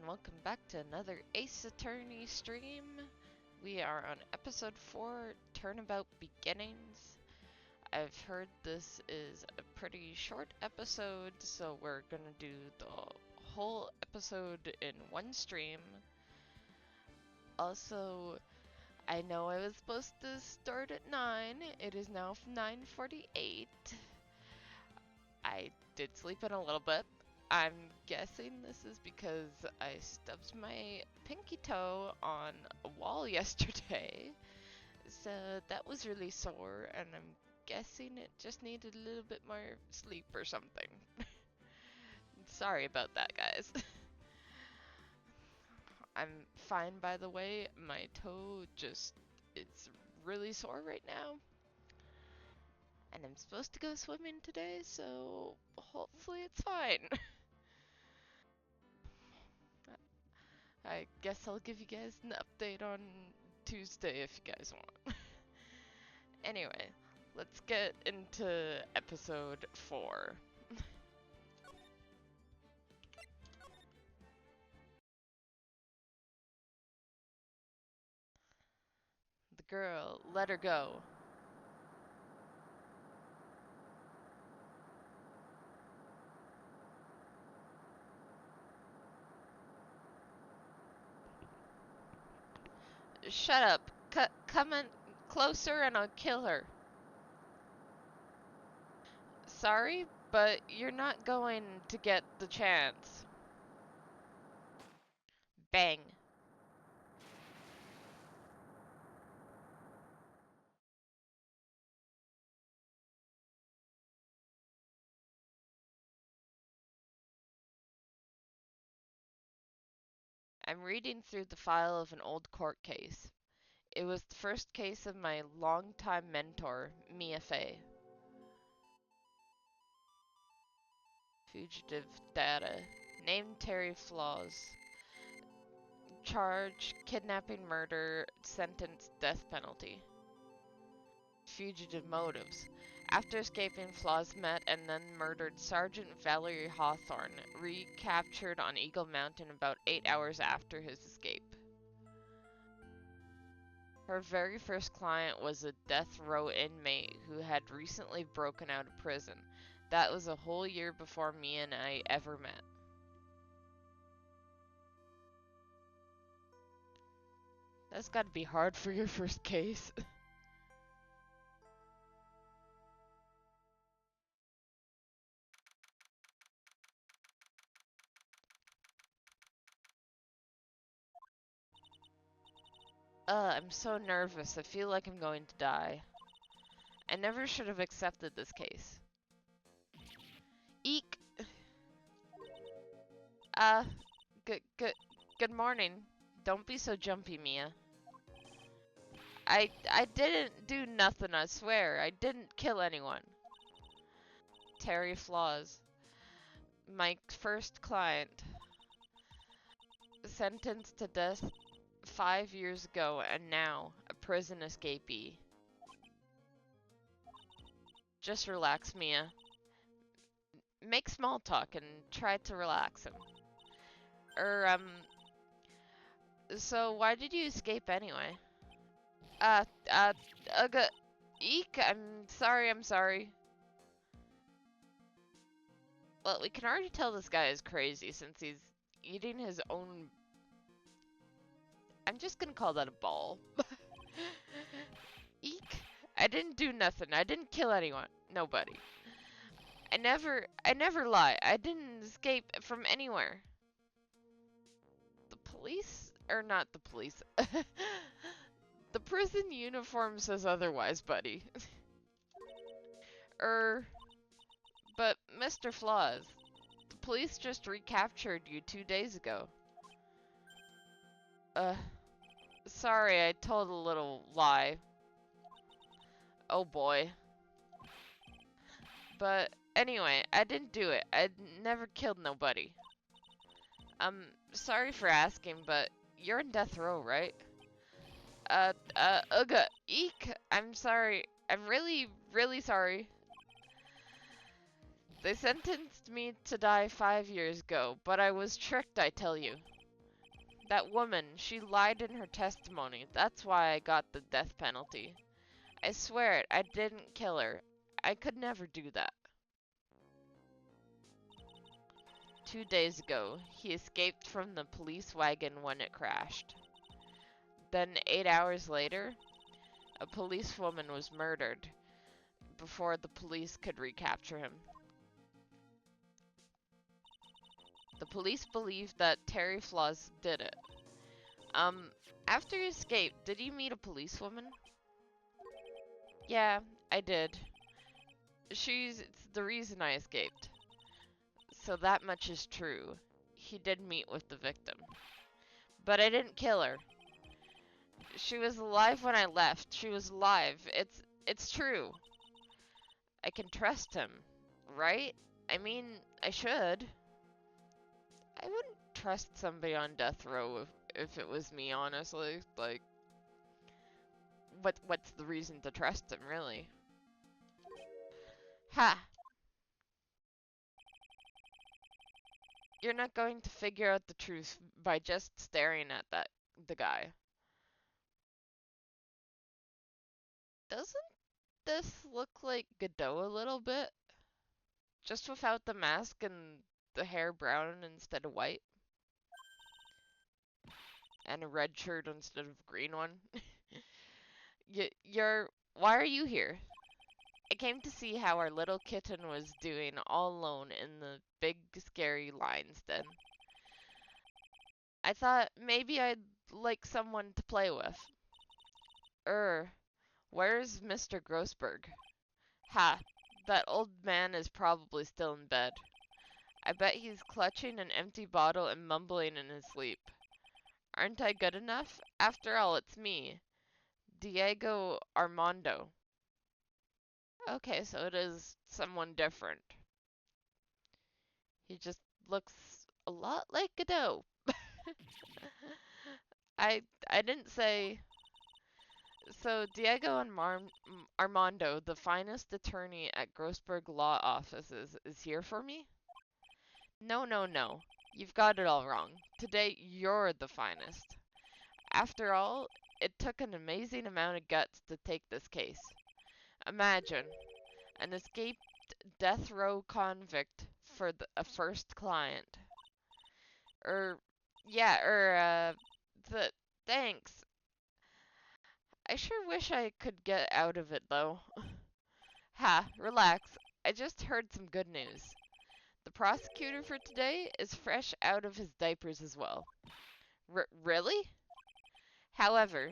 welcome back to another Ace Attorney stream. We are on episode 4, Turnabout Beginnings. I've heard this is a pretty short episode, so we're gonna do the whole episode in one stream. Also, I know I was supposed to start at 9, it is now 9:48. I did sleep in a little bit. I'm guessing this is because I stubbed my pinky toe on a wall yesterday, so that was really sore, and I'm guessing it just needed a little bit more sleep or something. Sorry about that, guys. I'm fine, by the way. My toe it's really sore right now. And I'm supposed to go swimming today, so hopefully it's fine. I guess I'll give you guys an update on Tuesday if you guys want. Anyway, let's get into episode 4. The girl, let her go. Shut up. Come in closer and I'll kill her. Sorry, but you're not going to get the chance. Bang. I'm reading through the file of an old court case. It was the first case of my longtime mentor, Mia Fey. Fugitive data. Name Terry Flaws. Charge, kidnapping, murder, sentence, death penalty. Fugitive motives. After escaping, Flaws met and then murdered Sergeant Valerie Hawthorne, recaptured on Eagle Mountain about 8 hours after his escape. Her very first client was a death row inmate who had recently broken out of prison. That was a whole year before Mia and I ever met. That's gotta be hard for your first case. I'm so nervous. I feel like I'm going to die. I never should have accepted this case. Eek! Uh, good morning. Don't be so jumpy, Mia. I didn't do nothing, I swear. I didn't kill anyone. Terry Flaws. My first client. Sentenced to death 5 years ago, and now a prison escapee. Just relax, Mia. Make small talk and try to relax him. So why did you escape anyway? Uh, Eek, I'm sorry. Well, we can already tell this guy is crazy since he's eating his own... I'm just gonna call that a ball. Eek, I didn't do nothing. I didn't kill anyone. Nobody. I never lie. I didn't escape from anywhere. The police? Or not the police. The prison uniform says otherwise, buddy. But Mr. Flaws, the police just recaptured you 2 days ago. Sorry, I told a little lie. Oh boy. But anyway, I didn't do it. I never killed nobody. Sorry for asking, but you're in death row, right? Eek, I'm sorry. I'm really sorry. They sentenced me to die 5 years ago, but I was tricked, I tell you. That woman, she lied in her testimony. That's why I got the death penalty. I swear it, I didn't kill her. I could never do that. 2 days ago, he escaped from the police wagon when it crashed. Then 8 hours later, a policewoman was murdered before the police could recapture him. The police believe that Terry Flaws did it. After he escaped, did he meet a policewoman? Yeah, I did. It's the reason I escaped. So that much is true. He did meet with the victim. But I didn't kill her. She was alive when I left. She was alive. It's true. I can trust him, right? I mean, I should. I wouldn't trust somebody on death row if it was me, honestly. Like, what's the reason to trust him, really? Ha! You're not going to figure out the truth by just staring at the guy. Doesn't this look like Godot a little bit? Just without the mask and the hair brown instead of white? And a red shirt instead of green one? Why are you here? I came to see how our little kitten was doing all alone in the big scary lion's den. I thought maybe I'd like someone to play with. Where's Mr. Grossberg? Ha, that old man is probably still in bed. I bet he's clutching an empty bottle and mumbling in his sleep. Aren't I good enough? After all, it's me, Diego Armando. Okay, so it is someone different. He just looks a lot like Godot. I didn't say. So Diego Armando, the finest attorney at Grossberg Law Offices, is here for me? No, no, no. You've got it all wrong. Today, you're the finest. After all, it took an amazing amount of guts to take this case. Imagine, an escaped death row convict for a first client. Thanks. I sure wish I could get out of it, though. Ha, relax. I just heard some good news. The prosecutor for today is fresh out of his diapers as well. Really? However,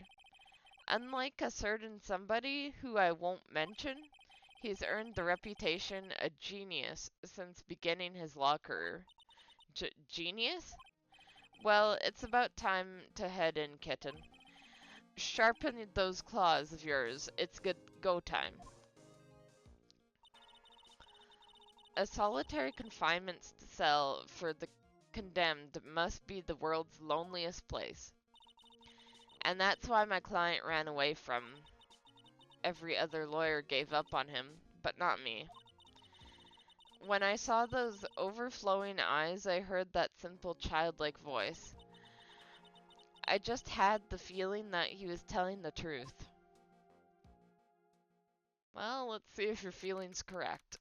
unlike a certain somebody who I won't mention, he's earned the reputation a genius since beginning his law career. Genius? Well, it's about time to head in, kitten. Sharpen those claws of yours. It's good go time. A solitary confinement cell for the condemned must be the world's loneliest place. And that's why my client ran away from. Every other lawyer gave up on him, but not me. When I saw those overflowing eyes, I heard that simple childlike voice. I just had the feeling that he was telling the truth. Well, let's see if your feeling's correct.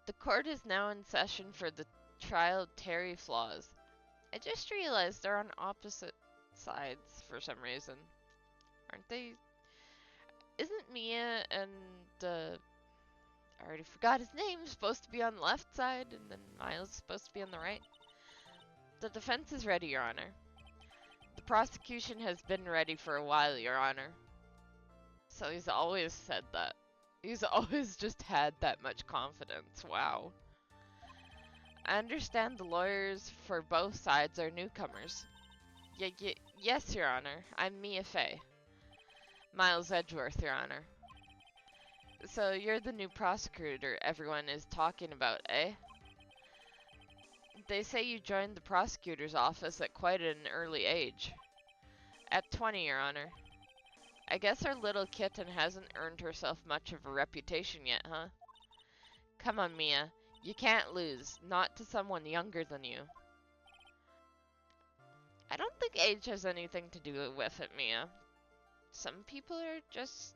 The court is now in session for the trial of Terry Flaws. I just realized they're on opposite sides for some reason. Aren't they? Isn't Mia and I already forgot his name, supposed to be on the left side, and then Miles supposed to be on the right? The defense is ready, Your Honor. The prosecution has been ready for a while, Your Honor. So he's always said that. He's always just had that much confidence. Wow. I understand the lawyers for both sides are newcomers. Yes, Your Honor. I'm Mia Fey. Miles Edgeworth, Your Honor. So you're the new prosecutor everyone is talking about, eh? They say you joined the prosecutor's office at quite an early age. At 20, Your Honor. I guess our little kitten hasn't earned herself much of a reputation yet, huh? Come on, Mia. You can't lose, not to someone younger than you. I don't think age has anything to do with it, Mia. Some people are just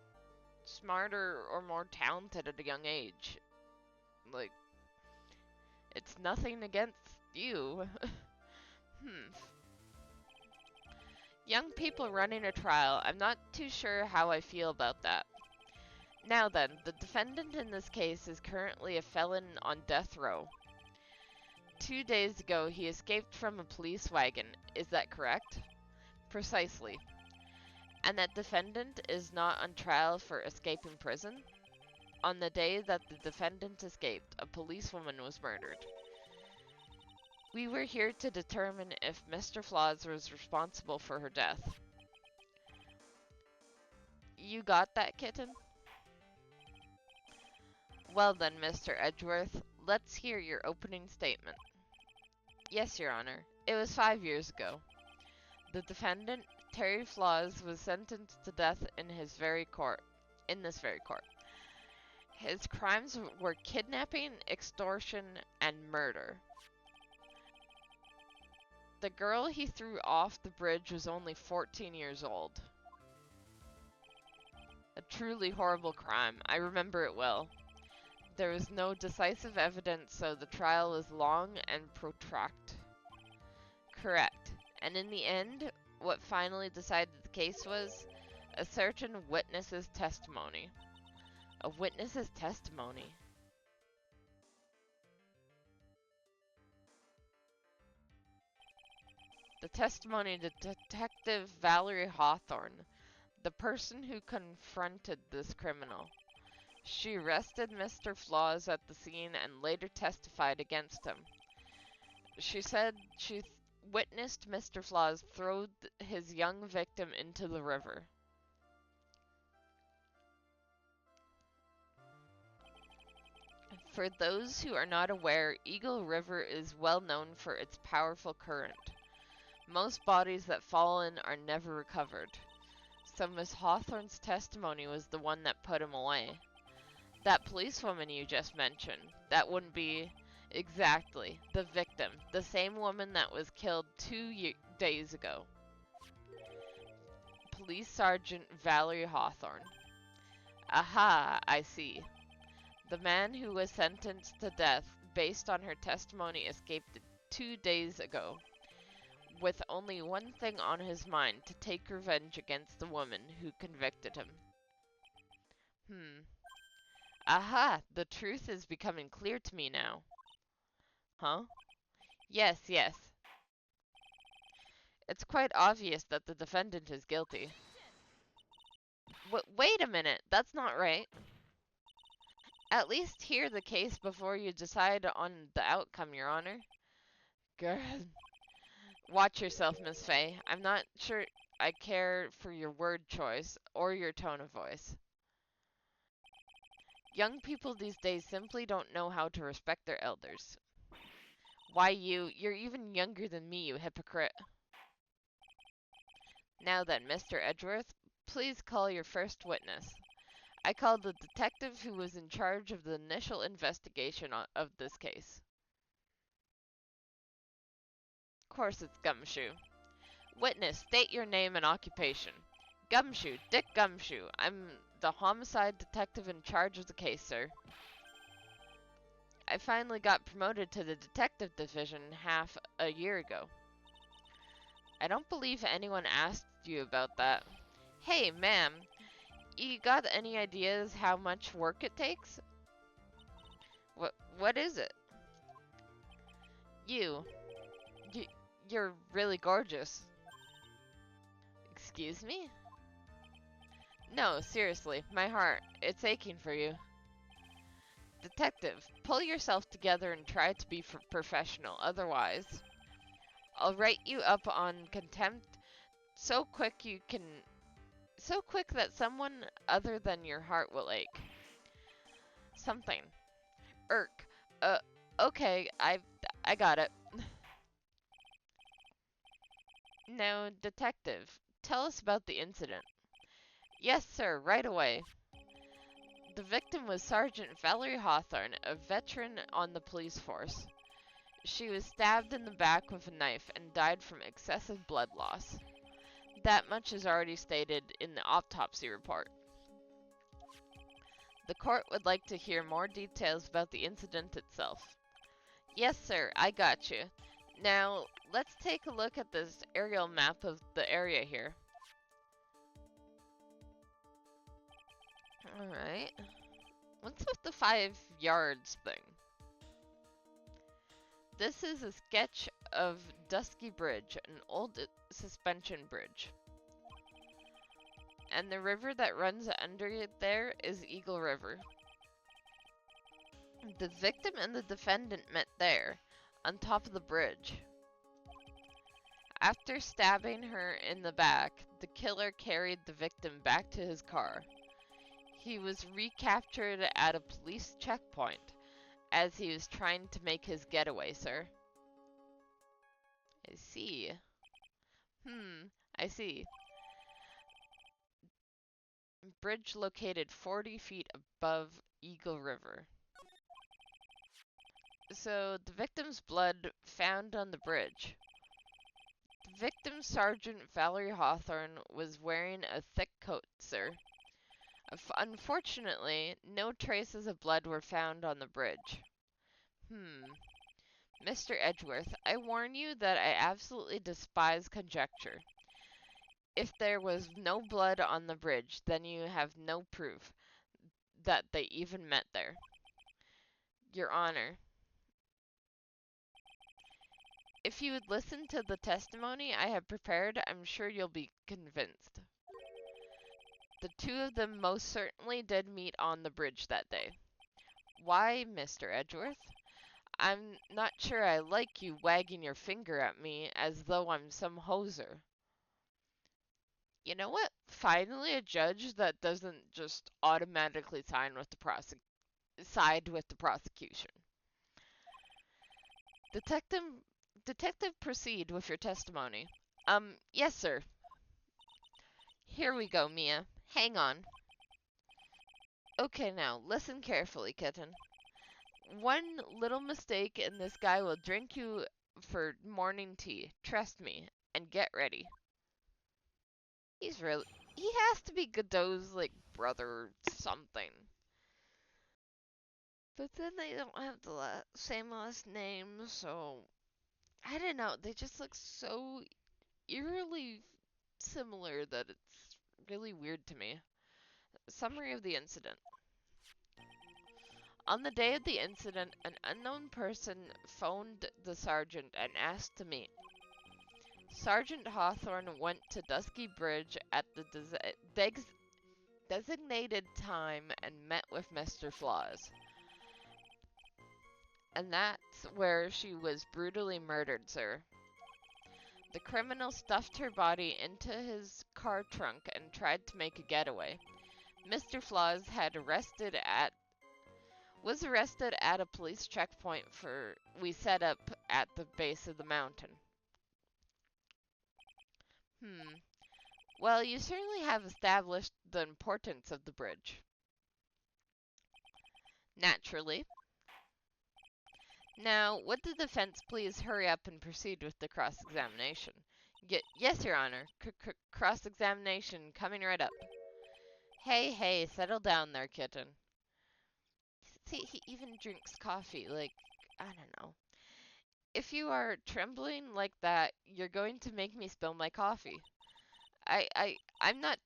smarter or more talented at a young age. Like, it's nothing against you. Hmm. Young people running a trial, I'm not too sure how I feel about that. Now then, the defendant in this case is currently a felon on death row. 2 days ago, he escaped from a police wagon. Is that correct? Precisely. And that defendant is not on trial for escaping prison? On the day that the defendant escaped, a policewoman was murdered. We were here to determine if Mr. Flaws was responsible for her death. You got that, kitten? Well then, Mr. Edgeworth, let's hear your opening statement. Yes, Your Honor. It was 5 years ago. The defendant, Terry Flaws, was sentenced to death in this very court. His crimes were kidnapping, extortion, and murder. The girl he threw off the bridge was only 14 years old. A truly horrible crime. I remember it well. There was no decisive evidence, so the trial was long and protracted. Correct. And in the end, what finally decided the case was a certain witness's testimony. A witness's testimony. The testimony of Detective Valerie Hawthorne, the person who confronted this criminal. She arrested Mr. Flaws at the scene and later testified against him. She said she witnessed Mr. Flaws throw his young victim into the river. For those who are not aware, Eagle River is well known for its powerful current. Most bodies that fall in are never recovered. So Miss Hawthorne's testimony was the one that put him away. That policewoman you just mentioned, that wouldn't be exactly the victim, the same woman that was killed 2 days ago. Police Sergeant Valerie Hawthorne. Aha, I see. The man who was sentenced to death based on her testimony escaped 2 days ago, with only one thing on his mind, to take revenge against the woman who convicted him. Aha, the truth is becoming clear to me now. Huh? Yes, yes. It's quite obvious that the defendant is guilty. Wait a minute, that's not right. At least hear the case before you decide on the outcome, Your Honor. Good. Watch yourself, Miss Fay. I'm not sure I care for your word choice or your tone of voice. Young people these days simply don't know how to respect their elders. Why you're even younger than me, you hypocrite. Now then, Mr. Edgeworth, please call your first witness. I called the detective who was in charge of the initial investigation of this case. Of course it's Gumshoe. Witness, state your name and occupation. Gumshoe, Dick Gumshoe. I'm the homicide detective in charge of the case, sir. I finally got promoted to the detective division half a year ago. I don't believe anyone asked you about that. Hey, ma'am, you got any ideas how much work it takes? What is it? You. You're really gorgeous. Excuse me? No, seriously, my heart, it's aching for you. Detective, pull yourself together and try to be professional, otherwise I'll write you up on contempt so quick that someone other than your heart will ache. Something. Irk. Okay, I got it. Now, detective, tell us about the incident. Yes, sir, right away. The victim was Sergeant Valerie Hawthorne, a veteran on the police force. She was stabbed in the back with a knife and died from excessive blood loss. That much is already stated in the autopsy report. The court would like to hear more details about the incident itself. Yes, sir, I got you. Now, let's take a look at this aerial map of the area here. Alright. What's with the 5 yards thing? This is a sketch of Dusky Bridge, an old suspension bridge. And the river that runs under it there is Eagle River. The victim and the defendant met there, on top of the bridge. After stabbing her in the back, the killer carried the victim back to his car. He was recaptured at a police checkpoint as he was trying to make his getaway, sir. I see. I see. Bridge located 40 feet above Eagle River. So, the victim's blood found on the bridge. The victim, Sergeant Valerie Hawthorne, was wearing a thick coat, sir. Unfortunately, no traces of blood were found on the bridge. Mr. Edgeworth, I warn you that I absolutely despise conjecture. If there was no blood on the bridge, then you have no proof that they even met there. Your Honor, if you would listen to the testimony I have prepared, I'm sure you'll be convinced. The two of them most certainly did meet on the bridge that day. Why, Mr. Edgeworth? I'm not sure I like you wagging your finger at me as though I'm some hoser. You know what? Finally, a judge that doesn't just automatically side with the prosecution. Detective, proceed with your testimony. Yes, sir. Here we go, Mia. Hang on. Okay, now, listen carefully, kitten. One little mistake and this guy will drink you for morning tea. Trust me. And get ready. He has to be Godot's, like, brother or something. But then they don't have the same last name, so... I don't know, they just look so eerily similar that it's really weird to me. Summary of the incident. On the day of the incident, an unknown person phoned the sergeant and asked to meet. Sergeant Hawthorne went to Dusky Bridge at the designated time and met with Mr. Flaws. And that's where she was brutally murdered, sir. The criminal stuffed her body into his car trunk and tried to make a getaway. Mr. Flaws was arrested at a police checkpoint we set up at the base of the mountain. Well, you certainly have established the importance of the bridge. Naturally. Now, would the defense please hurry up and proceed with the cross-examination? Yes, Your Honor. Cross-examination coming right up. Hey, settle down there, kitten. See, he even drinks coffee, like, I don't know. If you are trembling like that, you're going to make me spill my coffee. I'm not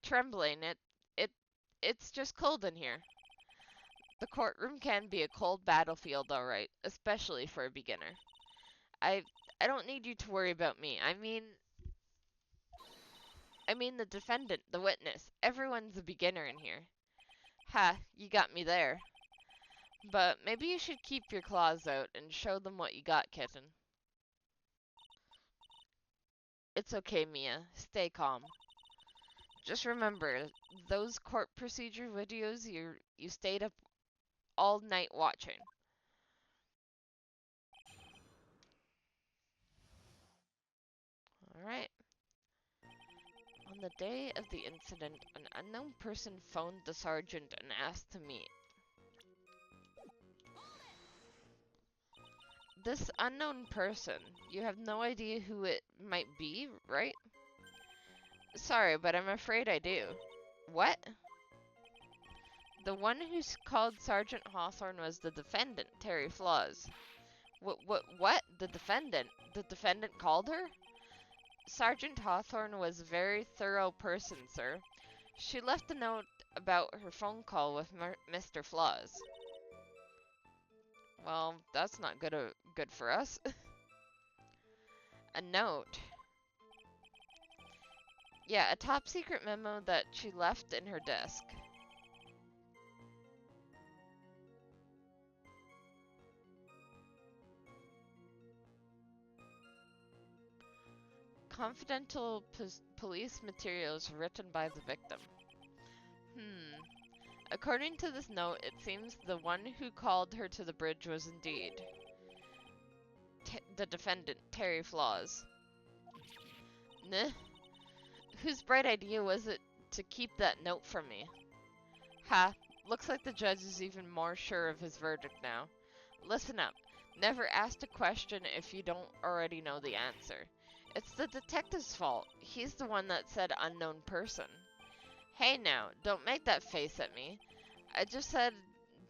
trembling. It's just cold in here. The courtroom can be a cold battlefield, all right, especially for a beginner. I don't need you to worry about me. I mean the defendant, the witness. Everyone's a beginner in here. Ha, you got me there. But maybe you should keep your claws out and show them what you got, kitten. It's okay, Mia. Stay calm. Just remember, those court procedure videos you stayed up all night watching. Alright. On the day of the incident, an unknown person phoned the sergeant and asked to meet. This unknown person, you have no idea who it might be, right? Sorry, but I'm afraid I do. What? The one who called Sergeant Hawthorne was the defendant, Terry Flaws. What? The defendant? The defendant called her? Sergeant Hawthorne was a very thorough person, sir. She left a note about her phone call with Mr. Flaws. Well, that's not good for us. A note. Yeah, a top secret memo that she left in her desk. Confidential police materials written by the victim. According to this note, it seems the one who called her to the bridge was indeed the defendant, Terry Flaws. Nah. Whose bright idea was it to keep that note from me? Ha, looks like the judge is even more sure of his verdict now. Listen up. Never ask a question if you don't already know the answer. It's the detective's fault. He's the one that said unknown person. Hey now, don't make that face at me. I just said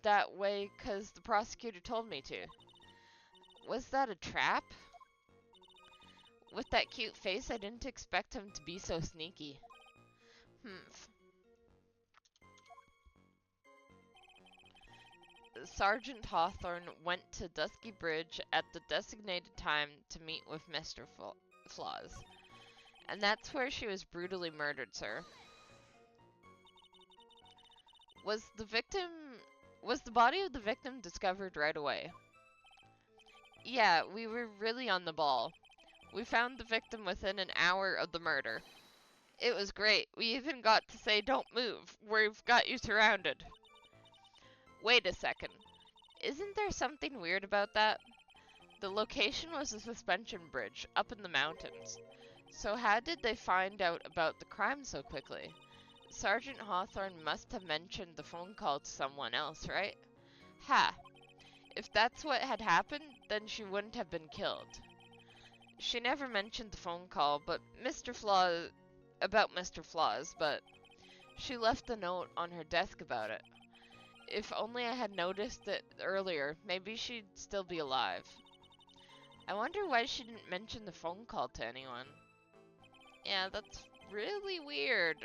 that way 'cause the prosecutor told me to. Was that a trap? With that cute face, I didn't expect him to be so sneaky. Sergeant Hawthorne went to Dusky Bridge at the designated time to meet with Mr. Flaws. And that's where she was brutally murdered, sir. Was the body of the victim discovered right away? Yeah, we were really on the ball. We found the victim within an hour of the murder. It was great. We even got to say, "Don't move. We've got you surrounded." Wait a second. Isn't there something weird about that? The location was a suspension bridge up in the mountains. So how did they find out about the crime so quickly? Sergeant Hawthorne must have mentioned the phone call to someone else, right? Ha! If that's what had happened, then she wouldn't have been killed. She never mentioned the phone call, but Mr. Flaws, but she left a note on her desk about it. If only I had noticed it earlier, maybe she'd still be alive. I wonder why she didn't mention the phone call to anyone. Yeah, that's really weird.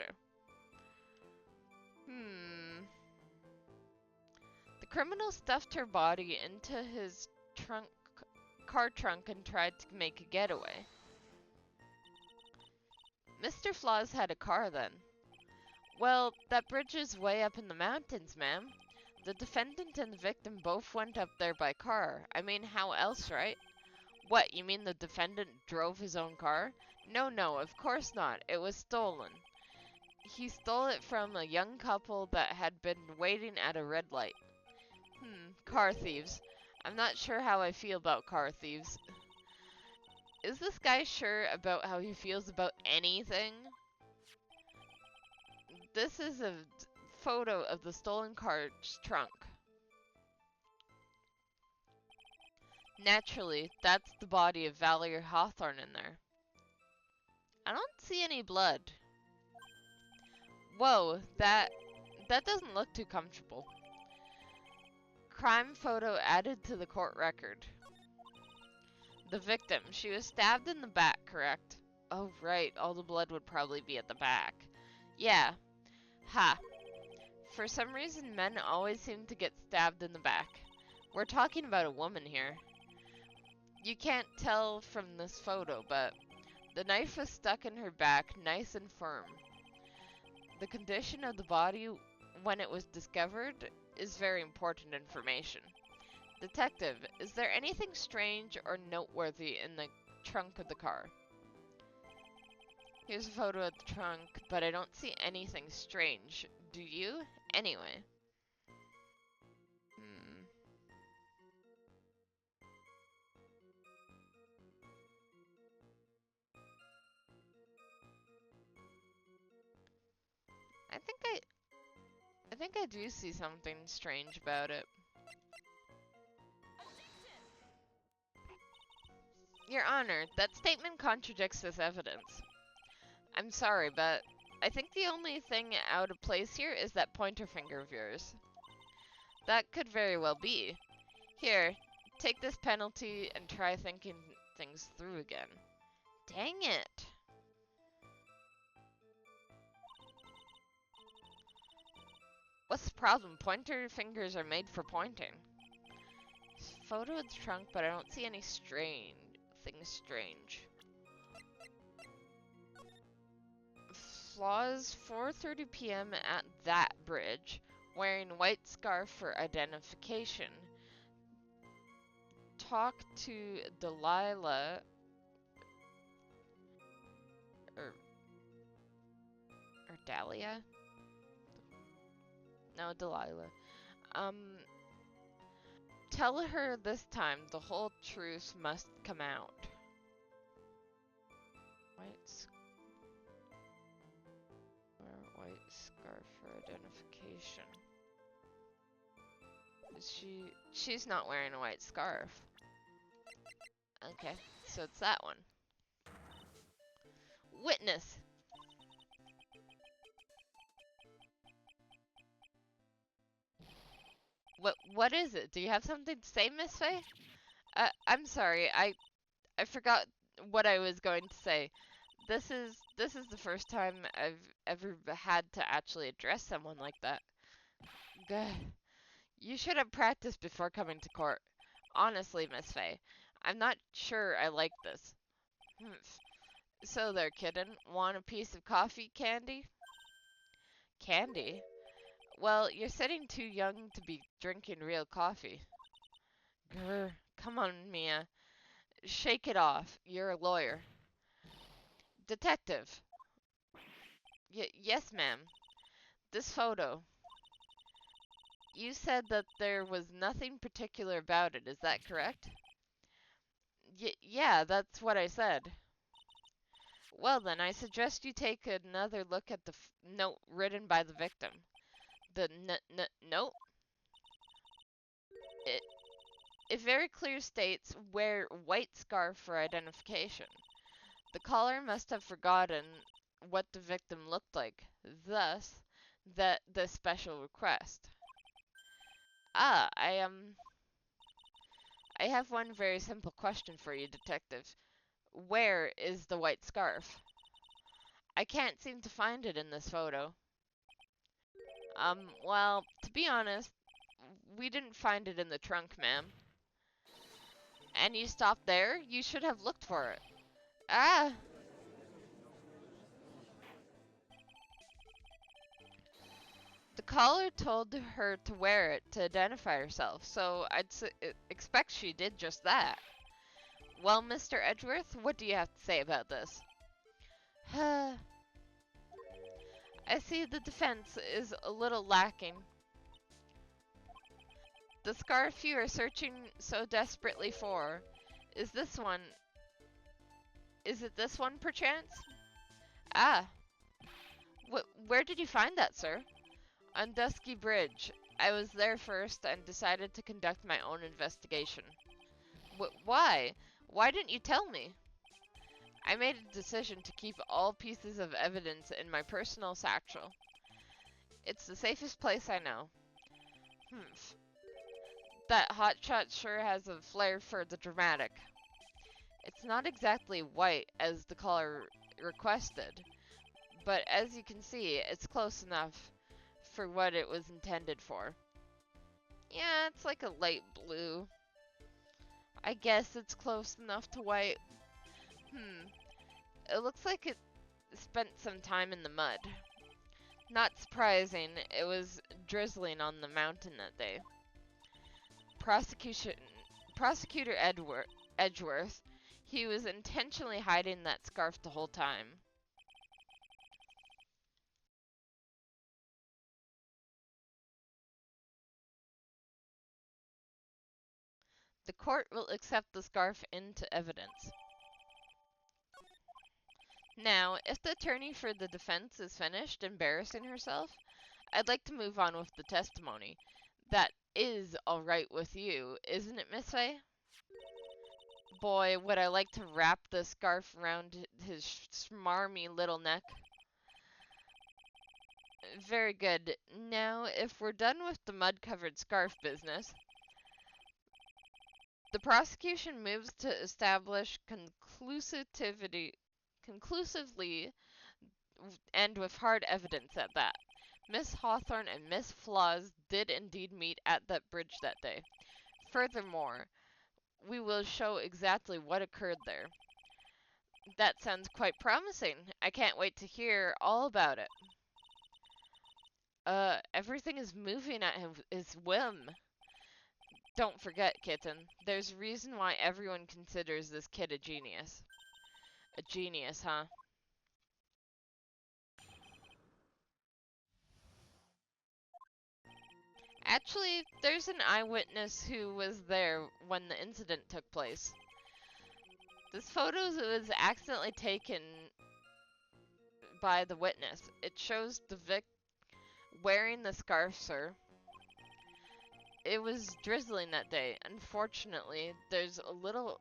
The criminal stuffed her body into his car trunk and tried to make a getaway. Mr. Flaws had a car then. Well, that bridge is way up in the mountains, ma'am. The defendant and the victim both went up there by car. I mean, how else, right? What, you mean the defendant drove his own car? No, of course not. It was stolen. He stole it from a young couple that had been waiting at a red light. Car thieves. I'm not sure how I feel about car thieves. Is this guy sure about how he feels about anything? This is a photo of the stolen car's trunk. Naturally, that's the body of Valerie Hawthorne in there. I don't see any blood. Whoa, that doesn't look too comfortable. Crime photo added to the court record. The victim, she was stabbed in the back, correct? Oh, right, all the blood would probably be at the back. Yeah. Ha. For some reason, men always seem to get stabbed in the back. We're talking about a woman here. You can't tell from this photo, but the knife was stuck in her back, nice and firm. The condition of the body when it was discovered is very important information. Detective, is there anything strange or noteworthy in the trunk of the car? Here's a photo of the trunk, but I don't see anything strange. Do you? Anyway. think I do see something strange about it. Your Honor, that statement contradicts this evidence. I'm sorry, but I think the only thing out of place here is that pointer finger of yours. That could very well be. Here, take this penalty and try thinking things through again. Dang it! What's the problem? Pointer fingers are made for pointing. Photo of the trunk, but I don't see any things strange. Flaws 4:30 p.m. at that bridge, wearing white scarf for identification. Talk to Delilah or Dahlia? No, Delilah. Tell her this time the whole truth must come out. White scarf for identification. She's not wearing a white scarf. Okay, so it's that one. Witness. What is it? Do you have something to say, Miss Faye? I'm sorry. I forgot what I was going to say. This is the first time I've ever had to actually address someone like that. Gah. You should have practiced before coming to court. Honestly, Miss Faye, I'm not sure I like this. So there, kitten. Want a piece of coffee candy? Candy? Well, you're sitting too young to be drinking real coffee. Grr. Come on, Mia. Shake it off. You're a lawyer. Detective. Yes, ma'am. This photo. You said that there was nothing particular about it. Is that correct? Yeah, that's what I said. Well then, I suggest you take another look at the note written by the victim. The note? It very clearly states, wear white scarf for identification. The caller must have forgotten what the victim looked like, thus, the special request. Ah, I have one very simple question for you, detective. Where is the white scarf? I can't seem to find it in this photo. Well, to be honest, we didn't find it in the trunk, ma'am. And you stopped there? You should have looked for it. Ah! The caller told her to wear it to identify herself, so I'd expect she did just that. Well, Mr. Edgeworth, what do you have to say about this? I see the defense is a little lacking. The scarf you are searching so desperately for, is it this one perchance? Ah, where did you find that, sir? On Dusky Bridge. I was there first and decided to conduct my own investigation. Why? Why didn't you tell me? I made a decision to keep all pieces of evidence in my personal satchel. It's the safest place I know. That hotshot sure has a flair for the dramatic. It's not exactly white as the caller requested, but as you can see, it's close enough for what it was intended for. Yeah, it's like a light blue. I guess it's close enough to white. It looks like it spent some time in the mud. Not surprising, it was drizzling on the mountain that day. Prosecutor Edgeworth, he was intentionally hiding that scarf the whole time. The court will accept the scarf into evidence. Now, if the attorney for the defense is finished embarrassing herself, I'd like to move on with the testimony. That is alright with you, isn't it, Miss Faye? Boy, would I like to wrap the scarf around his smarmy little neck. Very good. Now, if we're done with the mud-covered scarf business, the prosecution moves to establish conclusively, and with hard evidence at that. Miss Hawthorne and Miss Flaws did indeed meet at that bridge that day. Furthermore, we will show exactly what occurred there. That sounds quite promising. I can't wait to hear all about it. Everything is moving at his whim. Don't forget, kitten, there's a reason why everyone considers this kid a genius. A genius, huh? Actually, there's an eyewitness who was there when the incident took place. This photo was accidentally taken by the witness. It shows the Vic wearing the scarf, sir. It was drizzling that day. Unfortunately, it's a little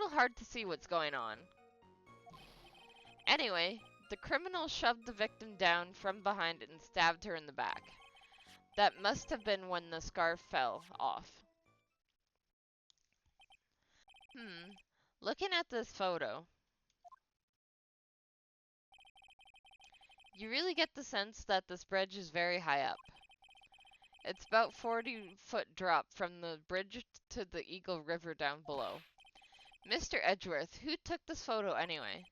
hard to see what's going on. Anyway, the criminal shoved the victim down from behind and stabbed her in the back. That must have been when the scarf fell off. Looking at this photo, you really get the sense that this bridge is very high up. It's about 40-foot drop from the bridge to the Eagle River down below. Mr. Edgeworth, who took this photo anyway?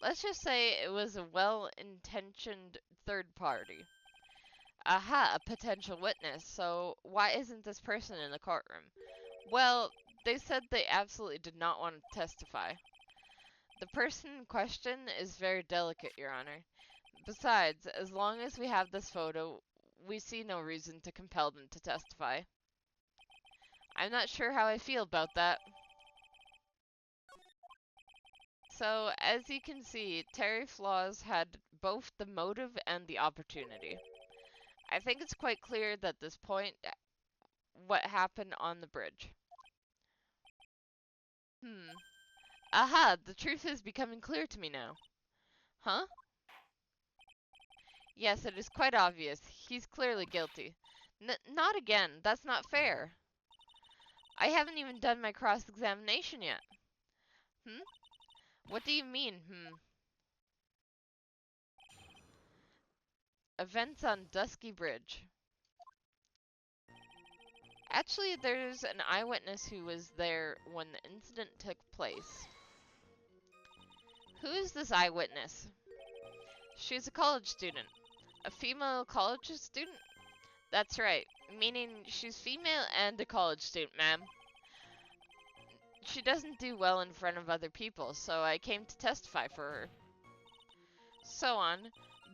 Let's just say it was a well-intentioned third party. Aha, a potential witness. So why isn't this person in the courtroom? Well, they said they absolutely did not want to testify. The person in question is very delicate, Your Honor. Besides, as long as we have this photo, we see no reason to compel them to testify. I'm not sure how I feel about that. So, as you can see, Terry Flaws had both the motive and the opportunity. I think it's quite clear that this point, what happened on the bridge. Aha, the truth is becoming clear to me now. Huh? Yes, it is quite obvious. He's clearly guilty. Not again. That's not fair. I haven't even done my cross-examination yet. What do you mean, Events on Dusky Bridge. Actually, there's an eyewitness who was there when the incident took place. Who is this eyewitness? She's a college student. A female college student? That's right, meaning she's female and a college student, ma'am. She doesn't do well in front of other people, so I came to testify for her. So on,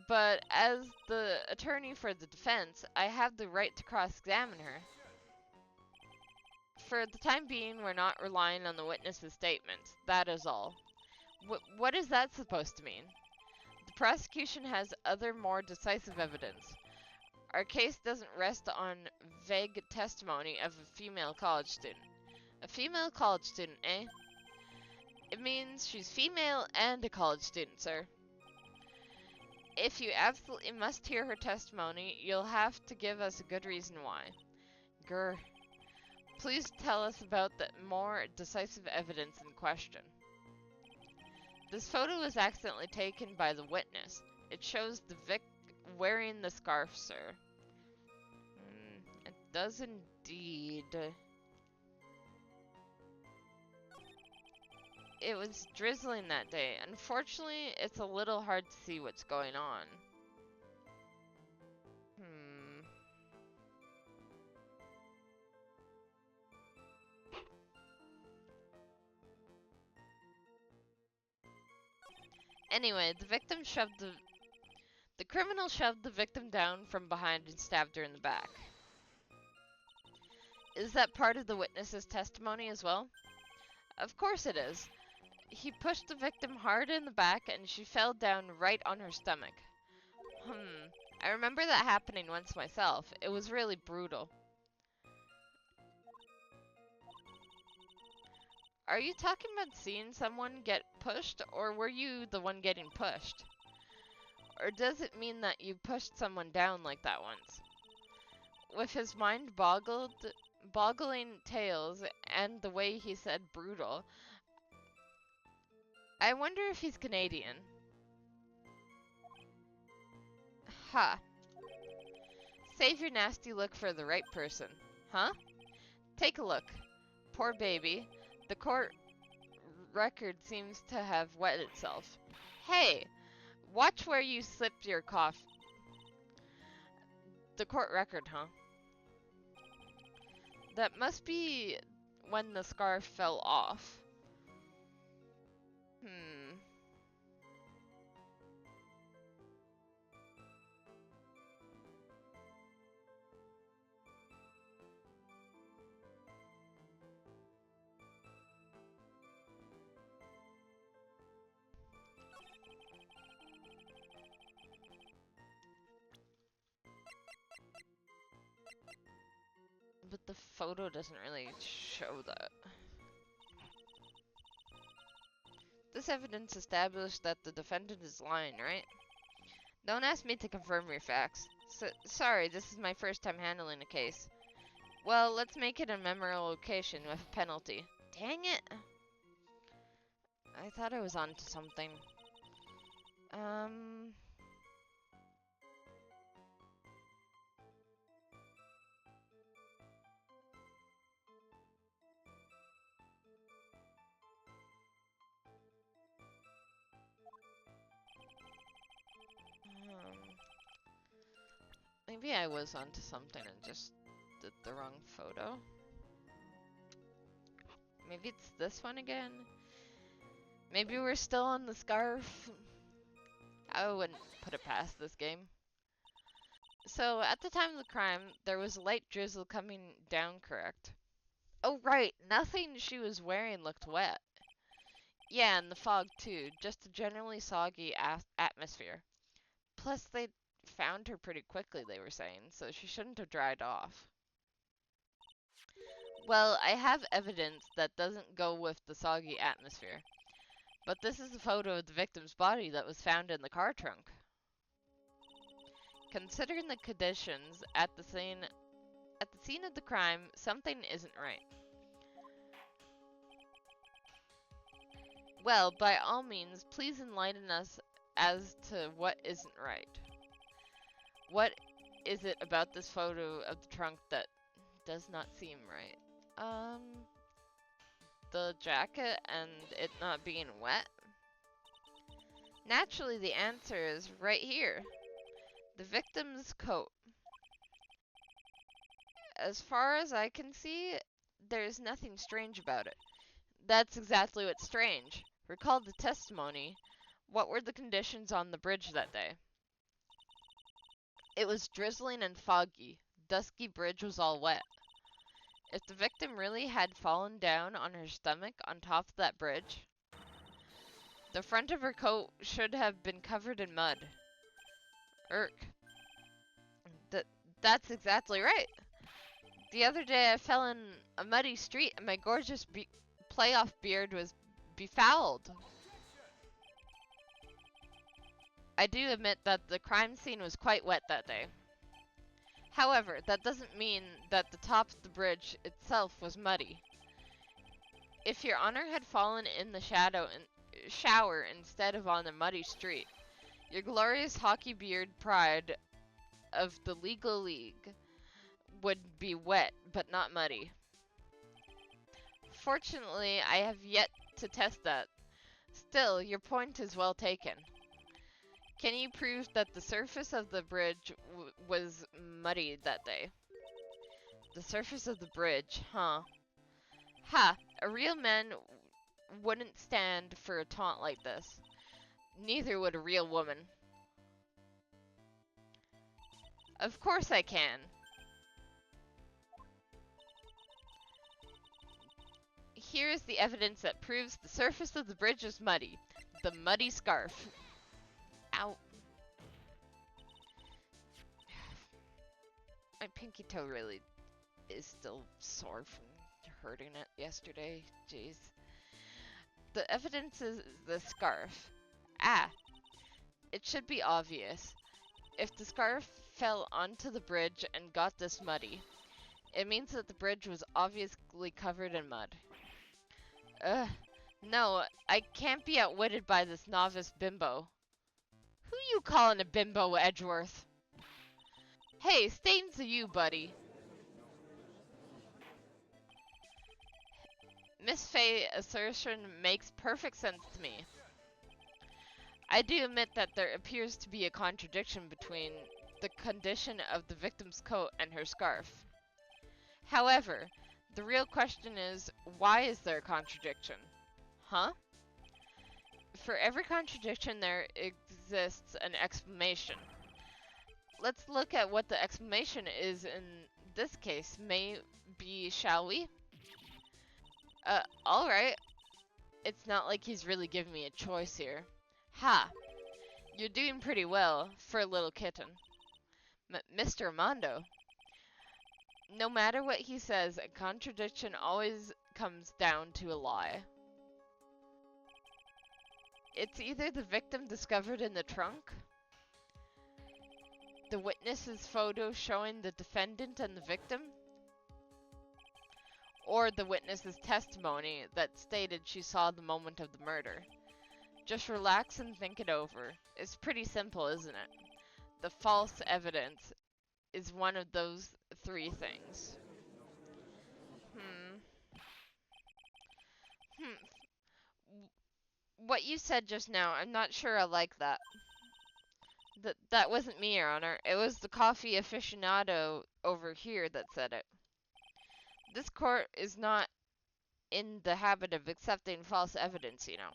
but as the attorney for the defense, I have the right to cross-examine her. For the time being, we're not relying on the witness's statements, that is all. What is that supposed to mean? The prosecution has other more decisive evidence. Our case doesn't rest on vague testimony of a female college student. A female college student, eh? It means she's female and a college student, sir. If you absolutely must hear her testimony, you'll have to give us a good reason why. Grr. Please tell us about the more decisive evidence in question. This photo was accidentally taken by the witness. It shows the Vic wearing the scarf, sir. It does indeed. It was drizzling that day. Unfortunately, it's a little hard to see what's going on. Anyway, the criminal shoved the victim down from behind and stabbed her in the back. Is that part of the witness's testimony as well? Of course it is. He pushed the victim hard in the back and she fell down right on her stomach. I remember that happening once myself. It was really brutal. Are you talking about seeing someone get pushed, or were you the one getting pushed? Or does it mean that you pushed someone down like that once? With his mind boggling tales and the way he said brutal, I wonder if he's Canadian. Ha. Save your nasty look for the right person. Huh? Take a look. Poor baby. The court record seems to have wet itself. Hey! Watch where you slip your cough. The court record, huh? That must be when the scarf fell off. Hmm. But the photo doesn't really show that. This evidence established that the defendant is lying, right? Don't ask me to confirm your facts. Sorry, this is my first time handling a case. Well, let's make it a memorable occasion with a penalty. Dang it! I thought I was onto something. Maybe I was onto something and just did the wrong photo. Maybe it's this one again? Maybe we're still on the scarf? I wouldn't put it past this game. So, at the time of the crime, there was a light drizzle coming down, correct? Oh, right. Nothing she was wearing looked wet. Yeah, and the fog, too. Just a generally soggy atmosphere. Plus, they found her pretty quickly, they were saying, so she shouldn't have dried off. Well, I have evidence that doesn't go with the soggy atmosphere. But this is a photo of the victim's body that was found in the car trunk. Considering the conditions at the scene of the crime, something isn't right. Well, by all means, please enlighten us as to what isn't right. What is it about this photo of the trunk that does not seem right? The jacket and it not being wet? Naturally, the answer is right here. The victim's coat. As far as I can see, there's nothing strange about it. That's exactly what's strange. Recall the testimony. What were the conditions on the bridge that day? It was drizzling and foggy. Dusky bridge was all wet. If the victim really had fallen down on her stomach on top of that bridge, the front of her coat should have been covered in mud. That's exactly right. The other day I fell in a muddy street and my gorgeous playoff beard was befouled. I do admit that the crime scene was quite wet that day. However, that doesn't mean that the top of the bridge itself was muddy. If Your Honor had fallen in the shower instead of on the muddy street, your glorious hockey beard pride of the legal league would be wet but not muddy. Fortunately, I have yet to test that. Still, your point is well taken. Can you prove that the surface of the bridge was muddy that day? The surface of the bridge, huh? Ha! A real man wouldn't stand for a taunt like this. Neither would a real woman. Of course I can. Here is the evidence that proves the surface of the bridge is muddy. The muddy scarf. Ow. My pinky toe really is still sore from hurting it yesterday. Jeez. The evidence is the scarf. Ah, it should be obvious. If the scarf fell onto the bridge and got this muddy, it means that the bridge was obviously covered in mud. Ugh. No, I can't be outwitted by this novice bimbo. Who you calling a bimbo, Edgeworth? Hey, stains to you, buddy. Miss Faye's assertion makes perfect sense to me. I do admit that there appears to be a contradiction between the condition of the victim's coat and her scarf. However, the real question is, why is there a contradiction? Huh? For every contradiction, there exists an explanation. Let's look at what the explanation is in this case, maybe, shall we? Alright. It's not like he's really giving me a choice here. Ha! You're doing pretty well, for a little kitten. Mr. Mondo. No matter what he says, a contradiction always comes down to a lie. It's either the victim discovered in the trunk, the witness's photo showing the defendant and the victim, or the witness's testimony that stated she saw the moment of the murder. Just relax and think it over. It's pretty simple, isn't it? The false evidence is one of those three things. What you said just now, I'm not sure I like that. That wasn't me, Your Honor. It was the coffee aficionado over here that said it. This court is not in the habit of accepting false evidence, you know.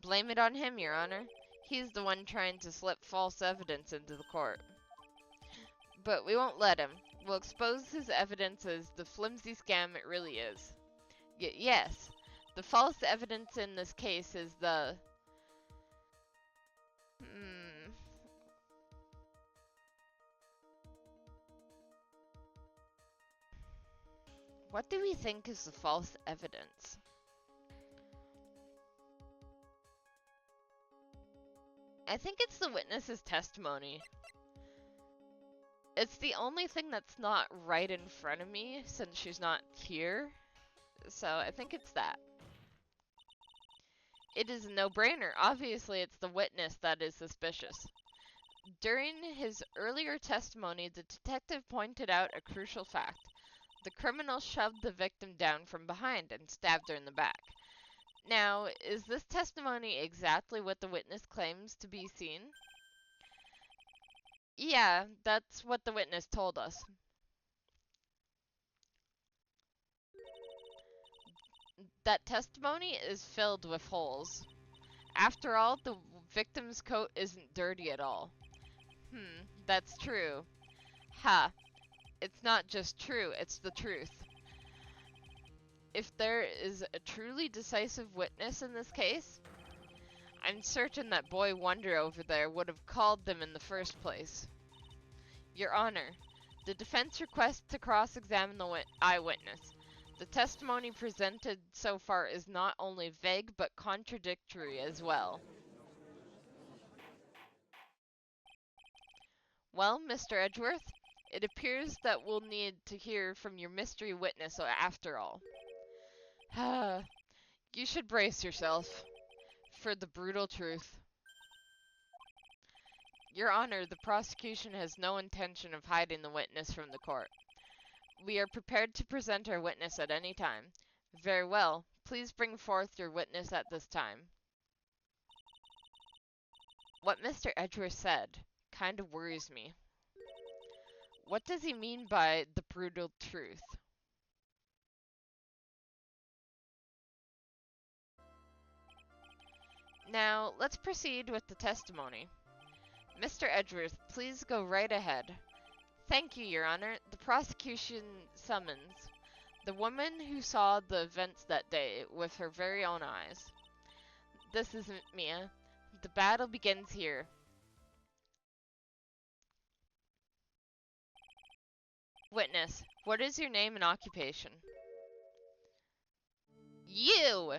Blame it on him, Your Honor. He's the one trying to slip false evidence into the court. But we won't let him. We'll expose his evidence as the flimsy scam it really is. Yes, the false evidence in this case is the... What do we think is the false evidence? I think it's the witness's testimony. It's the only thing that's not right in front of me since she's not here. So I think it's that. It is a no-brainer. Obviously, it's the witness that is suspicious. During his earlier testimony, the detective pointed out a crucial fact. The criminal shoved the victim down from behind and stabbed her in the back. Now, is this testimony exactly what the witness claims to be seen? Yeah, that's what the witness told us. That testimony is filled with holes. After all, the victim's coat isn't dirty at all. That's true. Ha. It's not just true, it's the truth. If there is a truly decisive witness in this case, I'm certain that Boy Wonder over there would have called them in the first place. Your Honor, the defense requests to cross-examine the eyewitness. The testimony presented so far is not only vague but contradictory as well. Well, Mr. Edgeworth, it appears that we'll need to hear from your mystery witness after all. You should brace yourself for the brutal truth. Your Honor, the prosecution has no intention of hiding the witness from the court. We are prepared to present our witness at any time. Very well. Please bring forth your witness at this time. What Mr. Edgeworth said kind of worries me. What does he mean by the brutal truth? Now, let's proceed with the testimony. Mr. Edgeworth, please go right ahead. Thank you, Your Honor. The prosecution summons the woman who saw the events that day with her very own eyes. This isn't Mia. The battle begins here. Witness, what is your name and occupation? You!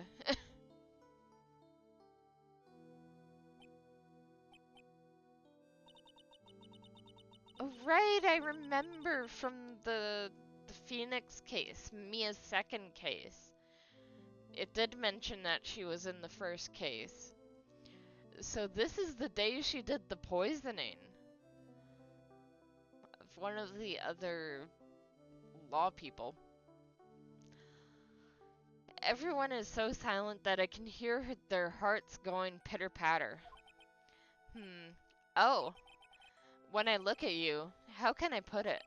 Oh, right, I remember from the Phoenix case, Mia's second case. It did mention that she was in the first case. So this is the day she did the poisoning of one of the other law people. Everyone is so silent that I can hear their hearts going pitter-patter. Oh, when I look at you, how can I put it?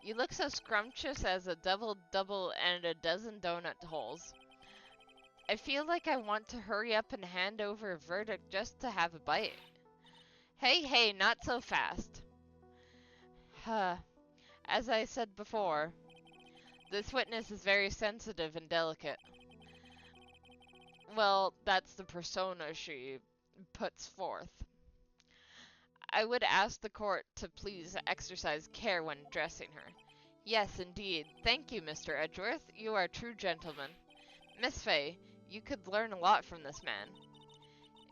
You look so scrumptious as a double and a dozen donut holes. I feel like I want to hurry up and hand over a verdict just to have a bite. Hey, not so fast. As I said before, this witness is very sensitive and delicate. Well, that's the persona she puts forth. I would ask the court to please exercise care when addressing her. Yes, indeed. Thank you, Mr. Edgeworth. You are a true gentleman. Miss Fay, you could learn a lot from this man.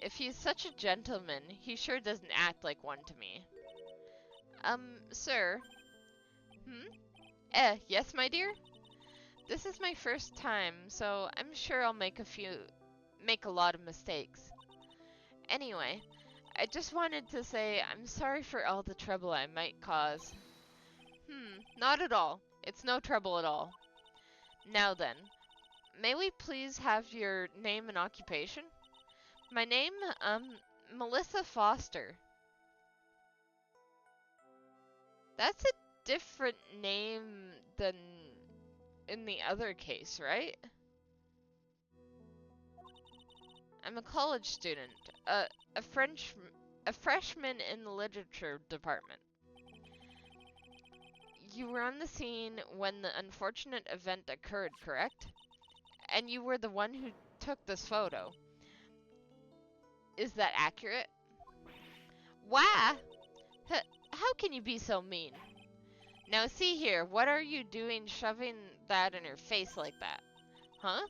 If he's such a gentleman, he sure doesn't act like one to me. Sir? Yes, my dear? This is my first time, so I'm sure I'll make a lot of mistakes. Anyway, I just wanted to say I'm sorry for all the trouble I might cause. Not at all. It's no trouble at all. Now then, may we please have your name and occupation? My name, Melissa Foster. That's a different name than in the other case, right? I'm a college student, a freshman in the literature department. You were on the scene when the unfortunate event occurred, correct? And you were the one who took this photo. Is that accurate? Why? How can you be so mean? Now see here, what are you doing shoving that in her face like that? Huh?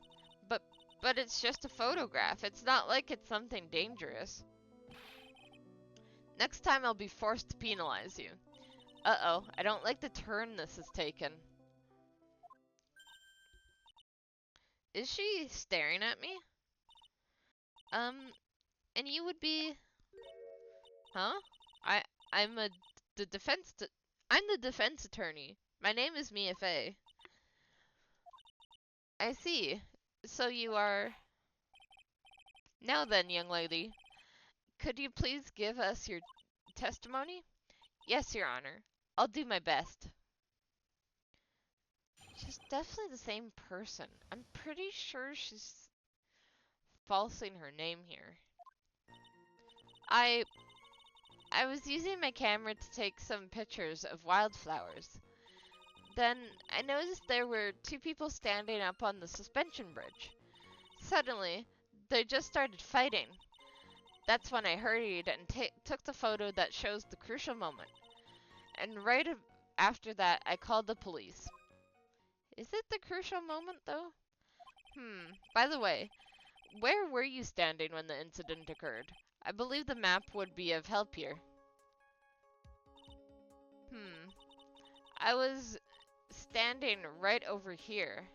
But it's just a photograph. It's not like it's something dangerous. Next time I'll be forced to penalize you. Uh-oh, I don't like the turn this has taken. Is she staring at me? And you would be... Huh? I, I'm a, the defense, I'm the defense attorney. My name is Mia Fey. I see. So you are... Now then, young lady, could you please give us your testimony? Yes, Your Honor. I'll do my best. She's definitely the same person. I'm pretty sure she's falsing her name here. I was using my camera to take some pictures of wildflowers. Then I noticed there were two people standing up on the suspension bridge. Suddenly, they just started fighting. That's when I hurried and took the photo that shows the crucial moment. And right after that, I called the police. Is it the crucial moment, though? By the way, where were you standing when the incident occurred? I believe the map would be of help here. I was standing right over here.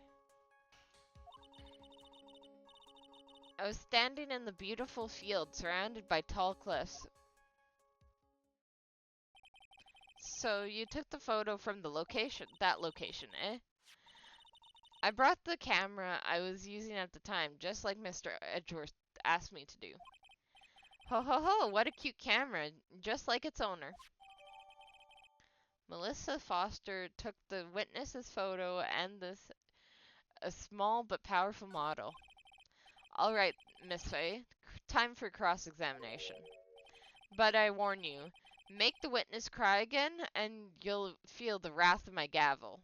I was standing in the beautiful field surrounded by tall cliffs. So you took the photo from that location, eh? I brought the camera I was using at the time, just like Mr. Edgeworth asked me to do. Ho, what a cute camera, just like its owner. Melissa Foster took the witness's photo and a small but powerful model. All right, Miss Fay, time for cross-examination. But I warn you, make the witness cry again, and you'll feel the wrath of my gavel.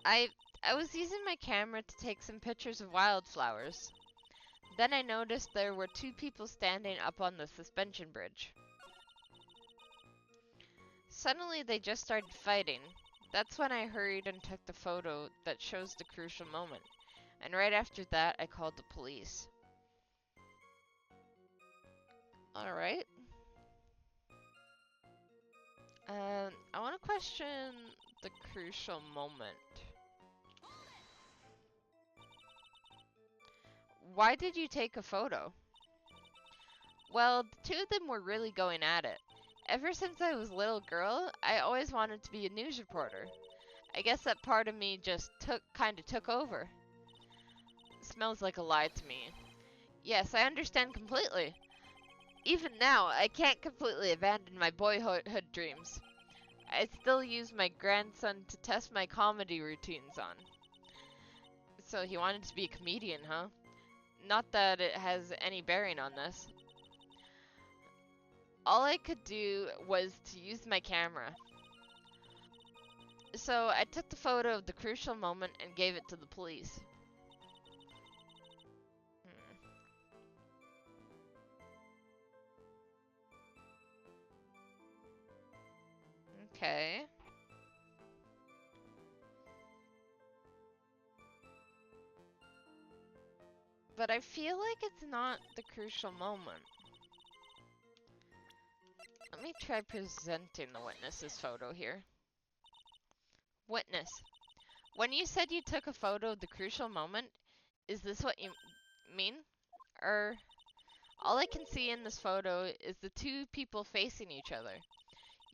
I was using my camera to take some pictures of wildflowers. Then I noticed there were two people standing up on the suspension bridge. Suddenly they just started fighting. That's when I hurried and took the photo that shows the crucial moment. And right after that, I called the police. Alright. I want to question the crucial moment. Why did you take a photo? Well, the two of them were really going at it. Ever since I was a little girl, I always wanted to be a news reporter. I guess that part of me just kinda took over. Smells like a lie to me. Yes, I understand completely. Even now, I can't completely abandon my boyhood dreams. I still use my grandson to test my comedy routines on. So he wanted to be a comedian, huh? Not that it has any bearing on this. All I could do was to use my camera. So I took the photo of the crucial moment and gave it to the police. Okay. But I feel like it's not the crucial moment. Let me try presenting the witness's photo here. Witness, when you said you took a photo of the crucial moment, is this what you mean? All I can see in this photo is the two people facing each other.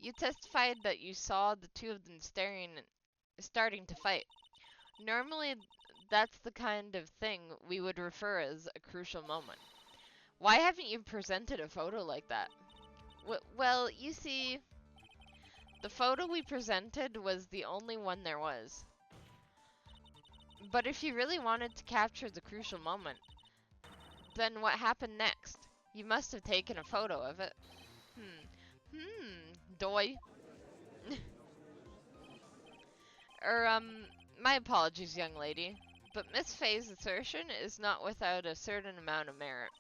You testified that you saw the two of them starting to fight. Normally, that's the kind of thing we would refer as a crucial moment. Why haven't you presented a photo like that? Well, you see, the photo we presented was the only one there was. But if you really wanted to capture the crucial moment, then what happened next? You must have taken a photo of it. Doy. My apologies, young lady, but Miss Faye's assertion is not without a certain amount of merit.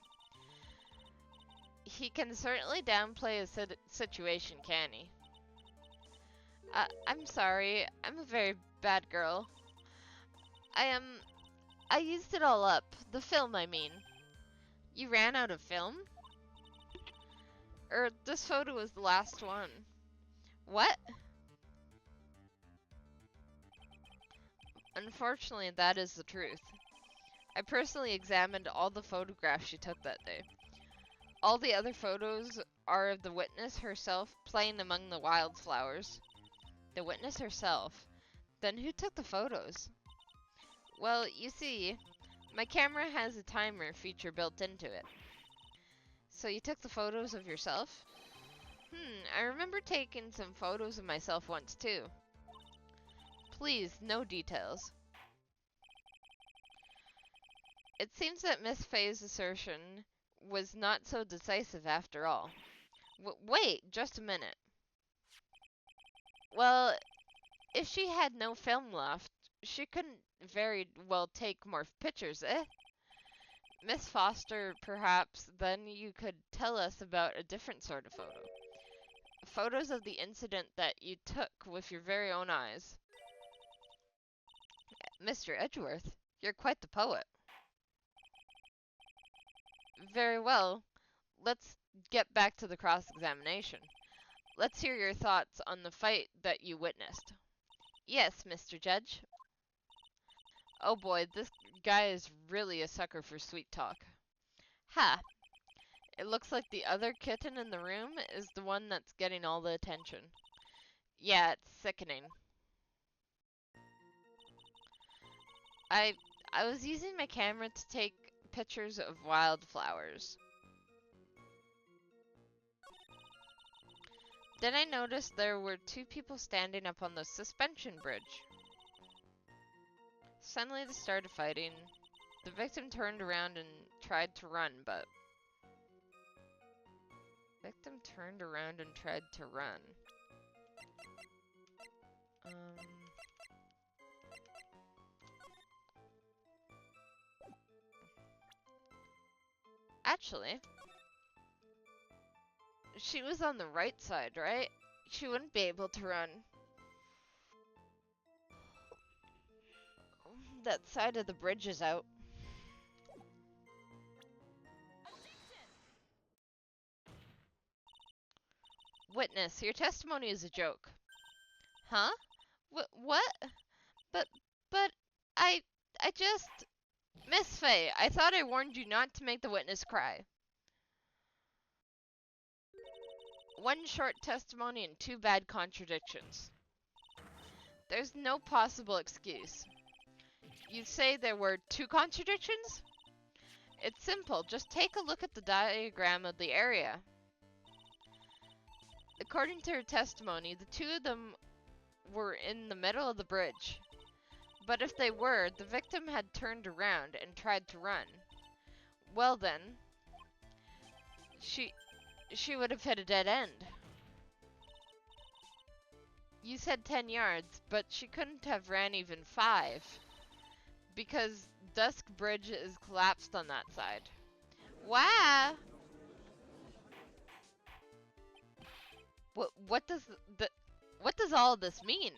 He can certainly downplay a situation, can he? I'm sorry, I'm a very bad girl. I used it all up. The film, I mean. You ran out of film? This photo was the last one. What? Unfortunately, that is the truth. I personally examined all the photographs she took that day. All the other photos are of the witness herself playing among the wildflowers. The witness herself? Then who took the photos? Well, you see, my camera has a timer feature built into it. So you took the photos of yourself? I remember taking some photos of myself once too. Please, no details. It seems that Miss Faye's assertion was not so decisive after all. Wait, just a minute. Well, if she had no film left, she couldn't very well take more pictures, eh? Miss Foster, perhaps then you could tell us about a different sort of photo. Photos of the incident that you took with your very own eyes. Mr. Edgeworth, you're quite the poet. Very well. Let's get back to the cross-examination. Let's hear your thoughts on the fight that you witnessed. Yes, Mr. Judge. Oh boy, this guy is really a sucker for sweet talk. Ha! It looks like the other kitten in the room is the one that's getting all the attention. Yeah, it's sickening. I was using my camera to take pictures of wildflowers. Then I noticed there were two people standing up on the suspension bridge. Suddenly they started fighting. The victim turned around and tried to run, but... Victim turned around and tried to run. Actually, she was on the right side, right? She wouldn't be able to run. That side of the bridge is out. Witness, your testimony is a joke. Huh? What? But, but, I, I just... Miss Faye, I thought I warned you not to make the witness cry. One short testimony and two bad contradictions. There's no possible excuse. You say there were two contradictions? It's simple, just take a look at the diagram of the area. According to her testimony, the two of them were in the middle of the bridge. But if they were, the victim had turned around and tried to run. Well then, she would have hit a dead end. You said 10 yards, but she couldn't have ran even 5. Because Dusk Bridge is collapsed on that side. Wow! What does all this mean?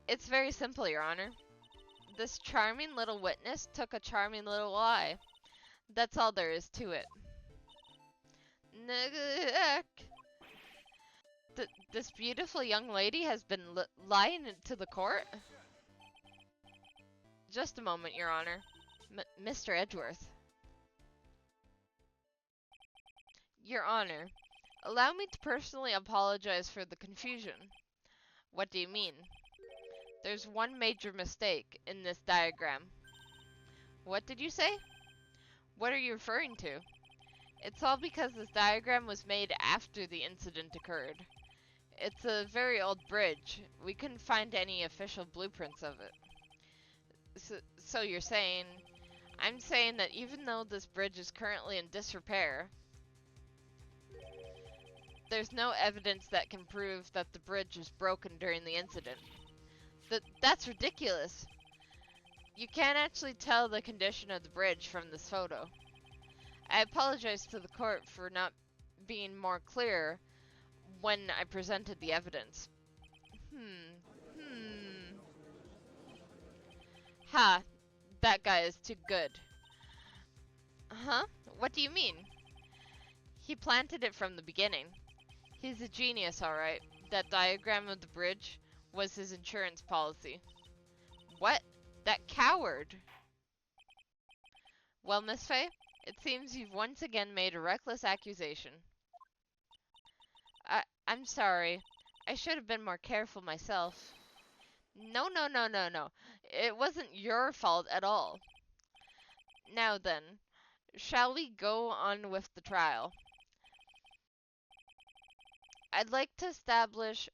It's very simple, Your Honor. This charming little witness took a charming little lie. That's all there is to it. This beautiful young lady has been lying to the court? Just a moment, Your Honor. Mr. Edgeworth. Your Honor, allow me to personally apologize for the confusion. What do you mean? There's one major mistake in this diagram. What did you say? What are you referring to? It's all because this diagram was made after the incident occurred. It's a very old bridge. We couldn't find any official blueprints of it. So you're saying... I'm saying that even though this bridge is currently in disrepair, there's no evidence that can prove that the bridge was broken during the incident. That's ridiculous. You can't actually tell the condition of the bridge from this photo. I apologize to the court for not being more clear when I presented the evidence. Ha, that guy is too good. Huh? What do you mean? He planted it from the beginning. He's a genius, alright. That diagram of the bridge was his insurance policy. What? That coward! Well, Miss Faye, it seems you've once again made a reckless accusation. I'm sorry. I should have been more careful myself. No. It wasn't your fault at all. Now then, shall we go on with the trial? I'd like to establish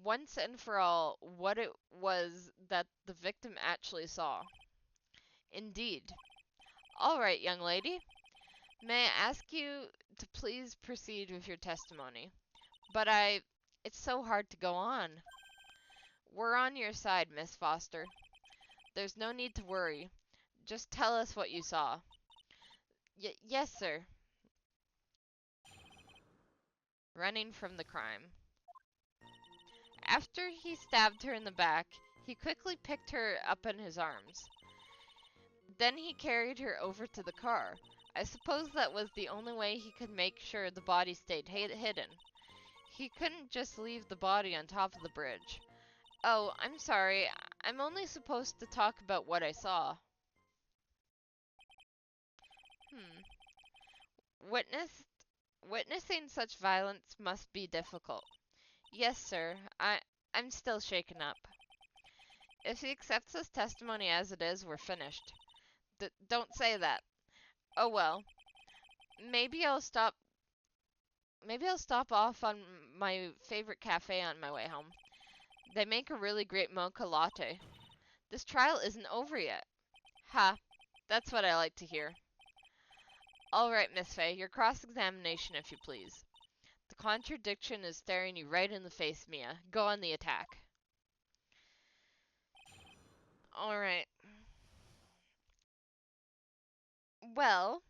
once and for all what it was that the victim actually saw. Indeed. All right, young lady. May I ask you to please proceed with your testimony? But it's so hard to go on. We're on your side, Miss Foster. There's no need to worry. Just tell us what you saw. Yes, sir. Running from the crime. After he stabbed her in the back, he quickly picked her up in his arms. Then he carried her over to the car. I suppose that was the only way he could make sure the body stayed hidden. He couldn't just leave the body on top of the bridge. Oh, I'm sorry. I'm only supposed to talk about what I saw. Witnessing such violence must be difficult. Yes, sir. I'm still shaken up. If he accepts this testimony as it is, we're finished. Don't say that. Oh well. Maybe I'll stop off on my favorite cafe on my way home. They make a really great mocha latte. This trial isn't over yet. Ha, that's what I like to hear. All right, Miss Faye, your cross-examination, if you please. The contradiction is staring you right in the face, Mia. Go on the attack. All right. Well,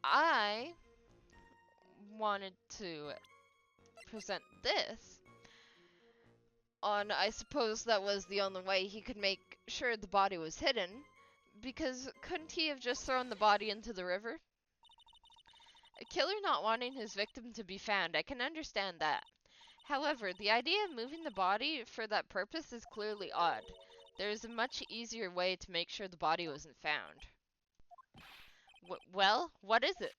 I wanted to present this on, I suppose that was the only way he could make sure the body was hidden, because couldn't he have just thrown the body into the river? A killer not wanting his victim to be found, I can understand that. However, the idea of moving the body for that purpose is clearly odd. There is a much easier way to make sure the body wasn't found. Well, what is it?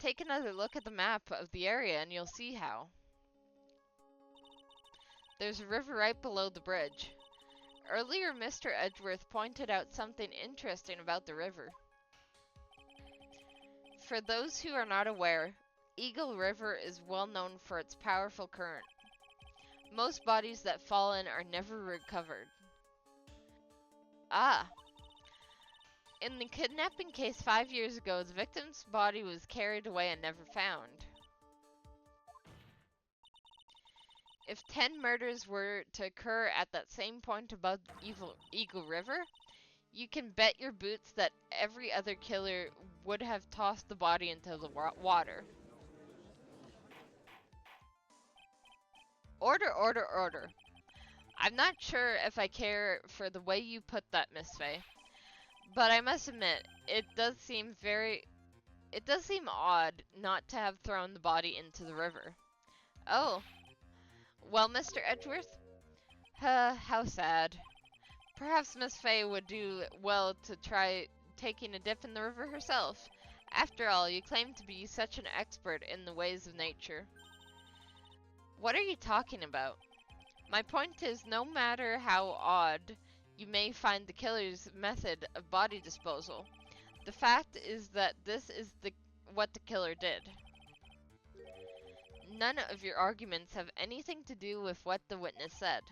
Take another look at the map of the area and you'll see how. There's a river right below the bridge. Earlier, Mr. Edgeworth pointed out something interesting about the river. For those who are not aware, Eagle River is well known for its powerful current. Most bodies that fall in are never recovered. Ah. In the kidnapping case 5 years ago, the victim's body was carried away and never found. If 10 murders were to occur at that same point above Eagle River, you can bet your boots that every other killer would have tossed the body into the water. Order, order, order. I'm not sure if I care for the way you put that, Miss Faye, but I must admit, it does seem odd not to have thrown the body into the river. Oh, well, Mr. Edgeworth? How sad. Perhaps Miss Faye would do well to try taking a dip in the river herself. After all, you claim to be such an expert in the ways of nature. What are you talking about? My point is, no matter how odd you may find the killer's method of body disposal, the fact is that this is what the killer did. None of your arguments have anything to do with what the witness said.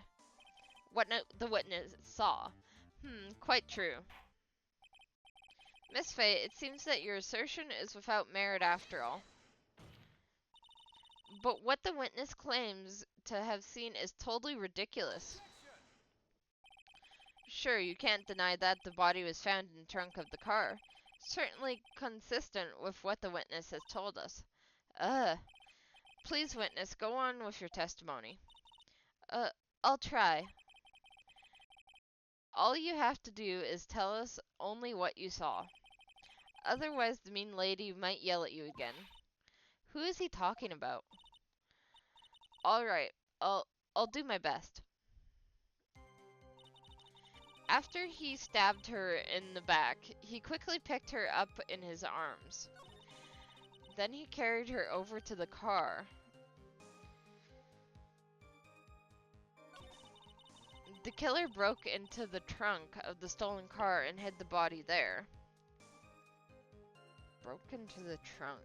What the witness saw. Quite true. Miss Faye, it seems that your assertion is without merit after all. But what the witness claims to have seen is totally ridiculous. Sure, you can't deny that the body was found in the trunk of the car. Certainly consistent with what the witness has told us. Please, witness, go on with your testimony. I'll try. All you have to do is tell us only what you saw. Otherwise, the mean lady might yell at you again. Who is he talking about? Alright, I'll do my best. After he stabbed her in the back, he quickly picked her up in his arms. Then he carried her over to the car. The killer broke into the trunk of the stolen car and hid the body there. Broke into the trunk.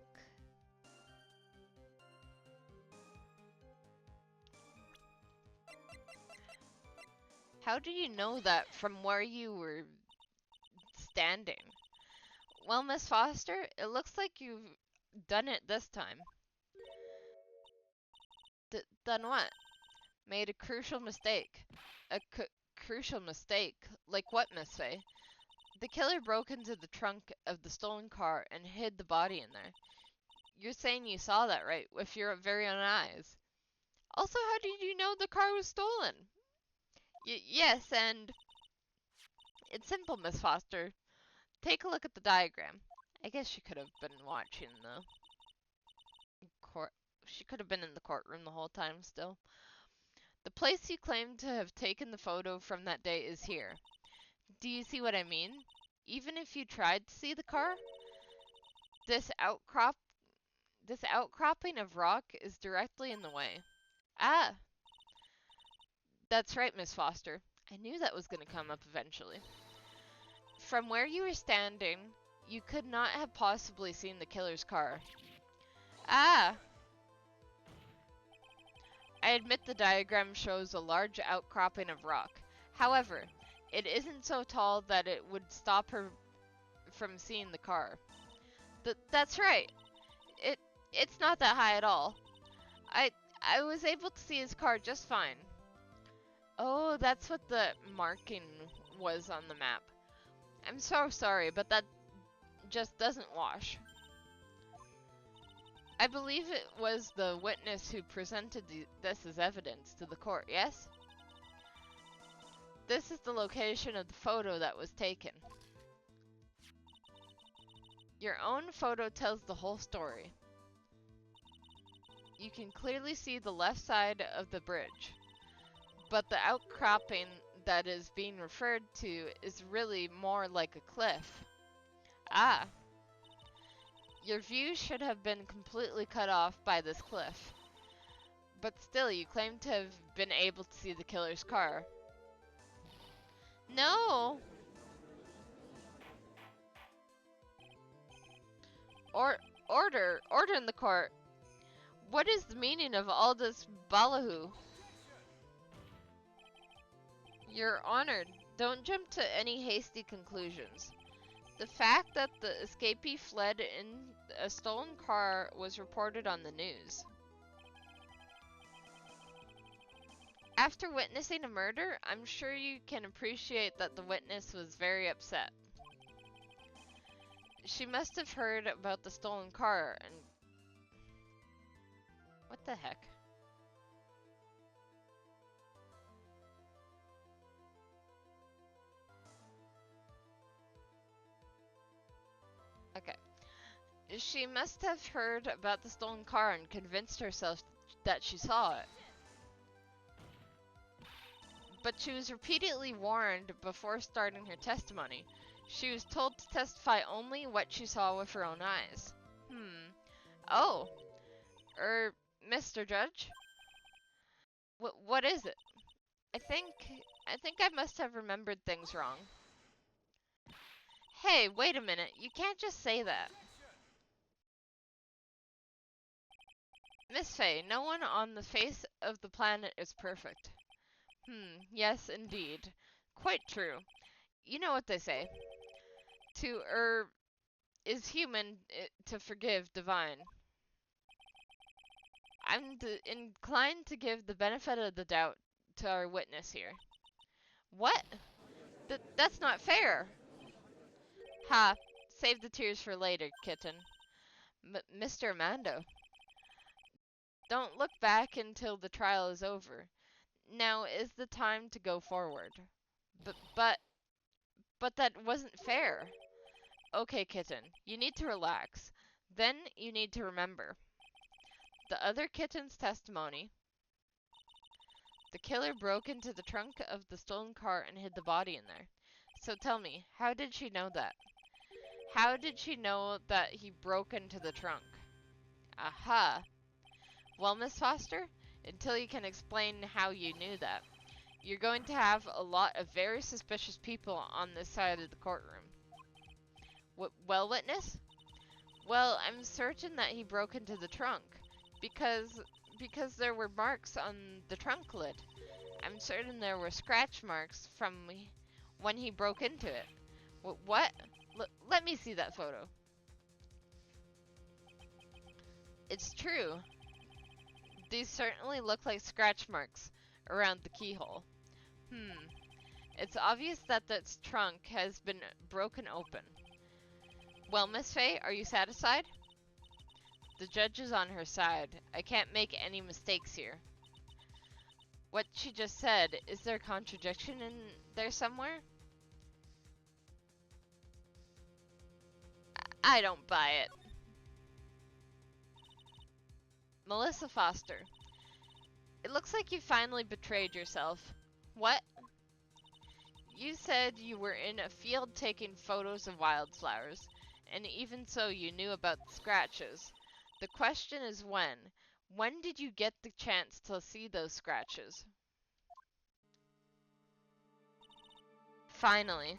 How do you know that from where you were standing? Well, Miss Foster, it looks like you've done it this time. Done what? Made a crucial mistake. A crucial mistake? Like what, Miss Faye? The killer broke into the trunk of the stolen car and hid the body in there. You're saying you saw that, right? With your very own eyes. Also, how did you know the car was stolen? Yes, and... It's simple, Miss Foster. Take a look at the diagram. I guess she could have been watching the court. She could have been in the courtroom the whole time still. The place you claim to have taken the photo from that day is here. Do you see what I mean? Even if you tried to see the car, this outcropping of rock is directly in the way. Ah, that's right, Miss Foster. I knew that was going to come up eventually. From where you were standing, you could not have possibly seen the killer's car. Ah! I admit the diagram shows a large outcropping of rock. However, it isn't so tall that it would stop her from seeing the car. That's right. It's not that high at all. I was able to see his car just fine. Oh, that's what the marking was on the map. I'm so sorry, but that just doesn't wash. I believe it was the witness who presented this as evidence to the court, yes? This is the location of the photo that was taken. Your own photo tells the whole story. You can clearly see the left side of the bridge, but the outcropping that is being referred to is really more like a cliff. Ah, your view should have been completely cut off by this cliff. But still, you claim to have been able to see the killer's car. No! Order in the court. What is the meaning of all this ballyhoo? You're honored. Don't jump to any hasty conclusions. The fact that the escapee fled in a stolen car was reported on the news. After witnessing a murder, I'm sure you can appreciate that the witness was very upset. She must have heard about the stolen car and... What the heck? Okay. She must have heard about the stolen car and convinced herself that she saw it. But she was repeatedly warned before starting her testimony. She was told to testify only what she saw with her own eyes. Oh. Mr. Judge? What is it? I think I must have remembered things wrong. Hey, wait a minute. You can't just say that. Miss Faye, no one on the face of the planet is perfect. Yes, indeed. Quite true. You know what they say. To is human, to forgive divine. I'm inclined to give the benefit of the doubt to our witness here. What? That's not fair. Ha, save the tears for later, kitten. Mr. Amando, don't look back until the trial is over. Now is the time to go forward. But that wasn't fair. Okay, kitten, you need to relax. Then you need to remember. The other kitten's testimony. The killer broke into the trunk of the stolen car and hid the body in there. So tell me, how did she know that? How did she know that he broke into the trunk? Aha. Well, Miss Foster, until you can explain how you knew that, you're going to have a lot of very suspicious people on this side of the courtroom. Well, witness? Well, I'm certain that he broke into the trunk, because there were marks on the trunk lid. I'm certain there were scratch marks from when he broke into it. What? Let me see that photo. It's true. These certainly look like scratch marks around the keyhole. It's obvious that this trunk has been broken open. Well, Miss Faye, are you satisfied? The judge is on her side. I can't make any mistakes here. What she just said, is there a contradiction in there somewhere? I don't buy it. Melissa Foster. It looks like you finally betrayed yourself. What? You said you were in a field taking photos of wildflowers, and even so you knew about the scratches. The question is when. When did you get the chance to see those scratches? Finally.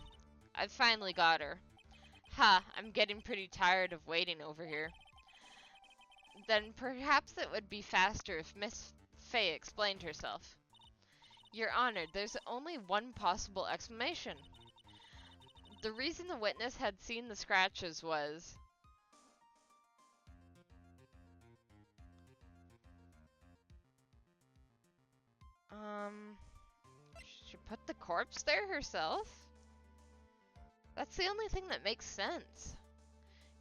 I finally got her. Ha, I'm getting pretty tired of waiting over here. Then perhaps it would be faster if Miss Faye explained herself. Your Honor, there's only one possible explanation. The reason the witness had seen the scratches was... She put the corpse there herself? That's the only thing that makes sense.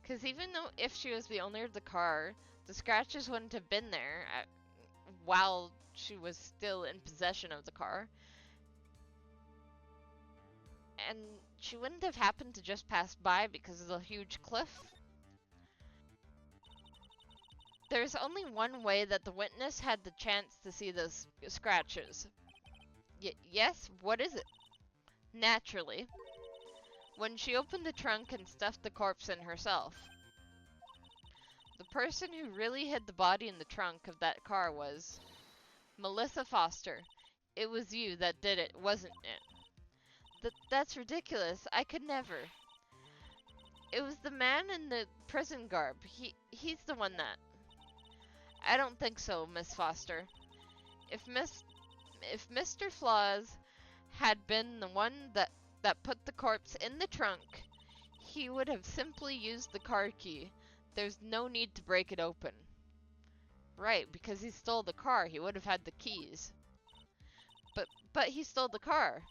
Because even though if she was the owner of the car, the scratches wouldn't have been there while she was still in possession of the car. And she wouldn't have happened to just pass by because of the huge cliff. There's only one way that the witness had the chance to see those scratches. Yes? What is it? Naturally. When she opened the trunk and stuffed the corpse in herself. The person who really hid the body in the trunk of that car was Melissa Foster. It was you that did it, wasn't it? That's ridiculous. I could never. It was the man in the prison garb. He's the one that... I don't think so, Miss Foster. If Mr. Flaws had been the one that put the corpse in the trunk, he would have simply used the car key. There's no need to break it open. Right, because he stole the car. He would have had the keys. But he stole the car.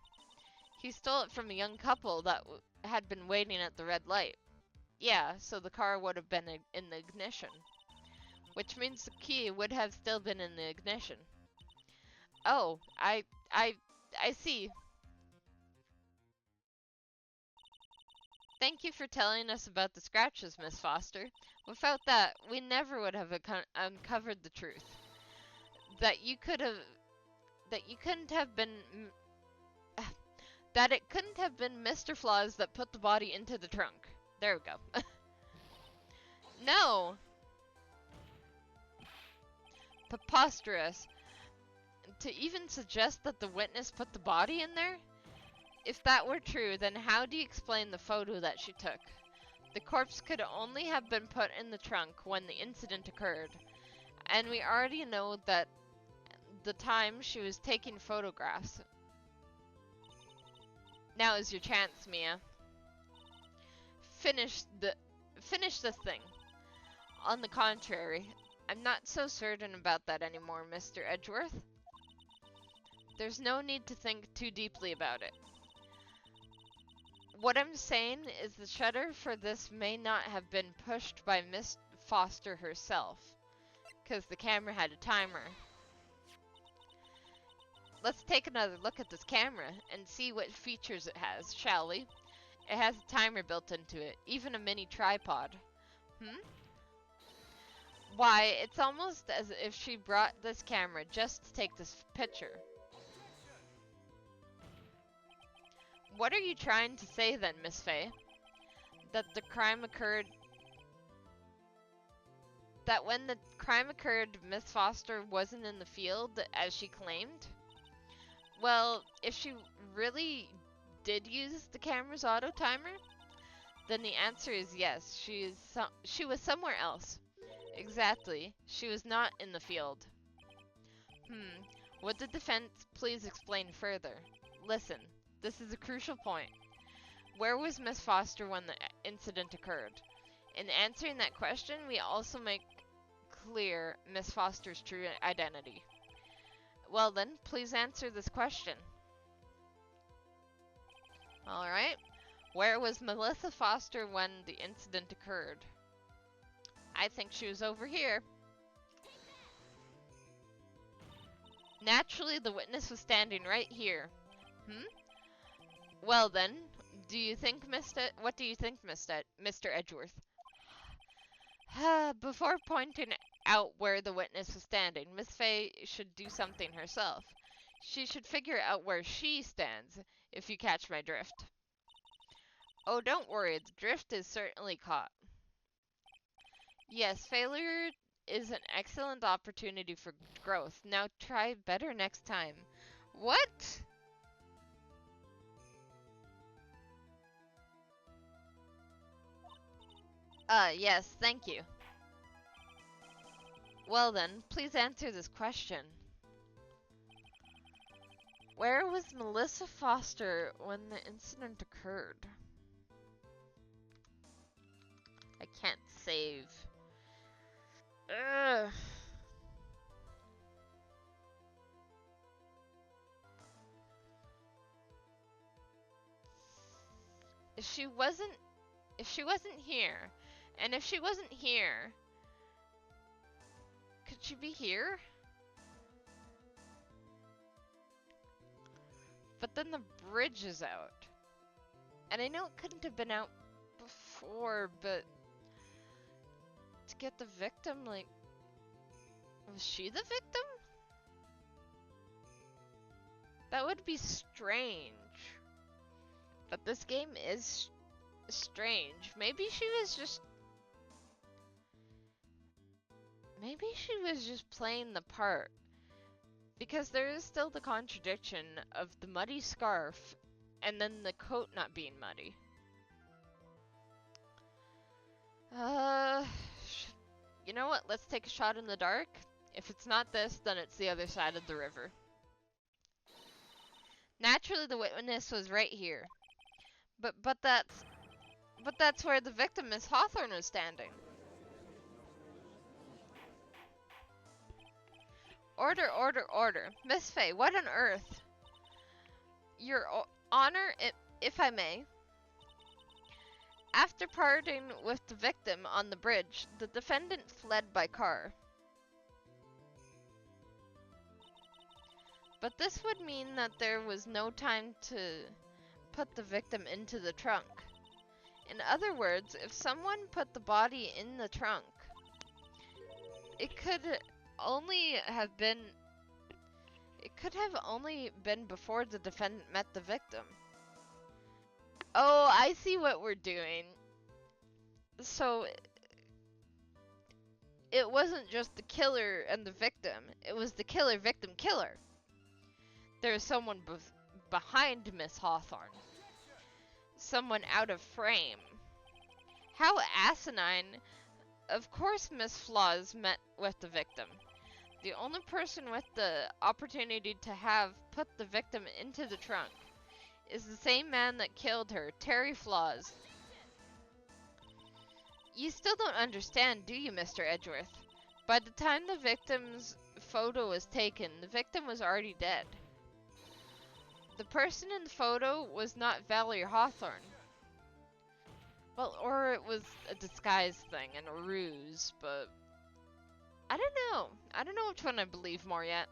He stole it from a young couple that had been waiting at the red light. Yeah, so the car would have been in the ignition. Which means the key would have still been in the ignition. Oh, I see. Thank you for telling us about the scratches, Miss Foster. Without that, we never would have uncovered the truth. That you couldn't have been... that it couldn't have been Mr. Flaws that put the body into the trunk. There we go. No! Preposterous. To even suggest that the witness put the body in there? If that were true, then how do you explain the photo that she took? The corpse could only have been put in the trunk when the incident occurred. And we already know that the time she was taking photographs. Now is your chance, Mia. Finish this thing. On the contrary, I'm not so certain about that anymore, Mr. Edgeworth. There's no need to think too deeply about it. What I'm saying is the shutter for this may not have been pushed by Miss Foster herself, because the camera had a timer. Let's take another look at this camera and see what features it has, shall we? It has a timer built into it, even a mini tripod. Why, it's almost as if she brought this camera just to take this picture. What are you trying to say then, Miss Faye? That the crime occurred... That when the crime occurred, Miss Foster wasn't in the field, as she claimed? Well, if she really did use the camera's auto timer, then the answer is yes. She was somewhere else. Exactly. She was not in the field. Would the defense please explain further? Listen, this is a crucial point. Where was Miss Foster when the incident occurred? In answering that question, we also make clear Miss Foster's true identity. Well then, please answer this question. Alright. Where was Melissa Foster when the incident occurred? I think she was over here. Naturally, the witness was standing right here. Well then, what do you think, Mr. Edgeworth? Before pointing out where the witness was standing, Miss Faye should do something herself. She should figure out where she stands, if you catch my drift. Oh, don't worry, the drift is certainly caught. Yes, failure is an excellent opportunity for growth. Now try better next time. What? Yes, thank you. Well then, please answer this question. Where was Melissa Foster when the incident occurred? I can't save. Ugh. She wasn't. If she wasn't here, and if she wasn't here, could she be here? But then the bridge is out. And I know it couldn't have been out before, but to get the victim, like, was she the victim? That would be strange. But this game is strange. Maybe she was just playing the part. Because there is still the contradiction of the muddy scarf and then the coat not being muddy. You know what? Let's take a shot in the dark. If it's not this, then it's the other side of the river. Naturally, the witness was right here. But that's where the victim, Miss Hawthorne, was standing. Order, order, order. Miss Fay, what on earth? Your Honor, if I may. After parting with the victim on the bridge, the defendant fled by car. But this would mean that there was no time to put the victim into the trunk. In other words, if someone put the body in the trunk, it could have only been before the defendant met the victim. Oh, I see what we're doing. So it wasn't just the killer and the victim, it was the killer, victim, killer. There's someone behind Miss Hawthorne. Someone out of frame. How asinine. Of course Miss Flaws met with the victim. The only person with the opportunity to have put the victim into the trunk is the same man that killed her, Terry Flaws. You still don't understand, do you, Mr. Edgeworth? By the time the victim's photo was taken, the victim was already dead. The person in the photo was not Valerie Hawthorne. Well, or it was a disguise thing and a ruse, but I don't know. I don't know which one I believe more yet.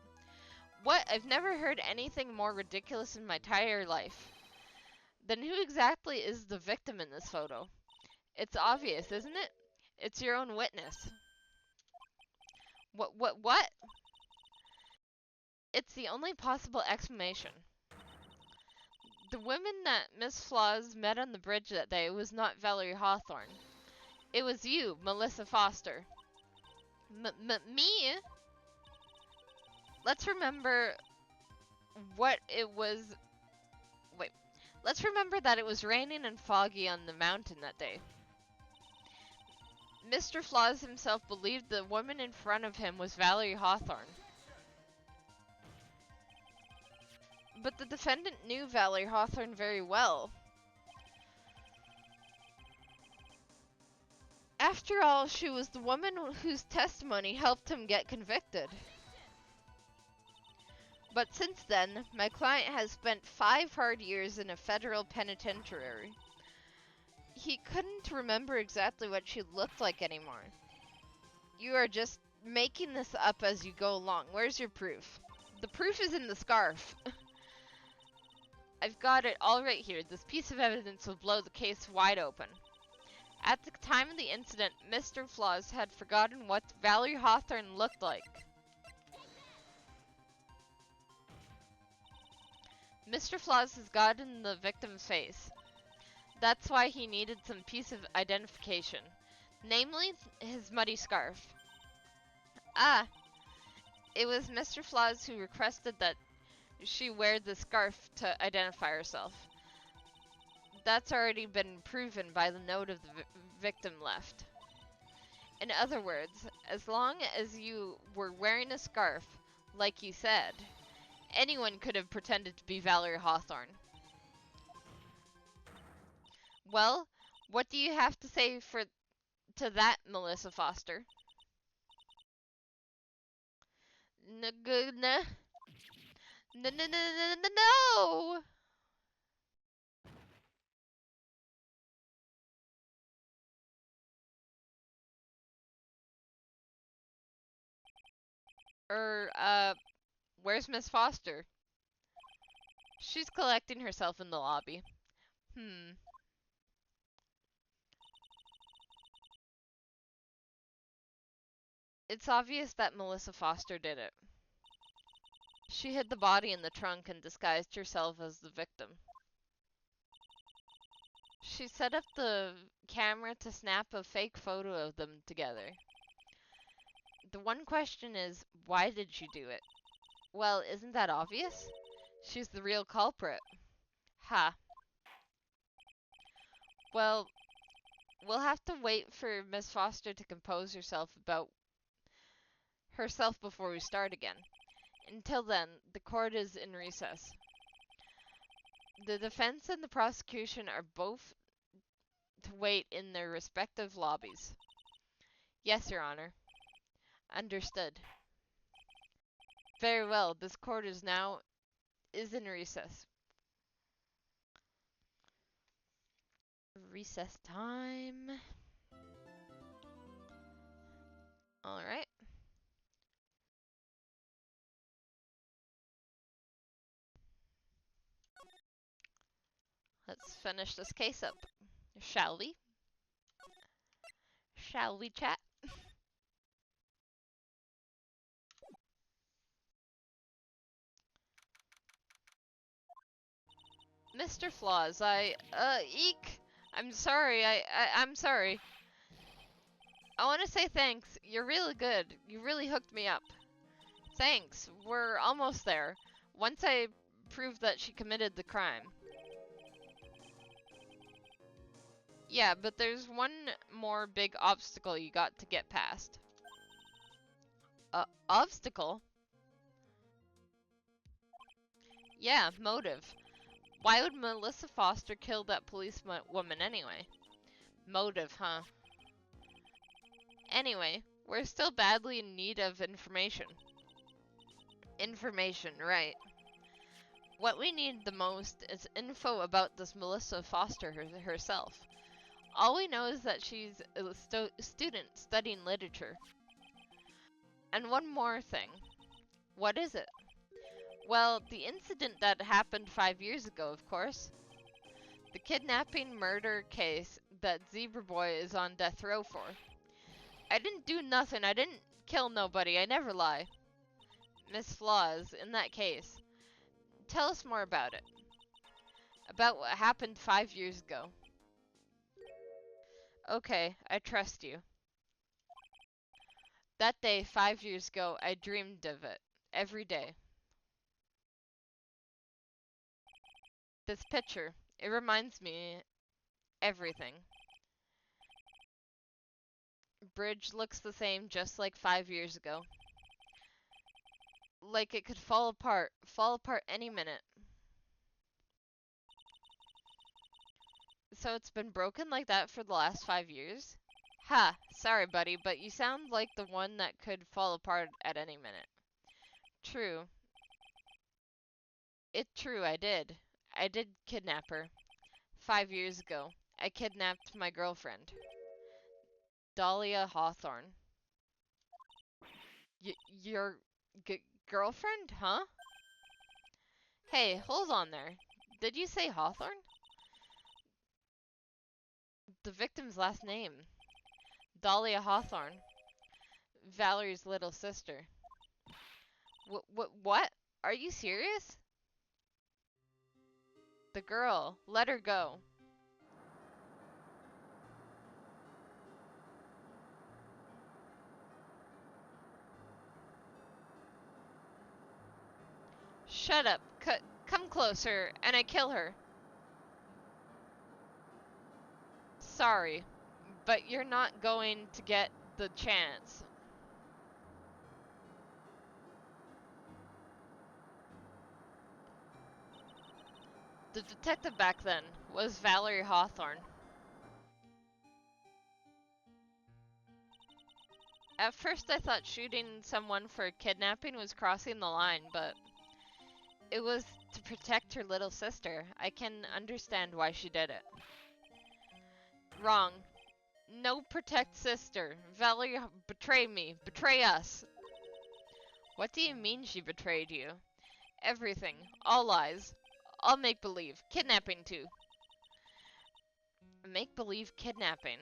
What? I've never heard anything more ridiculous in my entire life. Then who exactly is the victim in this photo? It's obvious, isn't it? It's your own witness. What? It's the only possible explanation. The woman that Miss Flaws met on the bridge that day was not Valerie Hawthorne. It was you, Melissa Foster. Me? Let's remember what it was. Wait. Let's remember that it was raining and foggy on the mountain that day. Mr. Flaws himself believed the woman in front of him was Valerie Hawthorne. But the defendant knew Valerie Hawthorne very well. After all, she was the woman whose testimony helped him get convicted. But since then, my client has spent 5 hard years in a federal penitentiary. He couldn't remember exactly what she looked like anymore. You are just making this up as you go along. Where's your proof? The proof is in the scarf. I've got it all right here. This piece of evidence will blow the case wide open. At the time of the incident, Mr. Flaws had forgotten what Valerie Hawthorne looked like. Mr. Flaws has gotten the victim's face. That's why he needed some piece of identification, namely his muddy scarf. Ah, it was Mr. Flaws who requested that she wear the scarf to identify herself. That's already been proven by the note of the victim left. In other words, as long as you were wearing a scarf, like you said, anyone could have pretended to be Valerie Hawthorne. Well, what do you have to say to that, Melissa Foster? No. Where's Miss Foster? She's collecting herself in the lobby. It's obvious that Melissa Foster did it. She hid the body in the trunk and disguised herself as the victim. She set up the camera to snap a fake photo of them together. The one question is, why did she do it? Well, isn't that obvious? She's the real culprit. Ha. Well, we'll have to wait for Miss Foster to compose herself before we start again. Until then, the court is in recess. The defense and the prosecution are both to wait in their respective lobbies. Yes, Your Honor. Understood. Very well, this court is in recess. Recess time. Alright. Let's finish this case up. Shall we? Shall we, chat? Mr. Flaws, eek! I'm sorry, I'm sorry. I want to say thanks. You're really good. You really hooked me up. Thanks. We're almost there. Once I prove that she committed the crime. Yeah, but there's one more big obstacle you got to get past. Obstacle? Yeah, motive. Why would Melissa Foster kill that policewoman anyway? Motive, huh? Anyway, we're still badly in need of information. Information, right. What we need the most is info about this Melissa Foster herself. All we know is that she's a student studying literature. And one more thing. What is it? Well, the incident that happened 5 years ago, of course. The kidnapping murder case that Zebra Boy is on death row for. I didn't do nothing. I didn't kill nobody. I never lie. Miss Flaws, in that case, tell us more about it. About what happened 5 years ago. Okay, I trust you. That day, 5 years ago, I dreamed of it. Every day. This picture, it reminds me everything. Bridge looks the same just like 5 years ago. Like it could fall apart any minute. So it's been broken like that for the last 5 years? Ha, sorry buddy, but you sound like the one that could fall apart at any minute. True. It's true, I did. I did kidnap her. 5 years ago. I kidnapped my girlfriend. Dahlia Hawthorne. Your girlfriend, huh? Hey, hold on there. Did you say Hawthorne? The victim's last name. Dahlia Hawthorne. Valerie's little sister. What? Are you serious? The girl. Let her go. Shut up. Come closer, and I kill her. Sorry, but you're not going to get the chance. The detective back then was Valerie Hawthorne. At first I thought shooting someone for kidnapping was crossing the line, but it was to protect her little sister. I can understand why she did it. Wrong. No protect sister. Valerie betray me. Betray us. What do you mean she betrayed you? Everything. All lies. All make-believe. Kidnapping too. Make-believe kidnapping.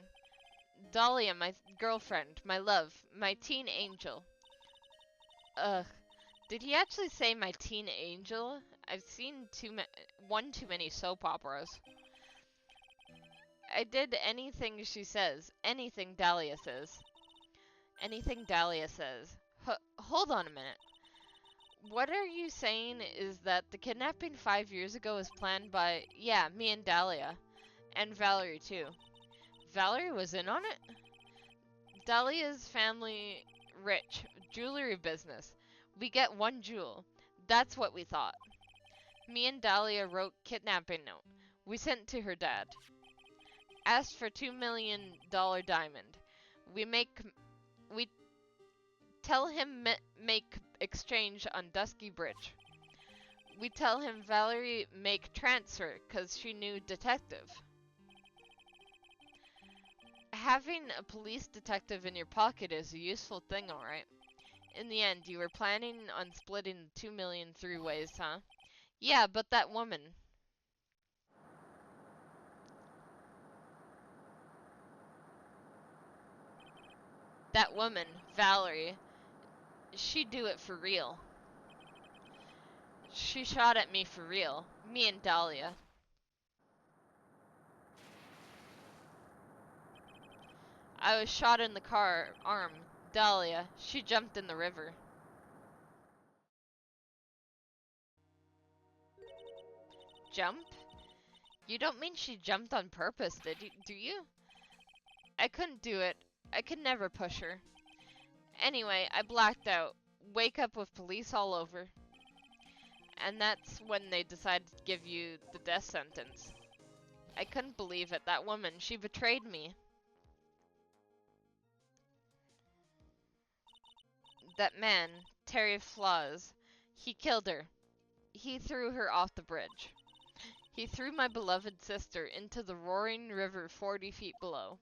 Dahlia, my girlfriend, my love, my teen angel. Ugh. Did he actually say my teen angel? I've seen one too many soap operas. I did anything she says. Anything Dahlia says. Anything Dahlia says. Hold on a minute. What are you saying is that the kidnapping 5 years ago was planned by, yeah, me and Dahlia. And Valerie too. Valerie was in on it? Dahlia's family rich. Jewelry business. We get one jewel. That's what we thought. Me and Dahlia wrote kidnapping note. We sent to her dad. Asked for $2 million diamond. We tell him make exchange on Dusky Bridge. We tell him Valerie make transfer cause she knew detective. Having a police detective in your pocket is a useful thing, alright. In the end, you were planning on splitting the 2 million 3 ways, huh? Yeah, but that woman. That woman, Valerie, she'd do it for real. She shot at me for real. Me and Dahlia. I was shot in the arm. Dahlia, she jumped in the river. Jump? You don't mean she jumped on purpose, do you? I couldn't do it. I could never push her. Anyway, I blacked out. Wake up with police all over. And that's when they decided to give you the death sentence. I couldn't believe it. That woman, she betrayed me. That man, Terry Flaws, he killed her. He threw her off the bridge. He threw my beloved sister into the roaring river 40 feet below.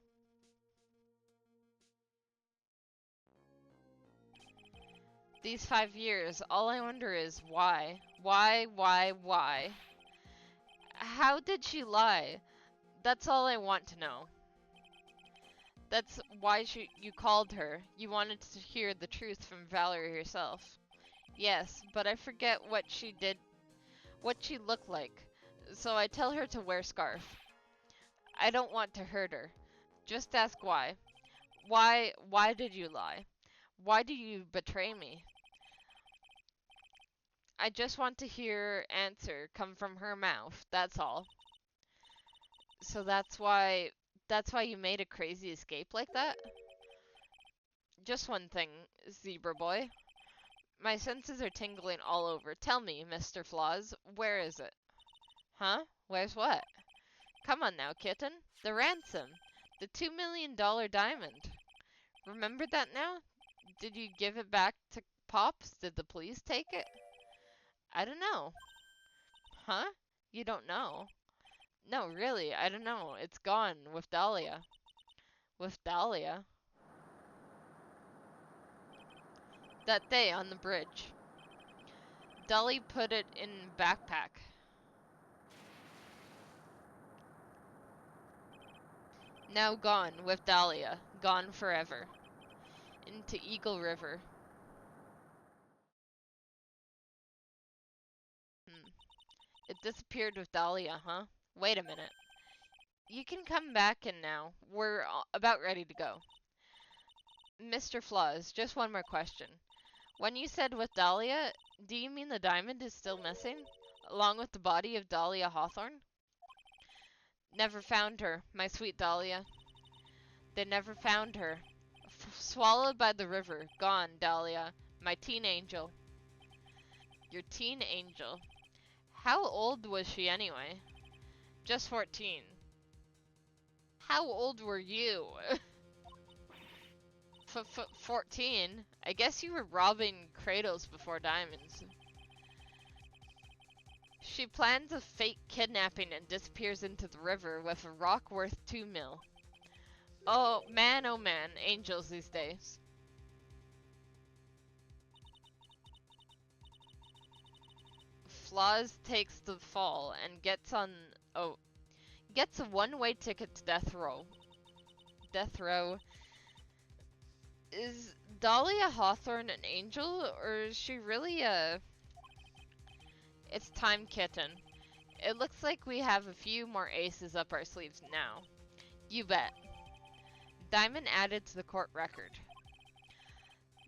These 5 years, all I wonder is why? Why? How did she lie? That's all I want to know. That's why you called her. You wanted to hear the truth from Valerie herself. Yes, but I forget what she did, what she looked like. So I tell her to wear scarf. I don't want to hurt her. Just ask why. Why did you lie? Why do you betray me? I just want to hear answer come from her mouth, that's all. So that's why you made a crazy escape like that? Just one thing, zebra boy. My senses are tingling all over. Tell me, Mr. Flaws, where is it? Huh? Where's what? Come on now, kitten. The ransom. The $2 million diamond. Remember that now? Did you give it back to Pops? Did the police take it? I don't know. Huh? You don't know? No, really, I don't know. It's gone with Dahlia. With Dahlia? That day on the bridge. Dolly put it in backpack. Now gone with Dahlia. Gone forever. Into Eagle River. It disappeared with Dahlia, huh? Wait a minute. You can come back in now. We're about ready to go. Mr. Flaws, just one more question. When you said with Dahlia, do you mean the diamond is still missing? Along with the body of Dahlia Hawthorne? Never found her, my sweet Dahlia. They never found her. Swallowed by the river. Gone, Dahlia. My teen angel. Your teen angel. How old was she anyway? Just 14. How old were you? 14? I guess you were robbing cradles before diamonds. She plans a fake kidnapping and disappears into the river with a rock worth 2 mil. Oh man, angels these days. Flaws takes the fall and gets a one-way ticket to death row. Death row. Is Dahlia Hawthorne an angel, or is she really a... It's time, kitten. It looks like we have a few more aces up our sleeves now. You bet. Diamond added to the court record.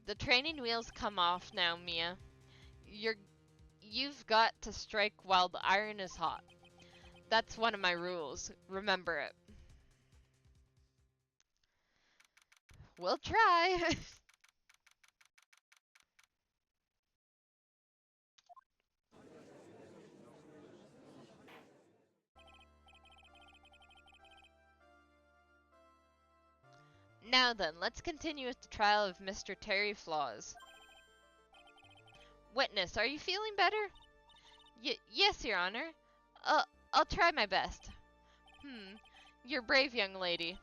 The training wheels come off now, Mia. You've got to strike while the iron is hot. That's one of my rules. Remember it. We'll try. Now then, let's continue with the trial of Mr. Terry Flaws. Witness, are you feeling better? Yes, Your Honor. I'll try my best. You're brave, young lady.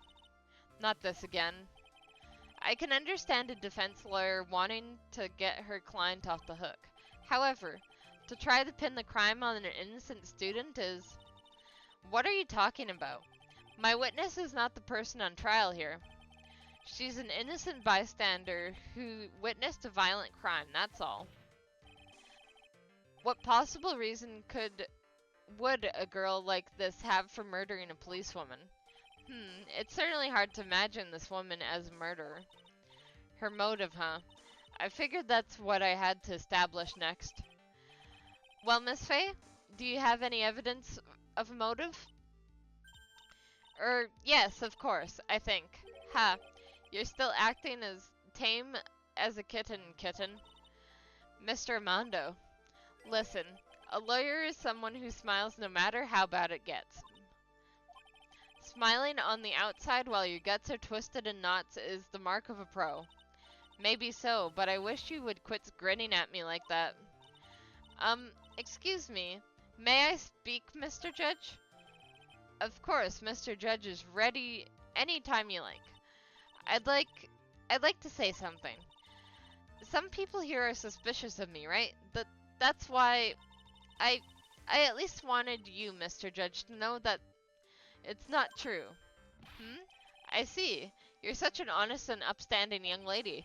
Not this again. I can understand a defense lawyer wanting to get her client off the hook. However, to try to pin the crime on an innocent student is... What are you talking about? My witness is not the person on trial here. She's an innocent bystander who witnessed a violent crime, that's all. What possible reason would a girl like this have for murdering a policewoman? It's certainly hard to imagine this woman as a murderer. Her motive, huh? I figured that's what I had to establish next. Well, Miss Faye, do you have any evidence of a motive? Yes, of course, I think. Ha, you're still acting as tame as a kitten. Mr. Armando, listen, a lawyer is someone who smiles no matter how bad it gets. Smiling on the outside while your guts are twisted in knots is the mark of a pro. Maybe so, but I wish you would quit grinning at me like that. Excuse me. May I speak, Mr. Judge? Of course, Mr. Judge is ready anytime you like. I'd like to say something. Some people here are suspicious of me, right? That's why I at least wanted you, Mr. Judge, to know that it's not true. I see. You're such an honest and upstanding young lady.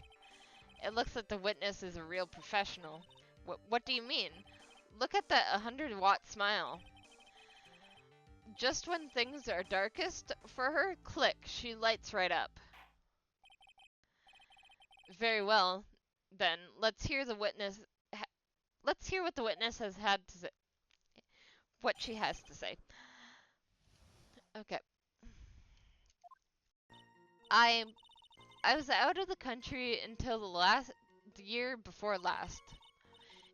It looks like the witness is a real professional. What do you mean? Look at that 100-watt smile. Just when things are darkest for her, click, she lights right up. Very well. Then let's hear what the witness has had to say. What she has to say. Okay. I was out of the country until the year before last.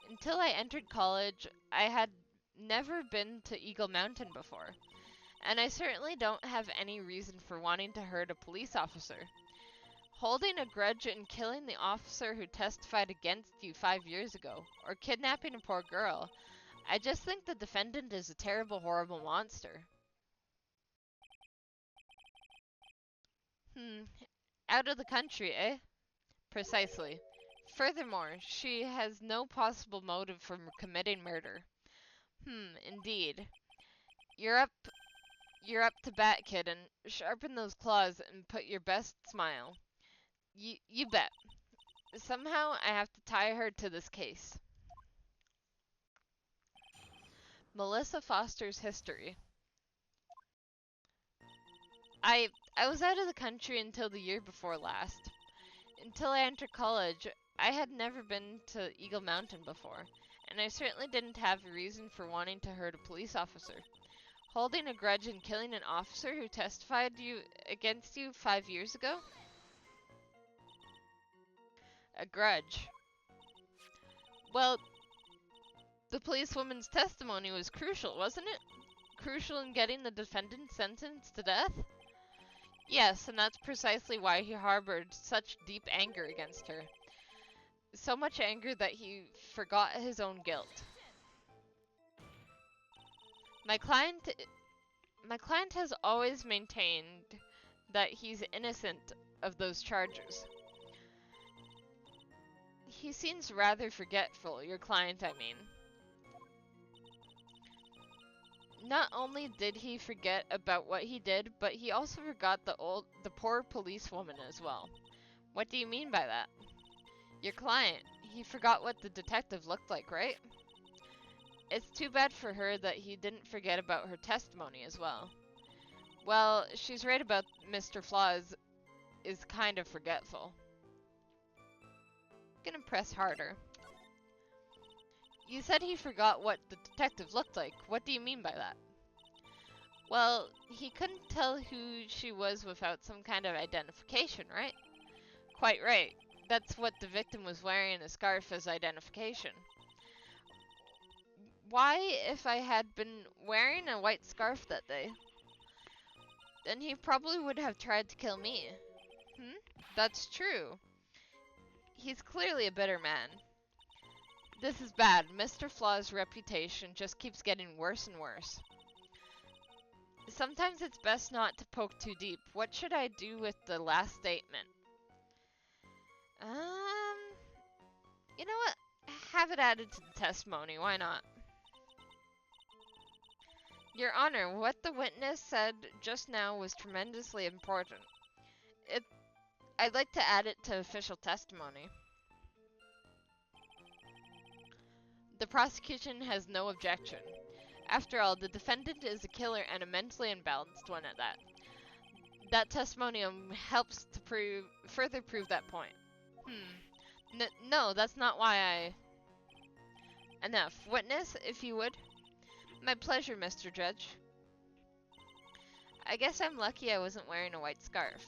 Until I entered college, I had never been to Eagle Mountain before, and I certainly don't have any reason for wanting to hurt a police officer. Holding a grudge and killing the officer who testified against you 5 years ago, or kidnapping a poor girl, I just think the defendant is a terrible, horrible monster. Out of the country, eh? Precisely. Furthermore, she has no possible motive for committing murder. Indeed. You're up to bat, kitten. Sharpen those claws and put your best smile. You bet. Somehow I have to tie her to this case. Melissa Foster's history. I was out of the country until the year before last. Until I entered college, I had never been to Eagle Mountain before, and I certainly didn't have a reason for wanting to hurt a police officer. Holding a grudge and killing an officer who testified against you 5 years ago? A grudge. Well, the policewoman's testimony was crucial, wasn't it? Crucial in getting the defendant sentenced to death? Yes, and that's precisely why he harbored such deep anger against her. So much anger that he forgot his own guilt. My client has always maintained that he's innocent of those charges. He seems rather forgetful, your client, I mean. Not only did he forget about what he did, but he also forgot the poor policewoman as well. What do you mean by that? Your client, he forgot what the detective looked like, right? It's too bad for her that he didn't forget about her testimony as well. Well, she's right about Mr. Flaws is kind of forgetful. Gonna press harder. You said he forgot what the detective looked like. What do you mean by that? Well, he couldn't tell who she was without some kind of identification, right? Quite right. That's what the victim was wearing a scarf as identification. Why, if I had been wearing a white scarf that day? Then he probably would have tried to kill me. That's true. He's clearly a bitter man. This is bad. Mr. Flaw's reputation just keeps getting worse and worse. Sometimes it's best not to poke too deep. What should I do with the last statement? You know what? Have it added to the testimony. Why not? Your Honor, what the witness said just now was tremendously important. I'd like to add it to official testimony. The prosecution has no objection. After all, the defendant is a killer and a mentally imbalanced one at that. That testimonial helps to further prove that point. No, that's not why I... Enough. Witness, if you would. My pleasure, Mr. Judge. I guess I'm lucky I wasn't wearing a white scarf.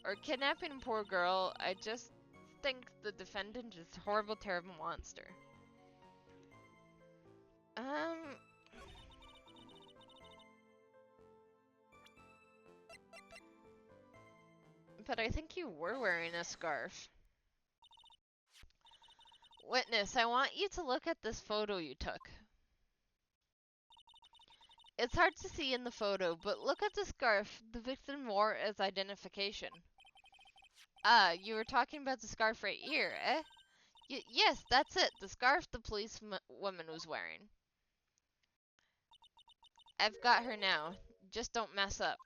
Or kidnapping a poor girl. I just think the defendant is a horrible, terrible monster. But I think you were wearing a scarf. Witness, I want you to look at this photo you took. It's hard to see in the photo, but look at the scarf the victim wore as identification. Ah, you were talking about the scarf right here, eh? Yes, that's it, the scarf the policewoman was wearing. I've got her now. Just don't mess up.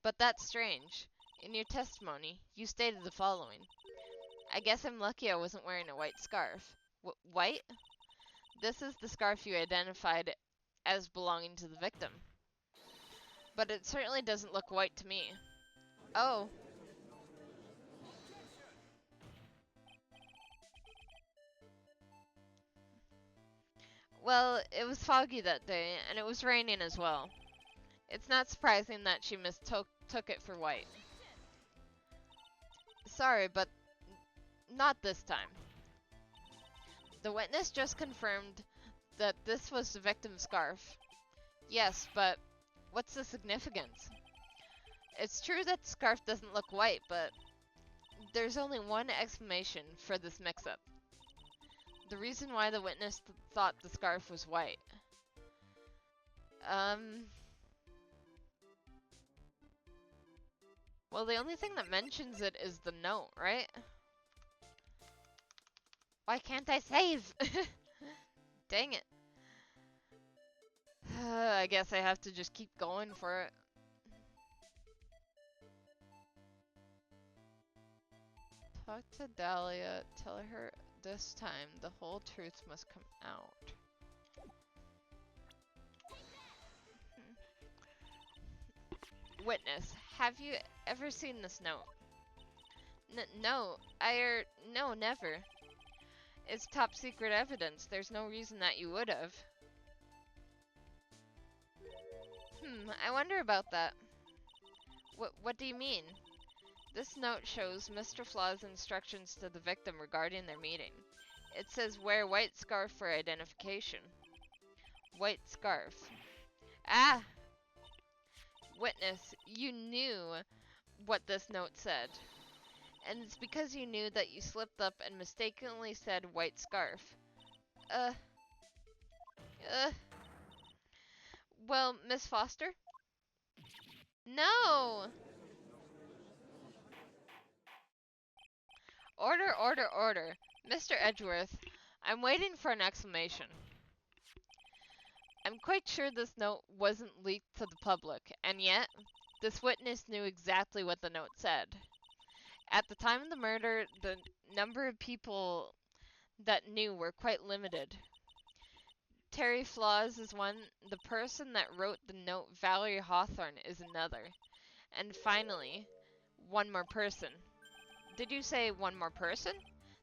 But that's strange. In your testimony, you stated the following. I guess I'm lucky I wasn't wearing a white scarf. White? This is the scarf you identified as belonging to the victim. But it certainly doesn't look white to me. Oh. Well, it was foggy that day, and it was raining as well. It's not surprising that she mistook it for white. Sorry, but not this time. The witness just confirmed that this was the victim's scarf. Yes, but what's the significance? It's true that the scarf doesn't look white, but there's only one explanation for this mix-up. The reason why the witness thought the scarf was white. Well, the only thing that mentions it is the note, right? Why can't I save? Dang it. I guess I have to just keep going for it. Talk to Dahlia. Tell her this time the whole truth must come out. Witness, have you ever seen this note? No, no, never. It's top secret evidence. There's no reason that you would have. I wonder about that. What do you mean? This note shows Mr. Flaw's instructions to the victim regarding their meeting. It says wear white scarf for identification. White scarf. Ah! Witness, you knew what this note said. And it's because you knew that you slipped up and mistakenly said white scarf. Well, Miss Foster? No! Order, order, order. Mr. Edgeworth, I'm waiting for an explanation. I'm quite sure this note wasn't leaked to the public, and yet, this witness knew exactly what the note said. At the time of the murder, the number of people that knew were quite limited. Terry Flaws is one, the person that wrote the note, Valerie Hawthorne, is another. And finally, one more person. Did you say one more person?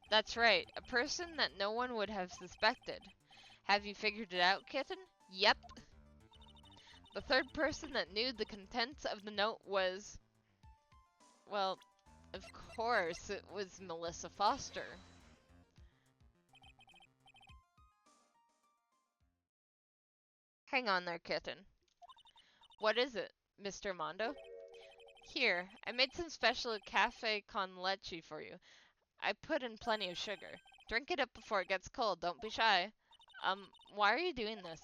That's right, a person that no one would have suspected. Have you figured it out, kitten? Yep. The third person that knew the contents of the note was... well, of course, it was Melissa Foster. Hang on there, kitten. What is it, Mr. Mondo? Here, I made some special cafe con leche for you. I put in plenty of sugar. Drink it up before it gets cold, don't be shy. Why are you doing this?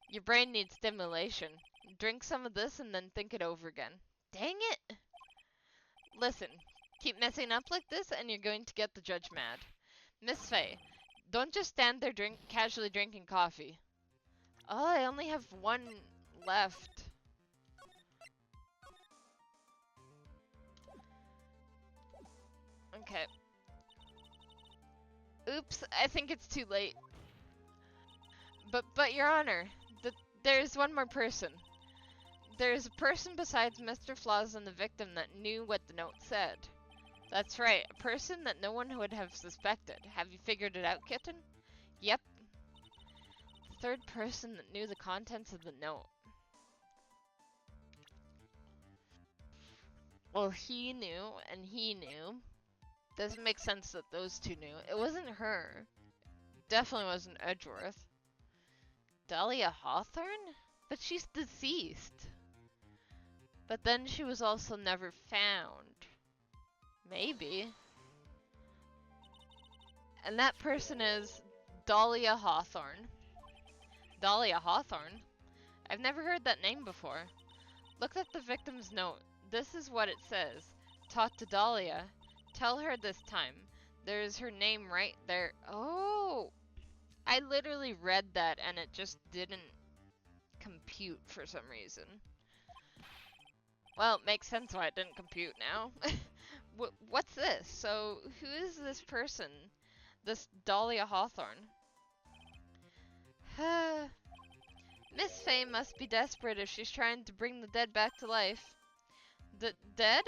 Your brain needs stimulation. Drink some of this and then think it over again. Dang it! Listen, keep messing up like this and you're going to get the judge mad. Miss Faye, don't just stand there casually drinking coffee. Oh, I only have one left. Okay. Oops, I think it's too late. But Your Honor, there's one more person. There's a person besides Mr. Flaws and the victim that knew what the note said. That's right, a person that no one would have suspected. Have you figured it out, kitten? Yep. The third person that knew the contents of the note. Well, he knew, and he knew. Doesn't make sense that those two knew. It wasn't her. Definitely wasn't Edgeworth. Dahlia Hawthorne? But she's deceased. But then she was also never found. Maybe. And that person is Dahlia Hawthorne. Dahlia Hawthorne? I've never heard that name before. Look at the victim's note. This is what it says. Talk to Dahlia. Tell her this time. There's her name right there. Oh! I literally read that and it just didn't compute for some reason. Well, it makes sense why it didn't compute now. What's this? So, who is this person? This Dahlia Hawthorne? Miss Faye must be desperate if she's trying to bring the dead back to life. The dead?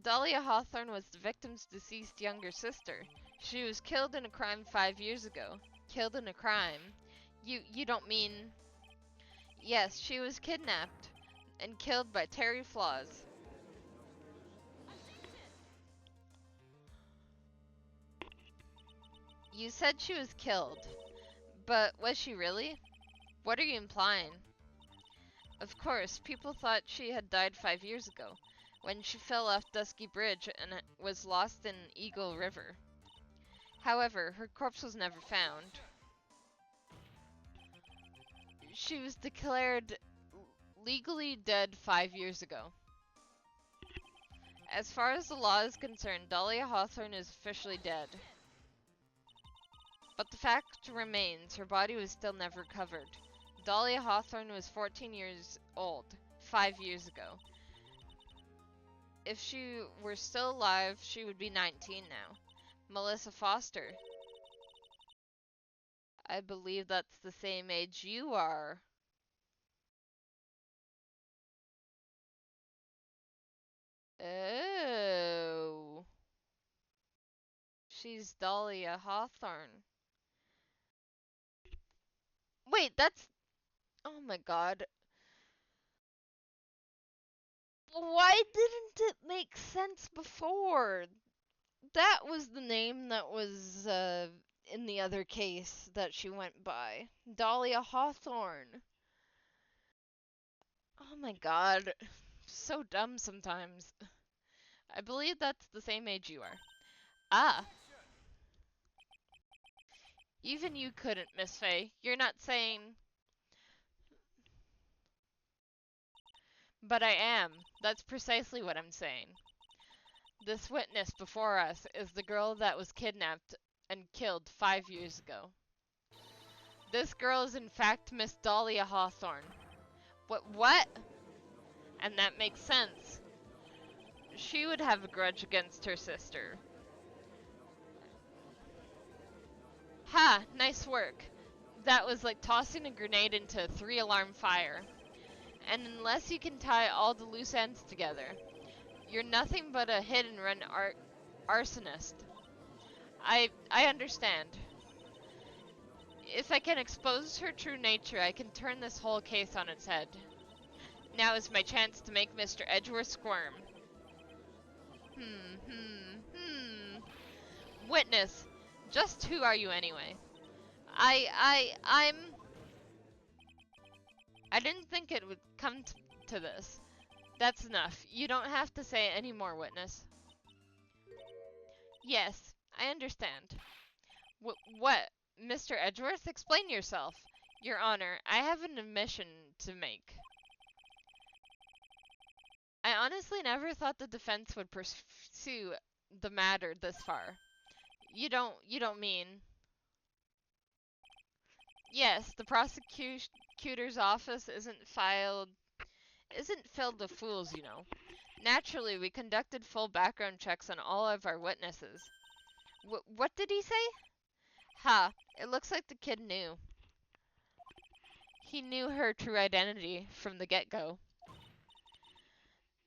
Dahlia Hawthorne was the victim's deceased younger sister. She was killed in a crime 5 years ago. Killed in a crime? You don't mean... Yes, she was kidnapped and killed by Terry Flaws. You said she was killed, but was she really? What are you implying? Of course, people thought she had died 5 years ago, when she fell off Dusky Bridge and was lost in Eagle River. However, her corpse was never found. She was declared legally dead 5 years ago. As far as the law is concerned, Dahlia Hawthorne is officially dead. But the fact remains, her body was still never recovered. Dahlia Hawthorne was 14 years old 5 years ago. If she were still alive, she would be 19 now. Melissa Foster. I believe that's the same age you are. Oh. She's Dahlia Hawthorne. Wait, that's... Oh my god. Why didn't it make sense before? That was the name that was in the other case that she went by. Dahlia Hawthorne. Oh my god. So dumb sometimes. I believe that's the same age you are. Ah. Even you couldn't, Miss Faye. You're not saying... But I am. That's precisely what I'm saying. This witness before us is the girl that was kidnapped and killed 5 years ago. This girl is in fact Miss Dahlia Hawthorne. What? And that makes sense. She would have a grudge against her sister. Ha! Nice work. That was like tossing a grenade into a 3-alarm fire. And unless you can tie all the loose ends together, you're nothing but a hit-and-run arsonist. I understand. If I can expose her true nature, I can turn this whole case on its head. Now is my chance to make Mr. Edgeworth squirm. Witness, just who are you anyway? I'm... I didn't think it would come to this. That's enough. You don't have to say any more, witness. Yes, I understand. What? Mr. Edgeworth, explain yourself. Your Honor, I have an admission to make. I honestly never thought the defense would pursue the matter this far. You don't mean... Yes, the prosecutor's office isn't filled with fools, you know. Naturally, we conducted full background checks on all of our witnesses. What did he say? Ha, it looks like the kid knew. He knew her true identity from the get-go.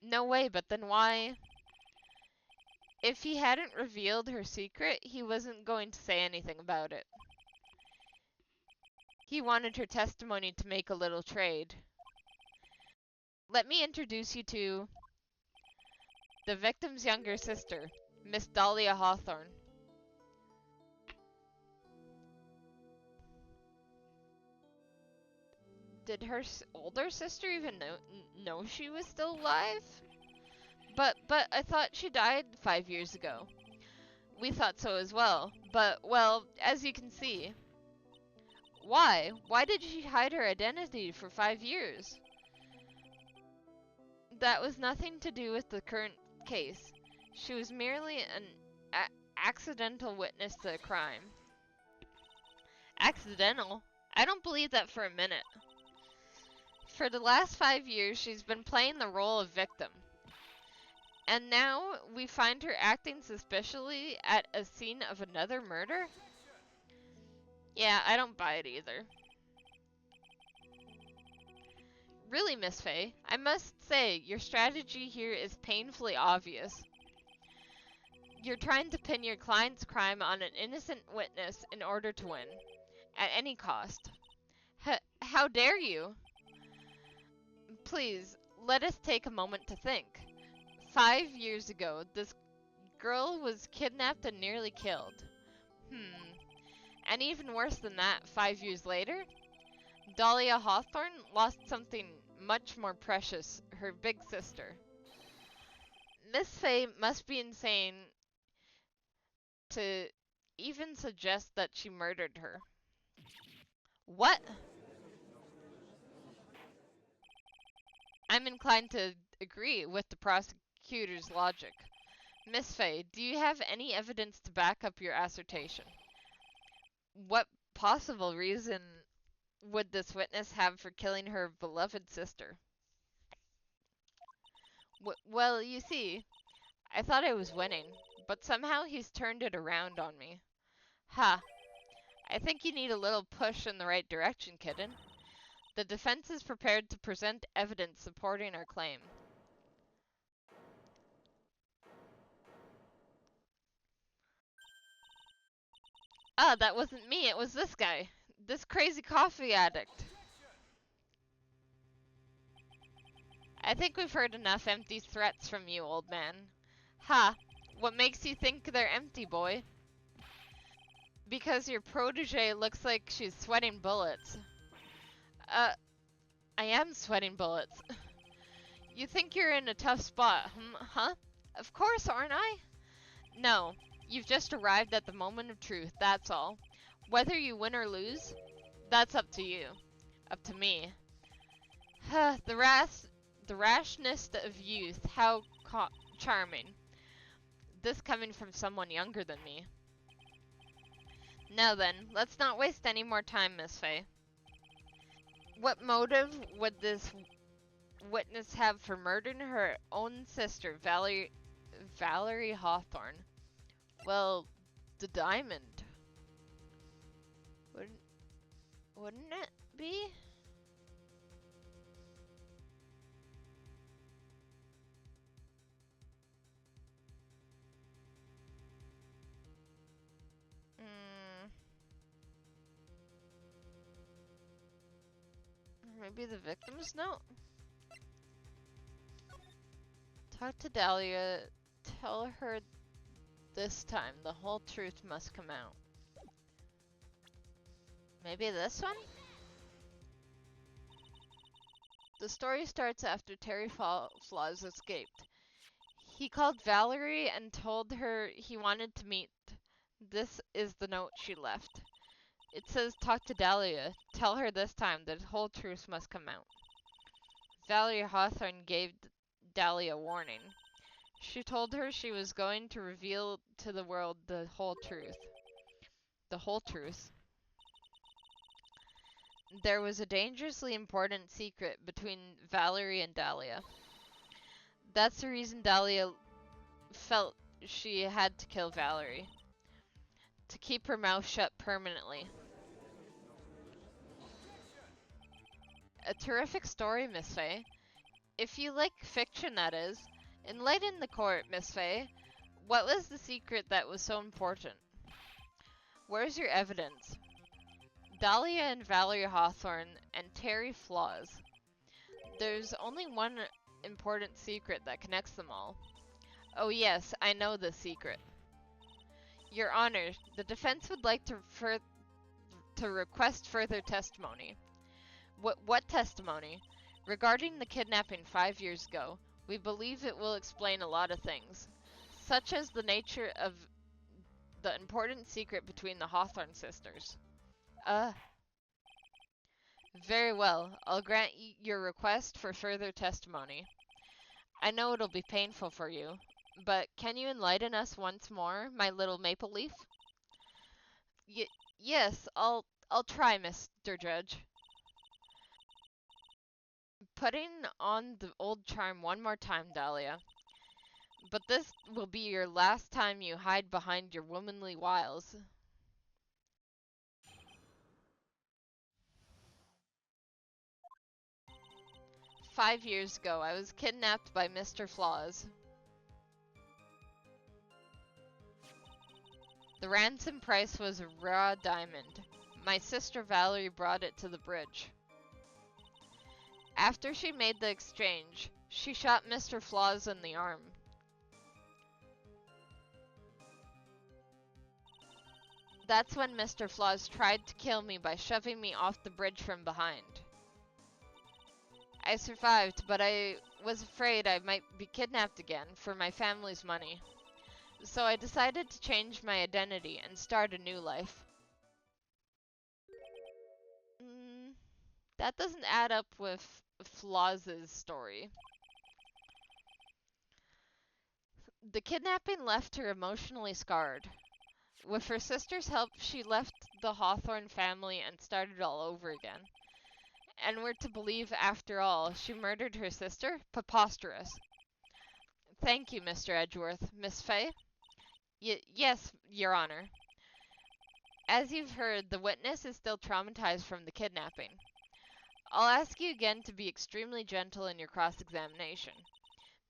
No way, but then why? If he hadn't revealed her secret, he wasn't going to say anything about it. He wanted her testimony to make a little trade. Let me introduce you to the victim's younger sister, Miss Dahlia Hawthorne. Did her older sister even know she was still alive? But I thought she died 5 years ago. We thought so as well. But, well, as you can see. Why? Why did she hide her identity for 5 years? That was nothing to do with the current case. She was merely an accidental witness to a crime. Accidental? I don't believe that for a minute. For the last 5 years, she's been playing the role of victim. And now we find her acting suspiciously at a scene of another murder? Yeah, I don't buy it either. Really, Miss Faye, I must say, your strategy here is painfully obvious. You're trying to pin your client's crime on an innocent witness in order to win, at any cost. How dare you? Please, let us take a moment to think. 5 years ago, this girl was kidnapped and nearly killed. And even worse than that, 5 years later, Dahlia Hawthorne lost something much more precious, her big sister. Miss Faye must be insane to even suggest that she murdered her. What? I'm inclined to agree with the prosecutor's logic. Miss Faye, do you have any evidence to back up your assertion? What possible reason would this witness have for killing her beloved sister? Well, you see, I thought I was winning, but somehow he's turned it around on me. Ha! I think you need a little push in the right direction, kitten. The defense is prepared to present evidence supporting our claim. Ah, that wasn't me, it was this guy. This crazy coffee addict. I think we've heard enough empty threats from you, old man. Ha! What makes you think they're empty, boy? Because your protege looks like she's sweating bullets. I am sweating bullets. You think you're in a tough spot, huh? Of course, aren't I? No, you've just arrived at the moment of truth, that's all. Whether you win or lose, that's up to you. Up to me. The rashness of youth, how charming. This coming from someone younger than me. Now then, let's not waste any more time, Miss Faye. What motive would this witness have for murdering her own sister, Valerie Hawthorne? Well, the diamond. Wouldn't, wouldn't it be? Mm, maybe the victim's note? Talk to Dahlia. Tell her this time the whole truth must come out. Maybe this one? The story starts after Terry Flaws escaped. He called Valerie and told her he wanted to meet. This is the note she left. It says, talk to Dahlia. Tell her this time the whole truth must come out. Valerie Hawthorne gave Dahlia warning. She told her she was going to reveal to the world the whole truth. The whole truth. There was a dangerously important secret between Valerie and Dahlia. That's the reason Dahlia felt she had to kill Valerie. To keep her mouth shut permanently. A terrific story, Miss Faye. If you like fiction, that is. Enlighten the court, Miss Faye. What was the secret that was so important? Where's your evidence? Dahlia and Valerie Hawthorne and Terry Flaws. There's only one important secret that connects them all. Oh yes, I know the secret. Your Honor, the defense would like to request further testimony. What testimony? Regarding the kidnapping 5 years ago, we believe it will explain a lot of things, such as the nature of the important secret between the Hawthorne sisters. Very well. I'll grant your request for further testimony. I know it'll be painful for you, but can you enlighten us once more, my little maple leaf? Yes, I'll try, Mr. Judge. Putting on the old charm one more time, Dahlia. But this will be your last time you hide behind your womanly wiles. 5 years ago, I was kidnapped by Mr. Flaws. The ransom price was a raw diamond. My sister Valerie brought it to the bridge. After she made the exchange, she shot Mr. Flaws in the arm. That's when Mr. Flaws tried to kill me by shoving me off the bridge from behind. I survived, but I was afraid I might be kidnapped again for my family's money. So I decided to change my identity and start a new life. That doesn't add up with Flaws' story. The kidnapping left her emotionally scarred. With her sister's help, she left the Hawthorne family and started all over again. And we're to believe, after all, she murdered her sister? Preposterous. Thank you, Mr. Edgeworth. Miss Faye? Yes, Your Honor. As you've heard, the witness is still traumatized from the kidnapping. I'll ask you again to be extremely gentle in your cross-examination.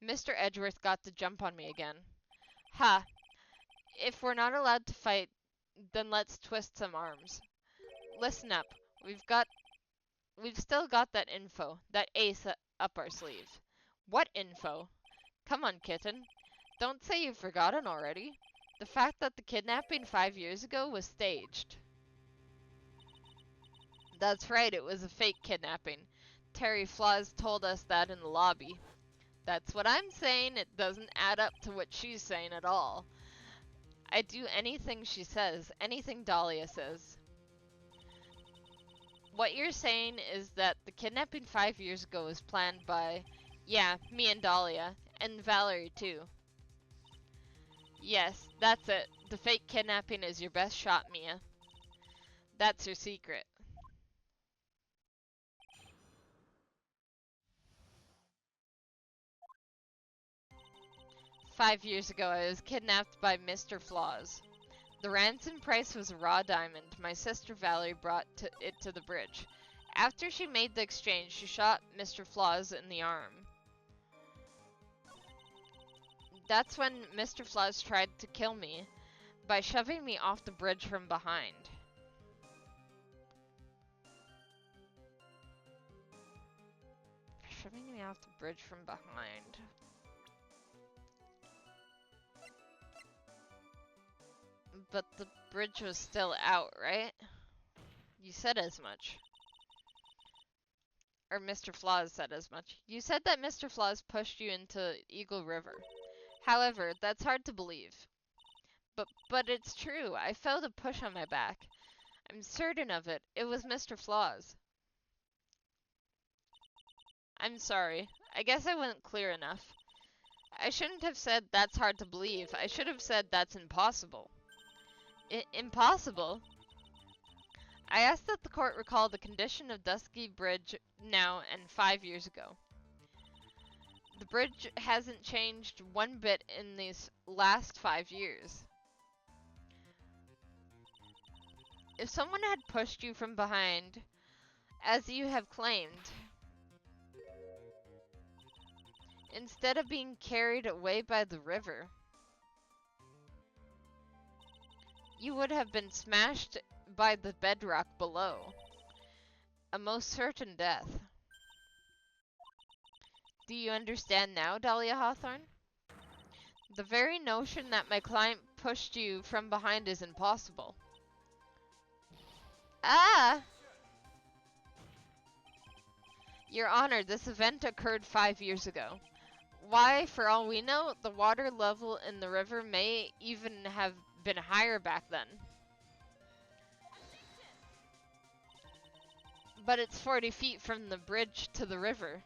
Mr. Edgeworth got the jump on me again. Ha! If we're not allowed to fight, then let's twist some arms. Listen up. We've still got that info, that ace up our sleeve. What info? Come on, kitten. Don't say you've forgotten already. The fact that the kidnapping 5 years ago was staged. That's right, it was a fake kidnapping. Terry Flaws told us that in the lobby. That's what I'm saying. It doesn't add up to what she's saying at all. I'd do anything she says, anything Dahlia says. What you're saying is that the kidnapping 5 years ago was planned by, yeah, me and Dahlia, and Valerie too. Yes, that's it. The fake kidnapping is your best shot, Mia. That's your secret. "5 years ago, I was kidnapped by Mr. Flaws. The ransom price was a raw diamond. My sister Valerie brought it to the bridge. After she made the exchange, she shot Mr. Flaws in the arm. That's when Mr. Flaws tried to kill me by shoving me off the bridge from behind. Shoving me off the bridge from behind. But the bridge was still out, right? You said as much. Or Mr. Flaws said as much. You said that Mr. Flaws pushed you into Eagle River. However, that's hard to believe. But it's true. I felt a push on my back. I'm certain of it. It was Mr. Flaws. I'm sorry. I guess I wasn't clear enough. I shouldn't have said that's hard to believe. I should have said that's impossible. Impossible? I asked that the court recall the condition of Dusky Bridge now and 5 years ago. The bridge hasn't changed one bit in these last 5 years. If someone had pushed you from behind, as you have claimed, instead of being carried away by the river, you would have been smashed by the bedrock below. A most certain death. Do you understand now, Dahlia Hawthorne? The very notion that my client pushed you from behind is impossible. Ah! Your Honor, this event occurred 5 years ago. Why, for all we know, the water level in the river may even have been higher back then. But it's 40 feet from the bridge to the river.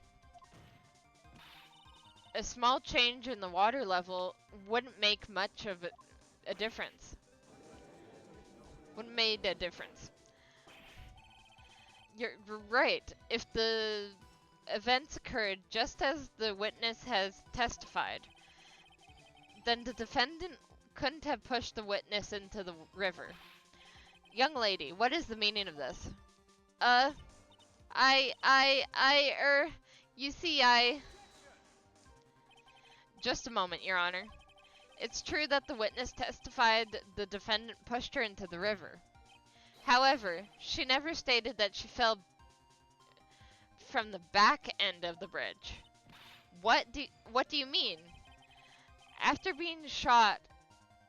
A small change in the water level wouldn't make much of a difference. Wouldn't make a difference. You're right. If the events occurred just as the witness has testified, then the defendant couldn't have pushed the witness into the river. Young lady, what is the meaning of this? You see, Just a moment, Your Honor. It's true that the witness testified the defendant pushed her into the river. However, she never stated that she fell from the back end of the bridge. What do you mean? After being shot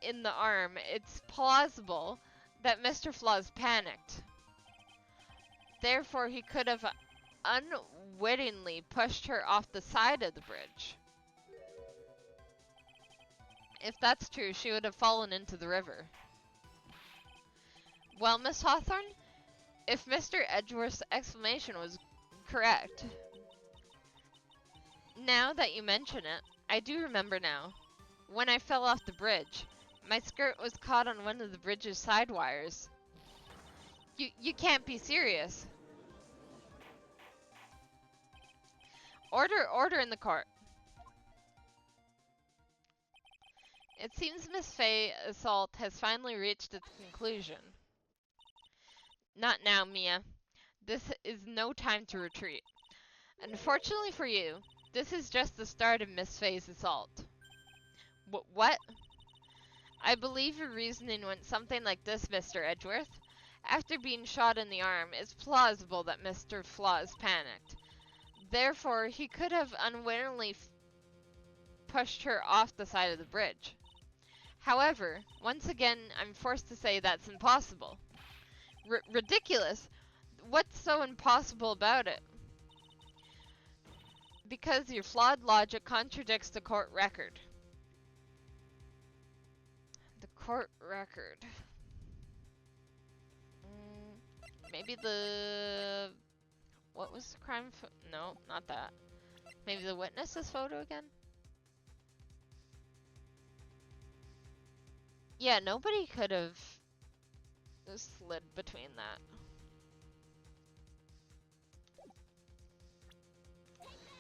in the arm, it's plausible that Mr. Flaws panicked. Therefore, he could have unwittingly pushed her off the side of the bridge. If that's true, she would have fallen into the river. Well, Miss Hawthorne, if Mr. Edgeworth's explanation was correct, now that you mention it, I do remember now. When I fell off the bridge, my skirt was caught on one of the bridge's side wires. You can't be serious. Order in the court. It seems Miss Faye's assault has finally reached its conclusion. Not now, Mia. This is no time to retreat. Unfortunately for you, this is just the start of Miss Faye's assault. What? I believe your reasoning went something like this, Mr. Edgeworth. After being shot in the arm, it's plausible that Mr. Flaws panicked. Therefore, he could have unwittingly pushed her off the side of the bridge. However, once again, I'm forced to say that's impossible. Ridiculous! What's so impossible about it? Because your flawed logic contradicts the court record. The court record. Maybe the... What was the crime? No, not that. Maybe the witness's photo again? Yeah, nobody could have slid between that.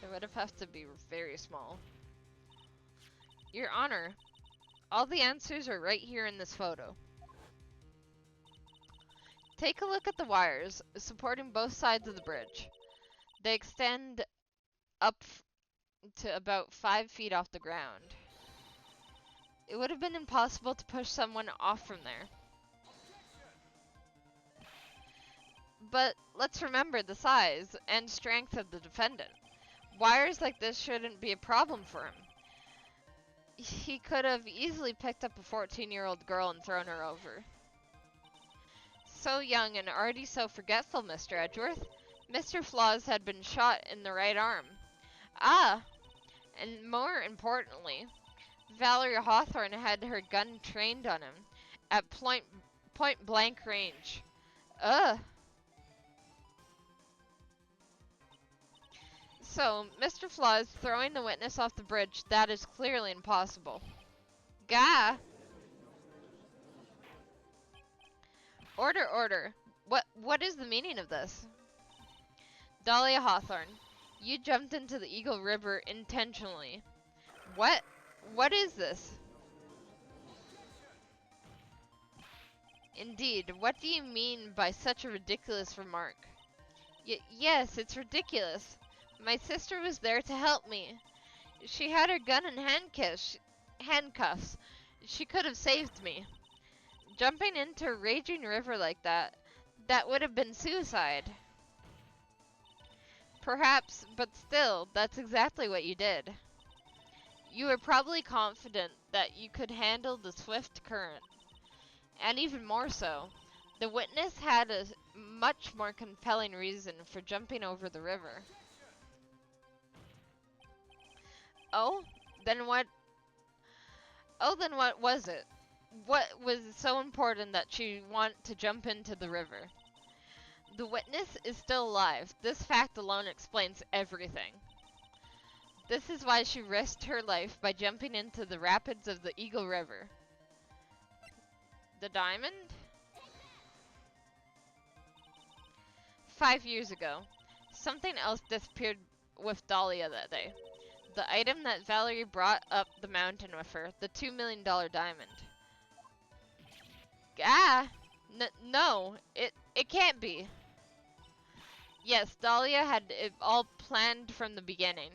It would have to be very small. Your Honor, all the answers are right here in this photo. Take a look at the wires supporting both sides of the bridge. They extend up to about 5 feet off the ground. It would have been impossible to push someone off from there. But let's remember the size and strength of the defendant. Wires like this shouldn't be a problem for him. He could have easily picked up a 14-year-old girl and thrown her over. So young and already so forgetful, Mr. Edgeworth. Mr. Flaws had been shot in the right arm. Ah, and more importantly, Valerie Hawthorne had her gun trained on him at point blank range. Ugh. So, Mr. Flaws throwing the witness off the bridge, that is clearly impossible. Gah! Order, order. What is the meaning of this? Dahlia Hawthorne, you jumped into the Eagle River intentionally. What? What is this? Indeed, what do you mean by such a ridiculous remark? Yes, it's ridiculous. My sister was there to help me. She had her gun in handcuffs. She could have saved me. Jumping into a raging river like that would have been suicide. Perhaps, but still, that's exactly what you did. You were probably confident that you could handle the swift current. And even more so, the witness had a much more compelling reason for jumping over the river. Oh, then what? Oh, then what was it? What was so important that she wanted to jump into the river? The witness is still alive. This fact alone explains everything. This is why she risked her life by jumping into the rapids of the Eagle River. The diamond? 5 years ago, something else disappeared with Dahlia that day. The item that Valerie brought up the mountain with her, the $2 million diamond. Ah! No, it can't be. Yes, Dahlia had it all planned from the beginning.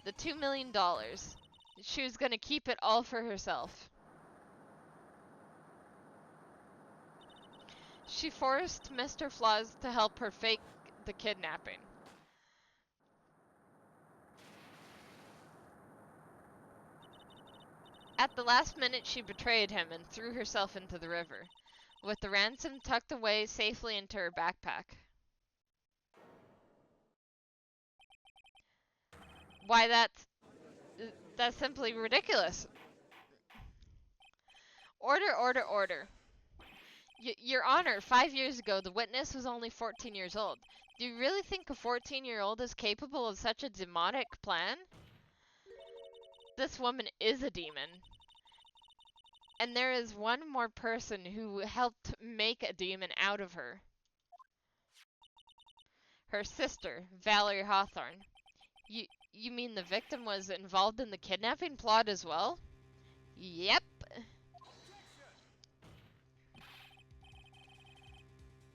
The $2 million. She was gonna keep it all for herself. She forced Mr. Flaws to help her fake the kidnapping. At the last minute, she betrayed him and threw herself into the river, with the ransom tucked away safely into her backpack. Why, that's simply ridiculous. Order, order, order. Your Honor, 5 years ago, the witness was only 14 years old. Do you really think a 14-year-old is capable of such a demonic plan? This woman is a demon. And there is one more person who helped make a demon out of her. Her sister, Valerie Hawthorne. You mean the victim was involved in the kidnapping plot as well? Yep.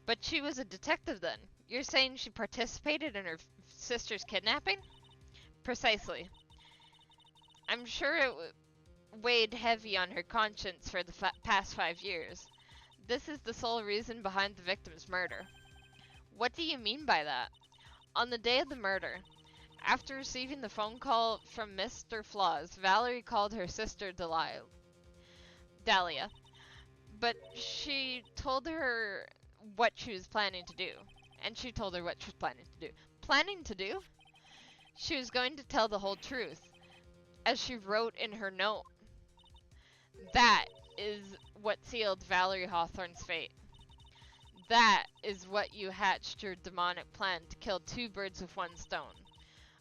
But she was a detective then. You're saying she participated in her sister's kidnapping? Precisely. I'm sure it weighed heavy on her conscience for the past 5 years. This is the sole reason behind the victim's murder. What do you mean by that? On the day of the murder, after receiving the phone call from Mr. Flaws, Valerie called her sister Dahlia. But she told her what she was planning to do. And she told her what she was planning to do. Planning to do? She was going to tell the whole truth, as she wrote in her note. That is what sealed Valerie Hawthorne's fate. That is what you hatched your demonic plan to kill 2 birds with 1 stone.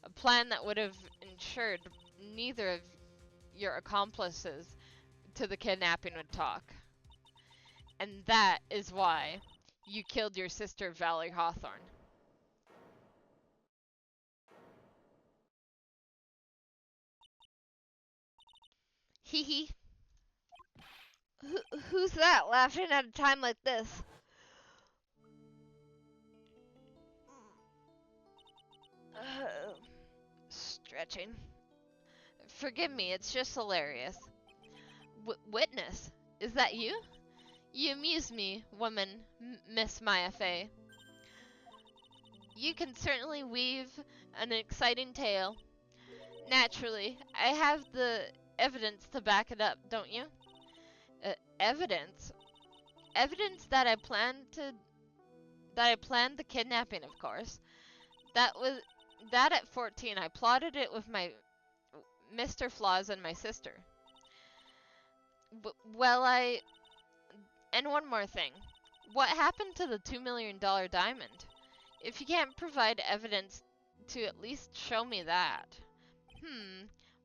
A plan that would have ensured neither of your accomplices to the kidnapping would talk. And that is why you killed your sister, Valerie Hawthorne. Hee hee. Who's that laughing at a time like this? Stretching. Forgive me, it's just hilarious. Witness, is that you? You amuse me, woman, Miss Maya Fey. You can certainly weave an exciting tale. Naturally, I have the evidence to back it up, don't you? Evidence? Evidence that I planned the kidnapping, of course. That at 14 I plotted it with my Mr. Flaws and my sister. And one more thing. What happened to the $2 million diamond? If you can't provide evidence to at least show me that.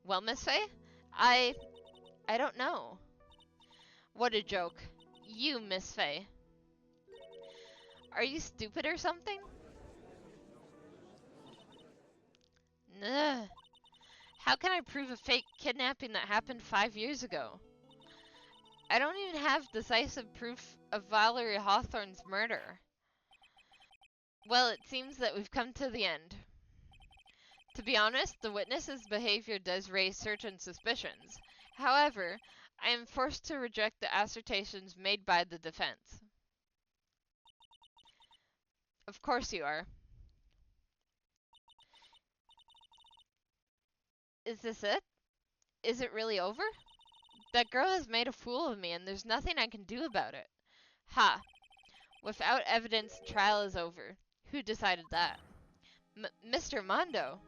Well, Miss Fey, I don't know. What a joke. You, Miss Fey. Are you stupid or something? Ugh. How can I prove a fake kidnapping that happened 5 years ago? I don't even have decisive proof of Valerie Hawthorne's murder. Well, it seems that we've come to the end. To be honest, the witness's behavior does raise certain suspicions. However, I am forced to reject the assertions made by the defense. Of course you are. Is this it? Is it really over? That girl has made a fool of me and there's nothing I can do about it. Ha! Without evidence, the trial is over. Who decided that? Mr. Mondo!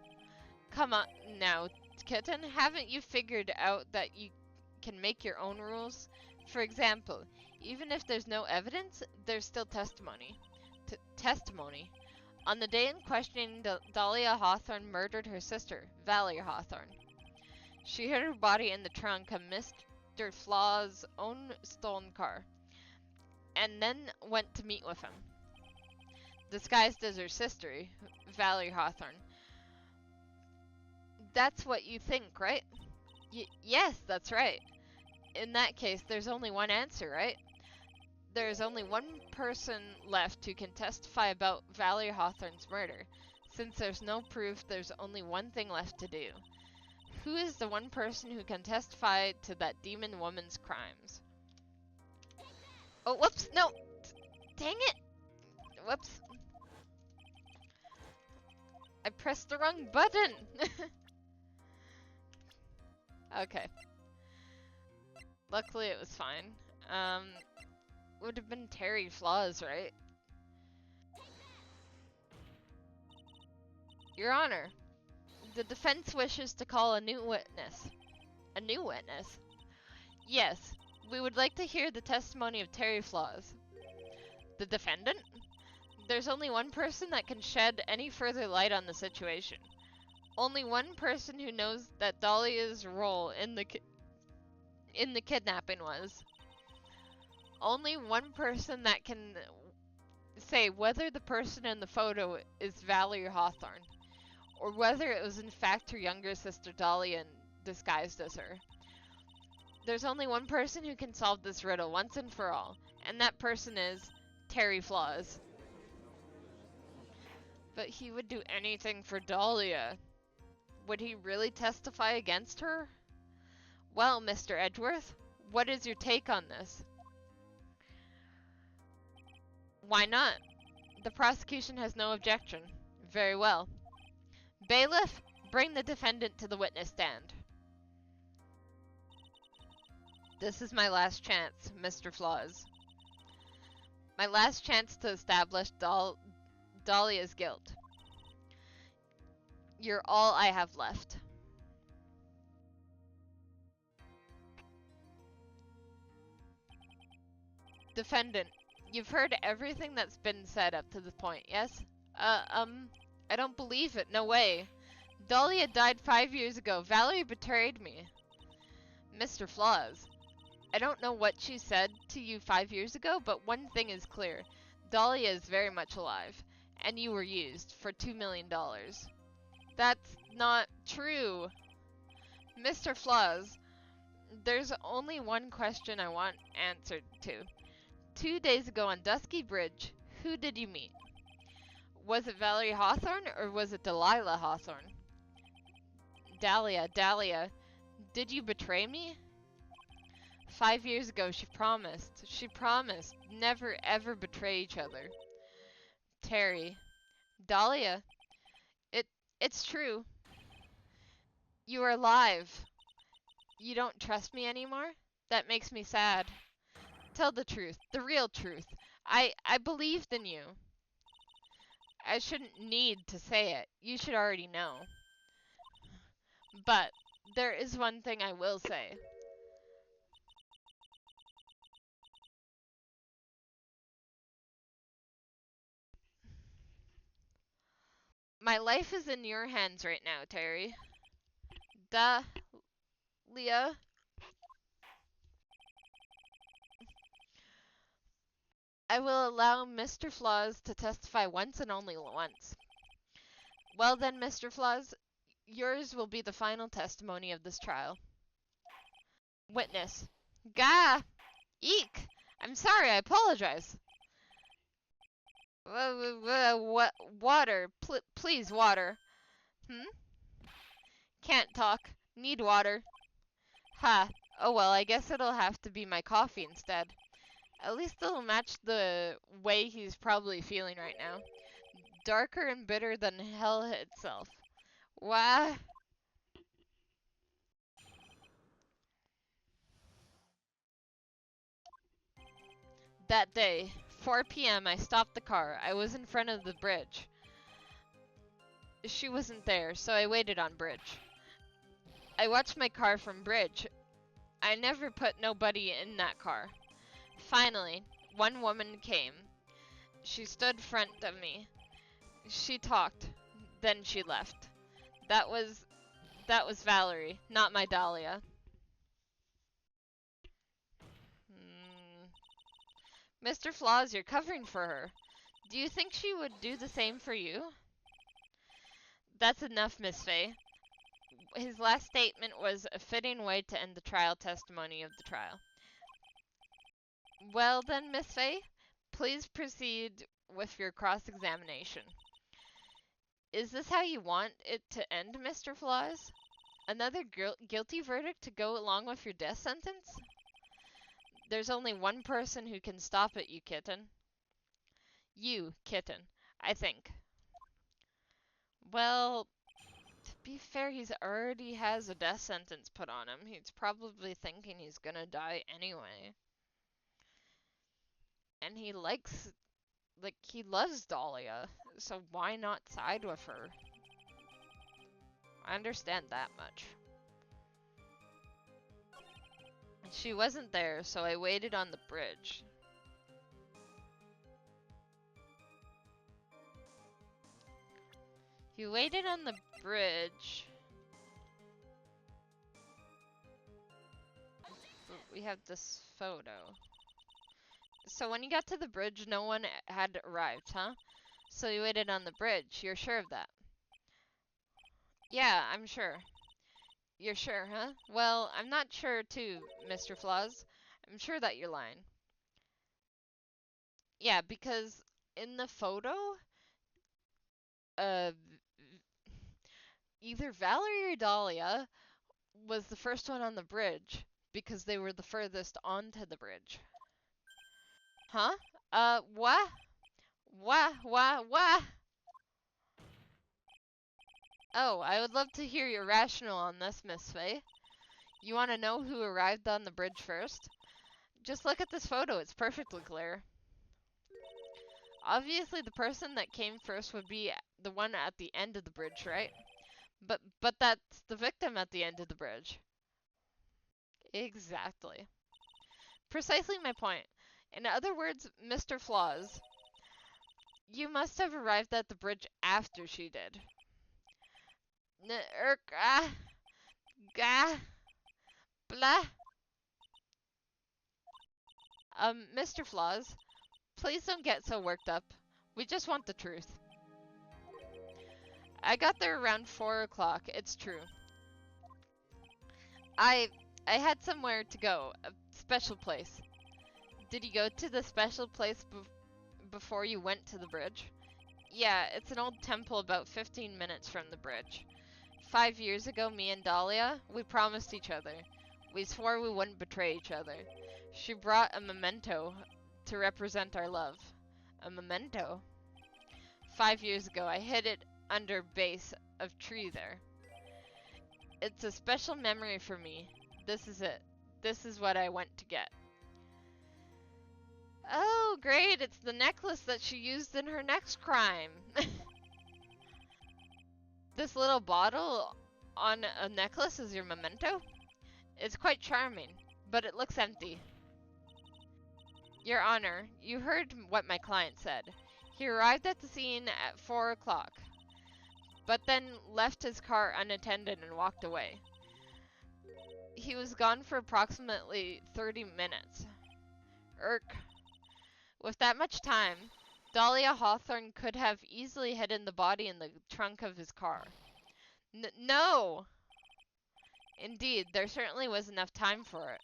Come on now, kitten, haven't you figured out that you can make your own rules? For example, even if there's no evidence, there's still testimony. Testimony? On the day in questioning, Dahlia Hawthorne murdered her sister, Valerie Hawthorne. She hid her body in the trunk of Mr. Flaw's own stolen car, and then went to meet with him, disguised as her sister, Valerie Hawthorne. That's what you think, right? Yes, that's right. In that case, there's only one answer, right? There's only one person left who can testify about Valerie Hawthorne's murder. Since there's no proof, there's only one thing left to do. Who is the one person who can testify to that demon woman's crimes? Oh, whoops, no! Dang it! Whoops. I pressed the wrong button! Okay. Luckily it was fine. Would have been Terry Flaws, right? Your Honor, the defense wishes to call a new witness. A new witness? Yes, we would like to hear the testimony of Terry Flaws. The defendant? There's only one person that can shed any further light on the situation. Only one person who knows that Dahlia's role in the kidnapping was. Only one person that can say whether the person in the photo is Valerie Hawthorne, or whether it was in fact her younger sister Dahlia disguised as her. There's only one person who can solve this riddle once and for all, and that person is Terry Flaws. But he would do anything for Dahlia. Would he really testify against her? Well, Mr. Edgeworth, what is your take on this? Why not? The prosecution has no objection. Very well. Bailiff, bring the defendant to the witness stand. This is my last chance, Mr. Flaws. My last chance to establish Dahlia's guilt. You're all I have left. Defendant, you've heard everything that's been said up to this point, yes? I don't believe it, no way. Dahlia died 5 years ago. Valerie betrayed me. Mr. Flaws, I don't know what she said to you 5 years ago, but one thing is clear. Dahlia is very much alive, and you were used for $2 million. That's not true. Mr. Flaws, there's only one question I want answered to. 2 days ago on Dusky Bridge, who did you meet? Was it Valerie Hawthorne or was it Delilah Hawthorne? Dahlia, did you betray me? 5 years ago, she promised never ever betray each other. Terry, Dahlia, it, it's true. You are alive. You don't trust me anymore? That makes me sad. Tell the truth, the real truth. I believed in you. I shouldn't need to say it. You should already know. But there is one thing I will say. My life is in your hands right now, Terry. Leah. I will allow Mr. Flaws to testify once and only once. Well then, Mr. Flaws, yours will be the final testimony of this trial. Witness. Gah! Eek! I'm sorry, I apologize. What? Water. Please, water. Can't talk. Need water. Ha. Oh well, I guess it'll have to be my coffee instead. At least it'll match the way he's probably feeling right now. Darker and bitter than hell itself. Wah. That day, 4 p.m., I stopped the car. I was in front of the bridge. She wasn't there, so I waited on bridge. I watched my car from bridge. I never put nobody in that car. Finally, one woman came. She stood front of me. She talked. Then she left. That was Valerie, not my Dahlia. Mr. Flaws, you're covering for her. Do you think she would do the same for you? That's enough, Miss Fay. His last statement was a fitting way to end the trial testimony of the trial. Well then, Miss Fay, please proceed with your cross-examination. Is this how you want it to end, Mr. Flaws? Another guilty verdict to go along with your death sentence? There's only one person who can stop it, you kitten. You, kitten, I think. Well, to be fair, he's already has a death sentence put on him. He's probably thinking he's gonna die anyway. And he loves Dahlia, so why not side with her? I understand that much. She wasn't there, so I waited on the bridge. You waited on the bridge. We have this photo. So when you got to the bridge, no one had arrived, huh? So you waited on the bridge. You're sure of that? Yeah, I'm sure. You're sure, huh? Well, I'm not sure too, Mr. Flaws. I'm sure that you're lying. Yeah, because in the photo, uh, either Valerie or Dahlia was the first one on the bridge because they were the furthest onto the bridge. Huh? What? What? Oh, I would love to hear your rationale on this, Miss Fay. You want to know who arrived on the bridge first? Just look at this photo, it's perfectly clear. Obviously, the person that came first would be the one at the end of the bridge, right? But that's the victim at the end of the bridge. Exactly. Precisely my point. In other words, Mr. Flaws, you must have arrived at the bridge after she did. Gah, blah. Mr. Flaws, please don't get so worked up. We just want the truth. I got there around 4 o'clock, it's true. I I had somewhere to go, a special place. Did you go to the special place before you went to the bridge? Yeah, it's an old temple about 15 minutes from the bridge. 5 years ago, me and Dahlia, we promised each other. We swore we wouldn't betray each other. She brought a memento to represent our love. A memento? 5 years ago, I hid it under base of tree there. It's a special memory for me. This is it. This is what I went to get. Oh, great, it's the necklace that she used in her next crime. This little bottle on a necklace is your memento? It's quite charming, but it looks empty. Your Honor, you heard what my client said. He arrived at the scene at 4 o'clock, but then left his car unattended and walked away. He was gone for approximately 30 minutes. Irk. With that much time, Dahlia Hawthorne could have easily hidden the body in the trunk of his car. No! Indeed, there certainly was enough time for it.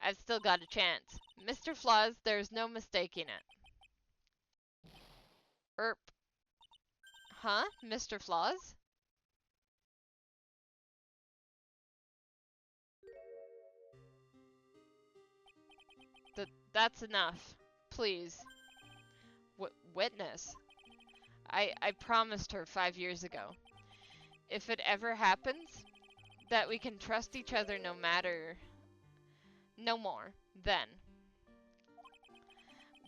I've still got a chance. Mr. Flaws, there's no mistaking it. Erp. Huh? Mr. Flaws? That's enough. Please. Witness. I promised her 5 years ago. If it ever happens, that we can trust each other no matter... No more. Then.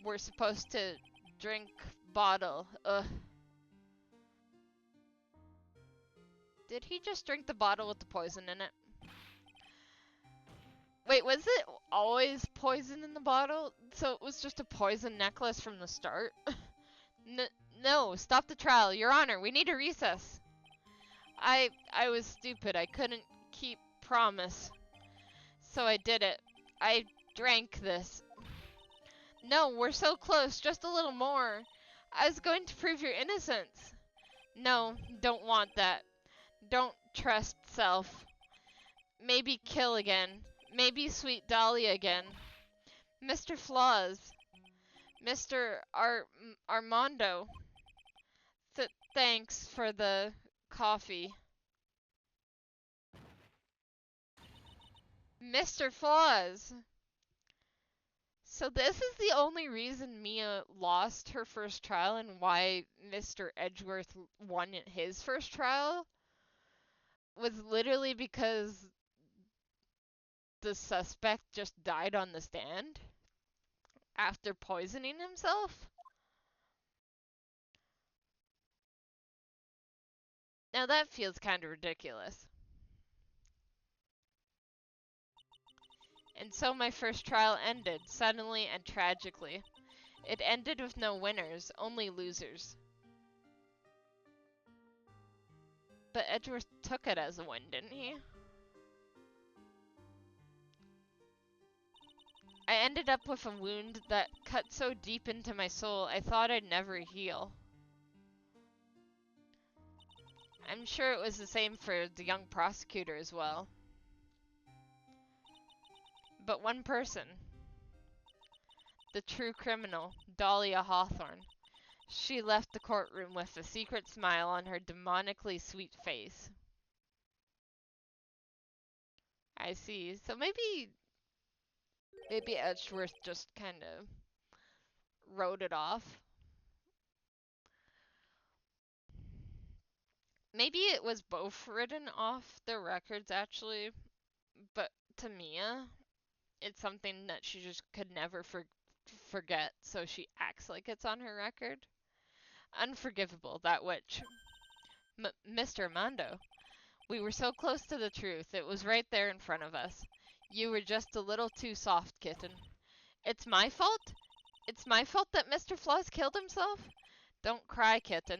We're supposed to drink bottle. Ugh. Did he just drink the bottle with the poison in it? Wait, was it always poison in the bottle? So it was just a poison necklace from the start? No, stop the trial. Your Honor, we need a recess. I was stupid. I couldn't keep promise. So I did it. I drank this. No, we're so close. Just a little more. I was going to prove your innocence. No, don't want that. Don't trust self. Maybe kill again. Maybe sweet Dahlia again. Mr. Flaws. Mr. Armando. Thanks for the coffee. Mr. Flaws. So this is the only reason Mia lost her first trial and why Mr. Edgeworth won his first trial? Was literally because the suspect just died on the stand after poisoning himself? Now that feels kind of ridiculous. And so my first trial ended, suddenly and tragically. It ended with no winners, only losers. But Edgeworth took it as a win, didn't he? I ended up with a wound that cut so deep into my soul I thought I'd never heal. I'm sure it was the same for the young prosecutor as well. But one person, the true criminal, Dahlia Hawthorne, she left the courtroom with a secret smile on her demonically sweet face. I see. So maybe Edgeworth just kind of wrote it off. Maybe it was both written off their records, actually, but to Mia, it's something that she just could never forget, so she acts like it's on her record. Unforgivable, that witch. Mr. Armando, we were so close to the truth. It was right there in front of us. You were just a little too soft, kitten. It's my fault? It's my fault that Mr. Flaws killed himself? Don't cry, kitten.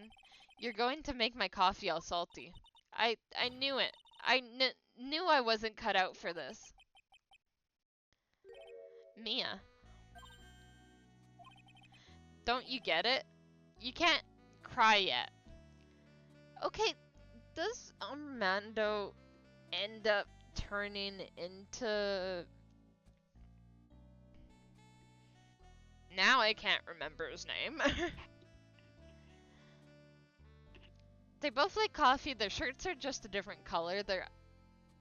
You're going to make my coffee all salty. I knew it. I knew I wasn't cut out for this. Mia. Don't you get it? You can't cry yet. Okay, does Armando end up turning into... Now I can't remember his name. They both like coffee, their shirts are just a different color, their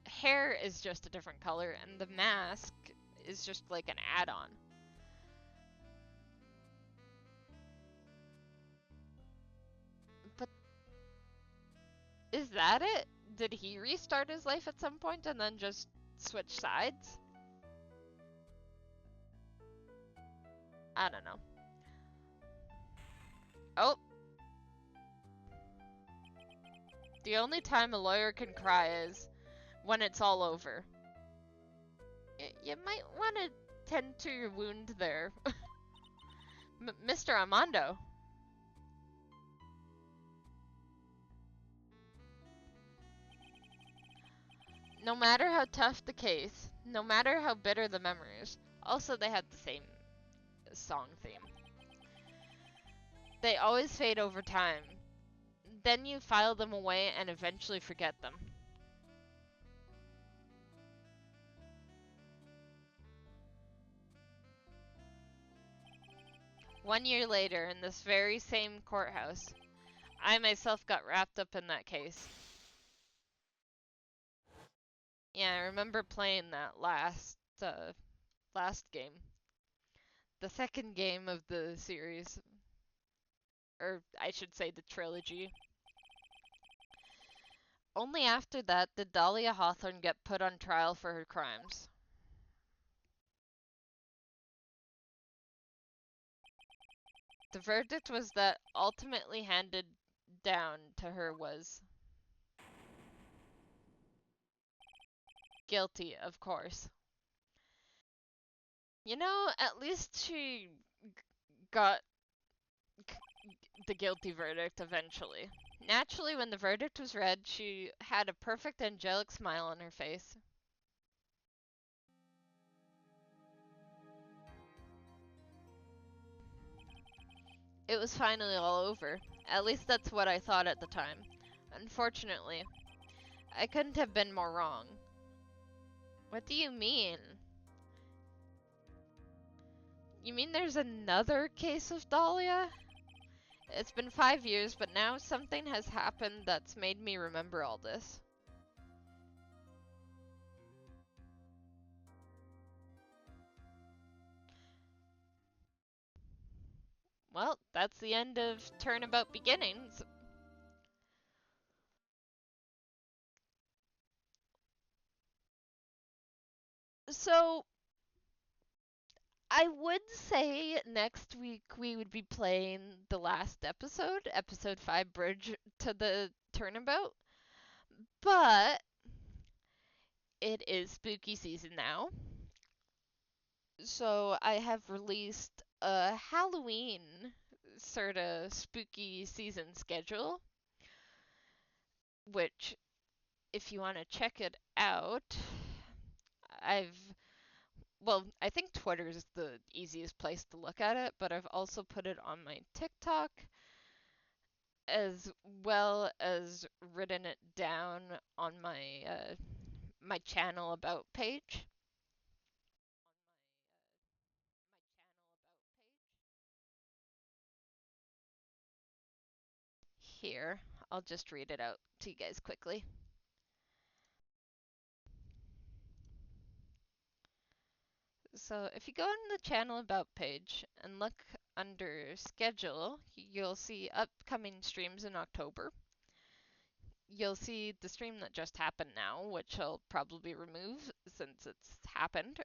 hair is just a different color, and the mask is just like an add-on. But is that it? Did he restart his life at some point and then just switch sides? I don't know. Oh, the only time a lawyer can cry is when it's all over. You might want to tend to your wound there. Mr. Armando. No matter how tough the case, no matter how bitter the memories, also they had the same song theme. They always fade over time. Then you file them away and eventually forget them. One year later, in this very same courthouse, I myself got wrapped up in that case. Yeah, I remember playing that last game. The second game of the series. Or I should say the trilogy. Only after that did Dahlia Hawthorne get put on trial for her crimes. The verdict was that ultimately handed down to her was guilty, of course. You know, at least she got the guilty verdict eventually. Naturally, when the verdict was read, she had a perfect angelic smile on her face. It was finally all over. At least that's what I thought at the time. Unfortunately, I couldn't have been more wrong. What do you mean? You mean there's another case of Dahlia? It's been 5 years, but now something has happened that's made me remember all this. Well, that's the end of Turnabout Beginnings. So, I would say next week we would be playing the last episode, episode 5, Bridge to the Turnabout. But it is spooky season now. So I have released a Halloween sort of spooky season schedule, which if you want to check it out, I've I think Twitter is the easiest place to look at it, but I've also put it on my TikTok as well as written it down on my channel about page. Here, I'll just read it out to you guys quickly. So if you go on the channel about page and look under schedule, you'll see upcoming streams in October. You'll see the stream that just happened now, which I'll probably remove since it's happened.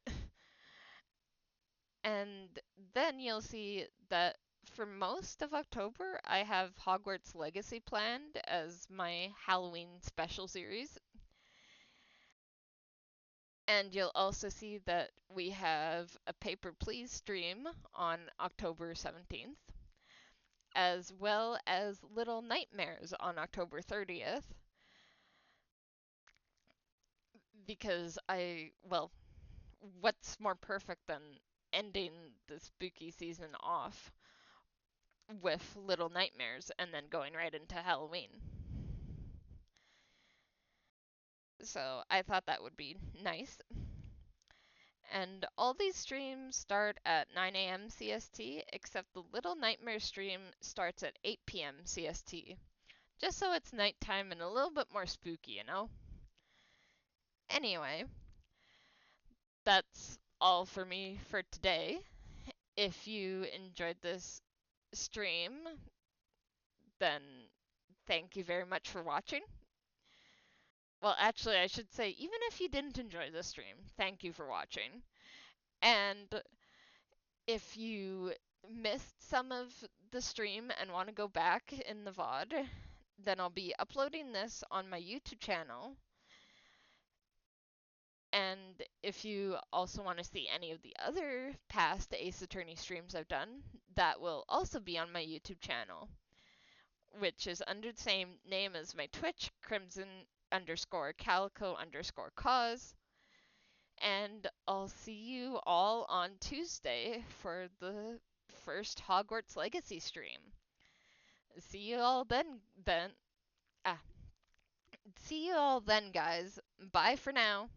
And then you'll see that for most of October, I have Hogwarts Legacy planned as my Halloween special series. And you'll also see that we have a Paper Please stream on October 17th, as well as Little Nightmares on October 30th. Because what's more perfect than ending the spooky season off with Little Nightmares and then going right into Halloween. So I thought that would be nice. And all these streams start at 9 a.m. CST, except the Little Nightmares stream starts at 8 p.m. CST. Just so it's nighttime and a little bit more spooky, you know? Anyway, that's all for me for today. If you enjoyed this stream, then thank you very much for watching. Well, actually, I should say, even if you didn't enjoy this stream, thank you for watching. And if you missed some of the stream and want to go back in the VOD, then I'll be uploading this on my YouTube channel. And if you also want to see any of the other past Ace Attorney streams I've done, that will also be on my YouTube channel, which is under the same name as my Twitch, Crimson_Calico_Cause. And I'll see you all on Tuesday for the first Hogwarts Legacy stream. See you all then. Ah, see you all then, guys. Bye for now.